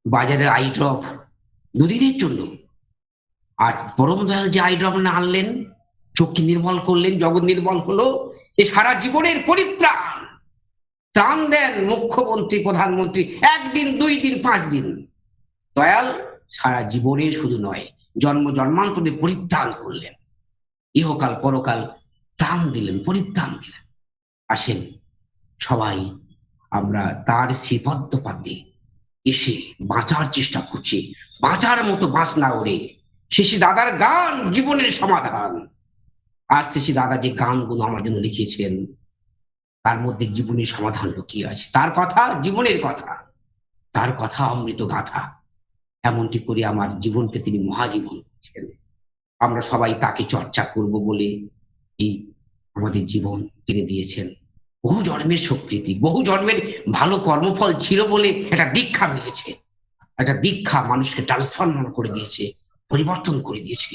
বাজারে আই ড্রপ দুদিনের জন্য, আর পরম দয়াল যে আই ড্রপ না আনলেন, চোখকে নির্মল করলেন, জগৎ নির্মল হলো। এ সারা জীবনের পরিত্রাণ, ত্রাণ দেন মুখ্যমন্ত্রী, প্রধানমন্ত্রী, 1 দিন 2 দিন 5 দিন। দয়াল সারা জীবনের শুধু নয়, জন্ম জন্মান্তরে পরিত্রাণ করলেন, ইহকাল পরকাল ত্রাণ দিলেন, পরিত্রাণ দিলেন। আসেন সবাই আমরা তার শ্রীপদ্ম পাতে এসে বাঁচার চেষ্টা করছি, বাঁচার মতো বাঁচ না ওরে। শিশি দাদার গান জীবনের সমাধান। আজ শিশি দাদা যে গানগুলো আমার জন্য লিখেছেন, তার মধ্যে জীবনের সমাধান লুকিয়ে আছে। তার কথা জীবনের কথা, তার কথা অমৃত গাথা। এমনটি করে আমার জীবনকে তিনি মহাজীবন করছেন। আমরা সবাই তাকে চর্চা করব বলে এই আমাদের জীবন তিনি দিয়েছেন। বহু জন্মের স্বীকৃতি, বহু জন্মের ভালো কর্মফল ছিল বলে একটা দীক্ষা মিলেছে। একটা দীক্ষা মানুষকে ট্রান্সফর্ম করে দিয়েছে, পরিবর্তন করে দিয়েছে।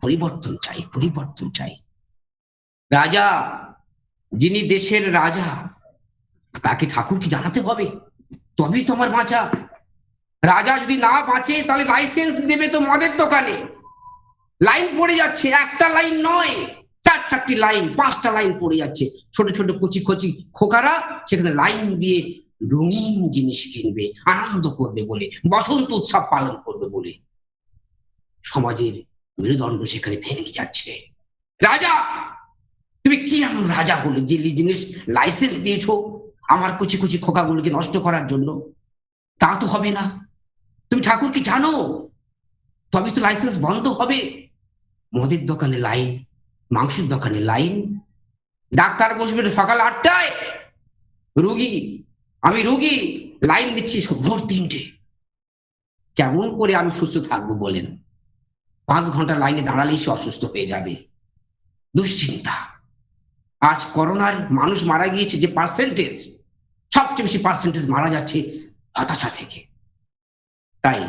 পরিবর্তন চাই, পরিবর্তন চাই। রাজা, যিনি দেশের রাজা, তাকে ঠাকুরকে জানাতে হবে, তবেই তো আমার বাঁচা। রাজা যদি না বাঁচে, তাহলে লাইসেন্স দেবে তো মদের দোকানে। লাইন পড়ে যাচ্ছে, একটা লাইন নয়, 4-4টি লাইন, 5টা লাইন পড়ে যাচ্ছে। ছোট ছোট কচি কচি খোকারা সেখানে লাইন দিয়ে রঙিন জিনিস কিনবে, আনন্দ করবে বলে, বসন্ত উৎসব পালন করবে বলে। সমাজের মেরুদণ্ড সেখানে ভেঙে যাচ্ছে। রাজা, তুমি কি এমন রাজা হলে যে জিনিস লাইসেন্স দিয়েছো আমার কচি কচি খোকাগুলোকে নষ্ট করার জন্য? তা তো হবে না। তুমি ঠাকুরকে জানো, তবে তো লাইসেন্স বন্ধ হবে। মদের দোকানে লাইন, মাংসের দোকানে লাইন, ডাক্তার বসবে সকাল 8টায়, আমি রুগী লাইন দিচ্ছি ভোর 3টে। কেমন করে আমি সুস্থ থাকবো বলেন? 5 ঘন্টা লাইনে দাঁড়ালেই সে অসুস্থ হয়ে যাবে। দুশ্চিন্তা। আজ করোনার মানুষ মারা গিয়েছে যে পার্সেন্টেজ, সবচেয়ে বেশি পার্সেন্টেজ মারা যাচ্ছে হতাশা থেকে। তাই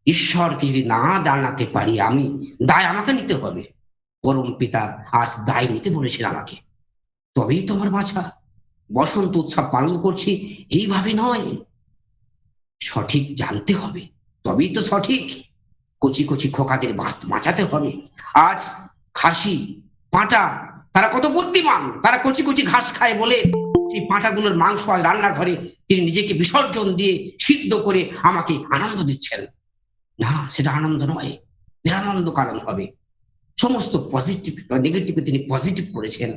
ঈশ্বরকে যদি না জানাতে পারি, আমি দায় আমাকে নিতে হবে। পরম পিতা আজ দায় নিতে বলেছেন আমাকে, তবেই তো আমার বাঁচা। বসন্ত উৎসব পালন করছি এইভাবে নয়, সঠিক জানতে হবে, তবেই তো সঠিক। কচি কচি খোকাদের বাঁচাতে হবে। আজ খাসি, পাঁটা, তারা কত বুদ্ধিমান, তারা কচি কচি ঘাস খায় বলে সেই পাঁটাগুলোর মাংস আজ রান্নাঘরে তিনি নিজেকে বিসর্জন দিয়ে সিদ্ধ করে আমাকে আনন্দ দিচ্ছেন। না, সেটা আনন্দ নয়, নিরানন্দ কারণ হবে। সমস্ত পজিটিভ নেগেটিভ তিনি পজিটিভ করেছেন।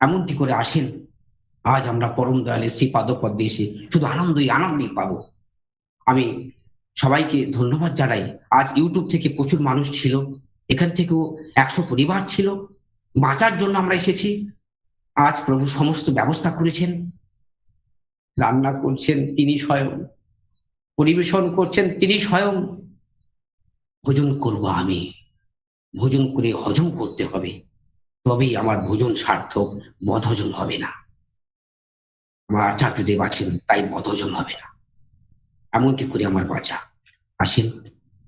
এমনটি করে আসেন আজ আমরা পরম দয়ালের শ্রী পাদপদ্মে এসে শুধু আনন্দই পাবো। আমি সবাইকে ধন্যবাদ জানাই। আজ ইউটিউব থেকে প্রচুর মানুষ ছিল, এখান থেকেও 100 পরিবার ছিল। বাঁচার জন্য আমরা এসেছি। আজ প্রভু সমস্ত ব্যবস্থা করেছেন, রান্না করছেন তিনি স্বয়ং, পরিবেশন করছেন তিনি স্বয়ং। ভোজন করব আমি, ভোজন করে হজম করতে হবে, তবেই আমার ভোজন সার্থক, বদহজম হবে না। আমার আচার্যদেব আছেন, তাই বদহজম হবে না। এমনটি করে আমার বাঁচা। আসেন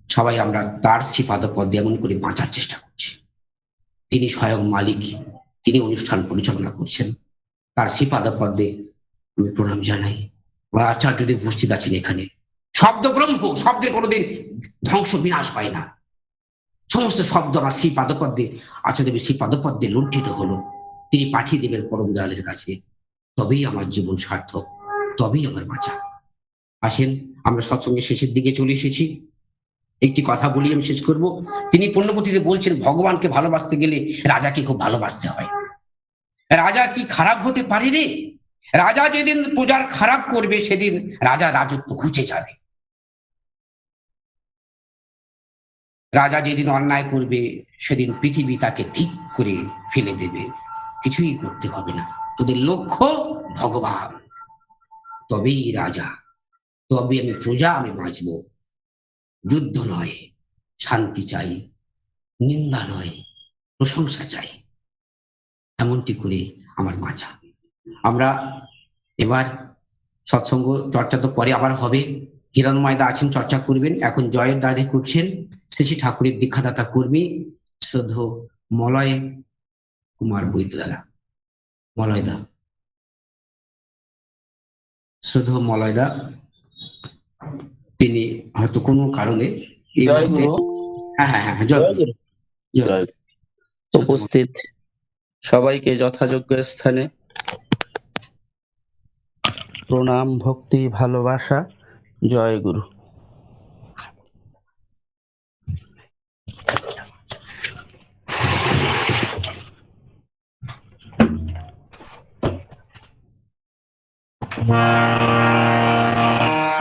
সবাই আমরা তার শ্রীপাদপদ্মে এমন করে বাঁচার চেষ্টা করছি। তিনি স্বয়ং মালিক, তিনি অনুষ্ঠান পরিচালনা করছেন। তার শ্রীপাদপদ্মে আমি প্রণাম জানাই। বা আচার্যদের উপস্থিত আছেন এখানে। শব্দ ব্রহ্ম, শব্দের কোনোদিন ধ্বংস বিনাশ পায় না। সমস্ত শব্দ আমার শ্রীপাদপদ্মে, আচার্যদেবের শ্রীপাদপদ্মে লুণ্ঠিত হলো। তিনি পাঠিয়ে দেবেন পরম দয়ালের কাছে। তবেই আমার জীবন সার্থক, তবেই আমার বাঁচা। আসেন আমরা সৎসঙ্গের শেষের দিকে চলে এসেছি। একটি কথা বলি, আমি শেষ করব। তিনি পুণ্যপতিতে বলছেন, ভগবানকে ভালোবাসতে গেলে রাজাকে খুব ভালোবাসতে হয়। রাজা কি খারাপ হতে পারে রে? রাজা যেদিন প্রজার খারাপ করবে সেদিন রাজা রাজত্ব ঘুচে যাবে। রাজা যেদিন অন্যায় করবে সেদিন পৃথিবী তাকে ঠিক করে ফেলে দেবে। কিছুই করতে হবে না, তোদের লক্ষ্য ভগবান, তবেই রাজা, তবে আমি প্রজা, আমি বাঁচব। যুদ্ধ নয়, শান্তি চাই, নিন্দা নয়, প্রশংসা চাই। এমনটি করে আমার বাঁচা। আমরা এবার সৎসঙ্গ চর্চা তো পরে আবার হবে। হিরণময়দা আছেন, চর্চা করবেন। এখন জয়ের দাঁড়ে করছেন শ্রী ঠাকুরের দীক্ষাদাতা কর্মী শ্রদ্ধ মলয় কুমার বৈদ্যদারা। মলয়দা, শ্রদ্ধ মলয়দা, তিনি হয়তো কোনো কারণে এই মুহূর্তে, হ্যাঁ জয় গুরু, জয়। উপস্থিত সবাইকে যথাযোগ্য স্থানে প্রণাম, ভক্তি, ভালোবাসা। জয় গুরু।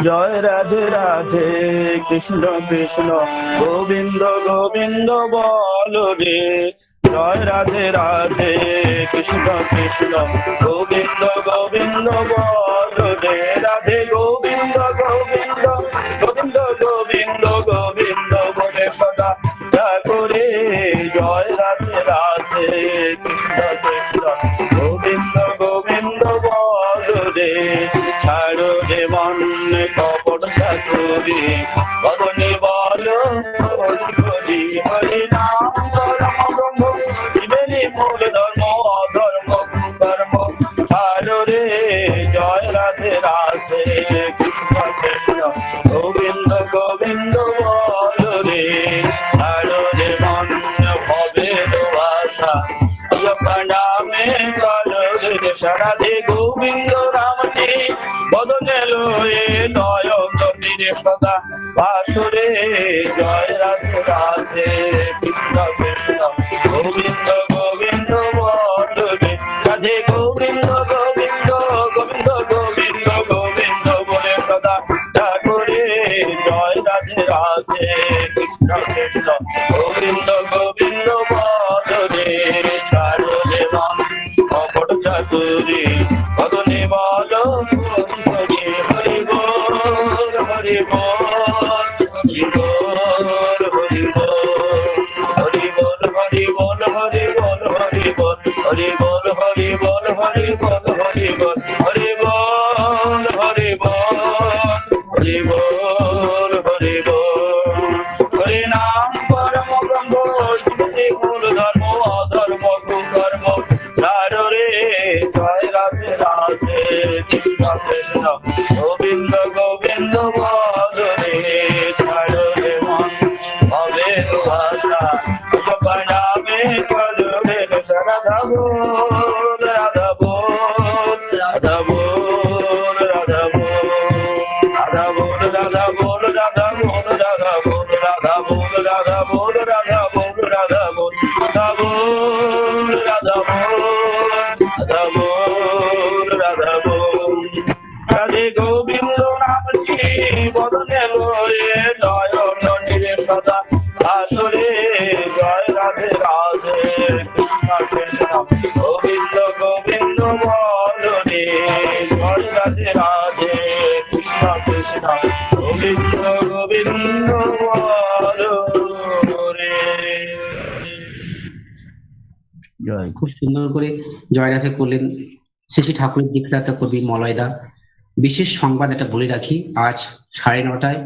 জয় রাধে রাধে, কৃষ্ণ কৃষ্ণ গোবিন্দ গোবিন্দ বল রে। জয় রাধে রাধে, কৃষ্ণ কৃষ্ণ গোবিন্দ গোবিন্দ বল রে। রাধে গোবিন্দ গোবিন্দ গোবিন্দ গোবিন্দ গোবিন্দ বলে সদা করে। জয় রাধে রাধে, কৃষ্ণ কৃষ্ণ গোবিন্দ গোবিন্দ বল রে। ছাড়ো রে মন কপট শাশুড়ি, বদনে বল হরি হরি। হরি নাম ধর্ম ব্রহ্ম, জীবনে মূল ধর্ম, অধর্ম কর্ম ছাড়ো রে। জয় রাধে রাধে, কৃষ্ণ কৃষ্ণ গোবিন্দ গোবিন্দ বল রে। ছাড়ো রে মন ভবের বাসা, নামে কালো রে। সারাধে গোবিন্দ রামজি, বদনে লয়ে নয়ন তীরে সদা বাসরে। জয় রাধে রাধে, কৃষ্ণ কৃষ্ণ গোবিন্দ গোবিন্দ বল রে। রাধে গোবিন্দ গোবিন্দ গোবিন্দ গোবিন্দ গোবিন্দ বলে সদা করে। জয় রাধে রাধে, কৃষ্ণ কৃষ্ণ গোবিন্দ গোবিন্দ বল রে। ছাড়ো রে মন কপট চাতুরি, বদনে বল হরি হরি বল। হরি বল হরি বল হরি বল হরি বল হরি বল হরি বল হরি বল হরি বল হরি বল হরি বল হরি বল হরি বল হরি বল হরি বল। হরি নাম পরম ব্রহ্ম, জীবনে মূল ধর্ম, অধর্ম কুকর্ম ছাড়ো রে। জয় রাধে রাধে, কৃষ্ণ কৃষ্ণ গোবিন্দ গোবিন্দ বল রে। ছাড়ো রে মন ভবের ভাষা, নামে কালো রে। রাধা বল রাধা বল রাধা বল রাধা বল রাধা বল রাধা বল রাধা বল রাধা বল রাধা বল রাধা বল রাধা বল রাধা বল রাধা বল রাধা বল রাধা বল রাধা বল। রাধে গোবিন্দ নামটি বদনে লয়ে নয়ন নীরে সদা আসরে। জয় রাধে রাধে, কৃষ্ণ কৃষ্ণ গোবিন্দ গোবিন্দ বল রে। জয় রাধে রাধে, কৃষ্ণ কৃষ্ণ গোবিন্দ গোবিন্দ বল রে। জয়। খুব সুন্দর করে জয় রাধে করলেন শ্রী ঠাকুরের দীক্ষাদাতা কবি মলয়দা। বিশেষ সংবাদ এটা বলে রাখি, আজ 9:30টায়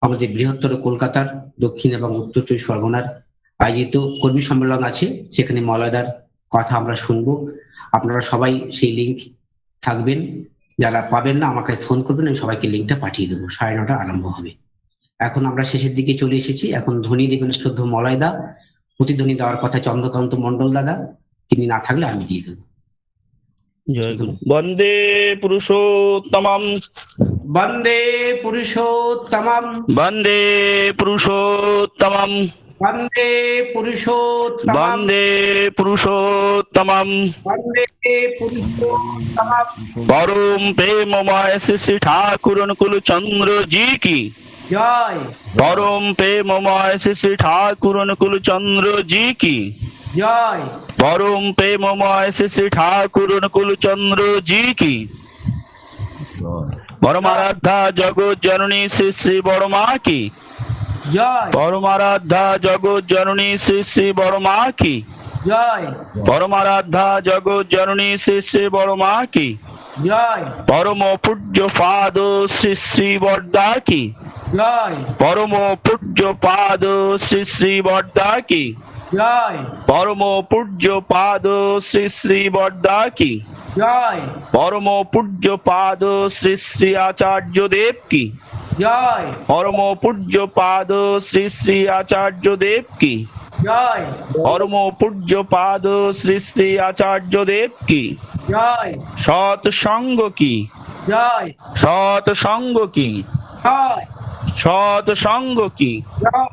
আমাদের বৃহত্তর কলকাতার দক্ষিণ এবং উত্তর 24 পরগনার আয়োজিত কর্মী সম্মেলন আছে, সেখানে মলয়দার কথা আমরা শুনবো। আপনারা সবাই সেই লিঙ্ক থাকবেন, যারা পাবেন না আমাকে ফোন করবেন, আমি সবাইকে লিঙ্কটা পাঠিয়ে দেবো। 9:30 আরম্ভ হবে। এখন আমরা শেষের দিকে চলে এসেছি, এখন ধ্বনি দেবেন শ্রদ্ধ মলয়দা। প্রতিধ্বনি দেওয়ার কথা চন্দ্রকান্ত মন্ডল দাদা, তিনি না থাকলে আমি দিয়ে দেবো। জয় গুরু। বন্দে পুরুষোত্তমম, বন্দে পুরুষোত্তমম, বন্দে পুরুষোত্তমম, বন্দে পুরুষোত্তমম, বন্দে পুরুষোত্তমম। বন্দে পুরুষোত্তমম। পরম প্রেমময় শ্রী শ্রী ঠাকুর অনুকূল চন্দ্র জি কি জয় পরম প্রেমময় শ্রী শ্রী ঠাকুর অনুকূল চন্দ্র জি কি জয় পরম প্রেমময় শ্রী শ্রী ঠাকুর অনুকূল চন্দ্র জি কি পরমারাধ্যা জগৎ জননী শ্রী শ্রী বড় মা কি জয় পরমারাধ্যা জগৎ জননী শ্রী শ্রী বড় মা কি জয় পরমারাধ্যা জগৎ জননী শ্রী শ্রী বড় মা কি জয় পরম পূজ্য পাদ শ্রী শ্রী বর্দা কি জয় পরম পূজ্য পাদ শ্রী শ্রী বর্দা কি জয় পরম পূজ্য পাদ শ্রী শ্রী বর্দা কি জয় পরম পূজ্য পাদ শ্রী শ্রী আচার্য দেব কি জয় পরম পূজ্য পাদ শ্রী শ্রী আচার্য দেব কি জয় পরম পূজ্য পাদ শ্রী শ্রী আচার্য দেব কি জয় সৎ সঙ্গ কি জয় সৎ সঙ্গ কি জয় সৎ সঙ্গ কি জয়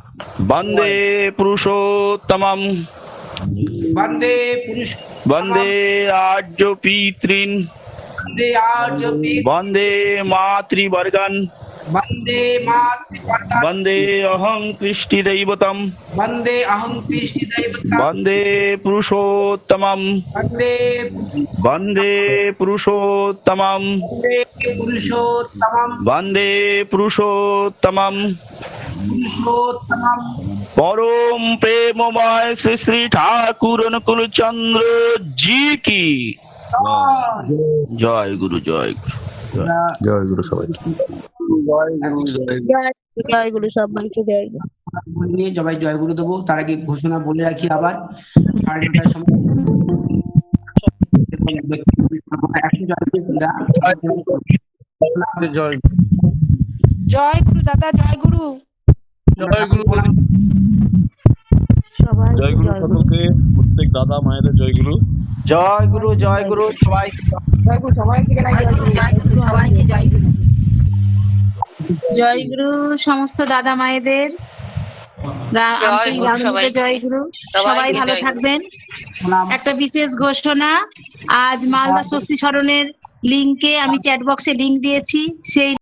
বন্দে পুরুষোত্তমম, বন্দে পুরুষ, বন্দে আর্য পিতৃন, বন্দে আর্য পিতৃ, বন্দে মাতৃবর্গান, বন্দে মাতৃবর্গান, বন্দে অহং কৃষ্টি দৈবতম, বন্দে অহং কৃষ্টি দৈবতম, বন্দে পুরুষোত্তমম, বন্দে বন্দে পুরুষোত্তমম, বন্দে পুরুষোত্তমম, বন্দে পুরুষোত্তমম। পুরুষোত্তমম। পরম প্রেমময় শ্রী শ্রী ঠাকুর অনুকূল চন্দ্র জি কি জয় গুরু। জয় গুরু। জয় গুরু সবাই। জয় গুরু সবাইকে জয় গুরু। নিয়ে সবাই জয় গুরু দেবো। তার আগে ঘোষণা বলে রাখি আবার 9:30টার সময় জয় জয় গুরু দাদা, জয় গুরু। জয় গুরু। সবাই জয় গুরু সকলকে, প্রত্যেক দাদা মায়েদের জয় গুরু। জয় গুরু, জয় গুরু সবাই। জয় গুরু সমস্ত দাদা মায়েদের, জয় গুরু। সবাই ভালো থাকবেন। একটা বিশেষ ঘোষণা, আজ মালদা স্বস্তি স্মরণের লিংকে আমি চ্যাট বক্সে লিংক দিয়েছি, সেই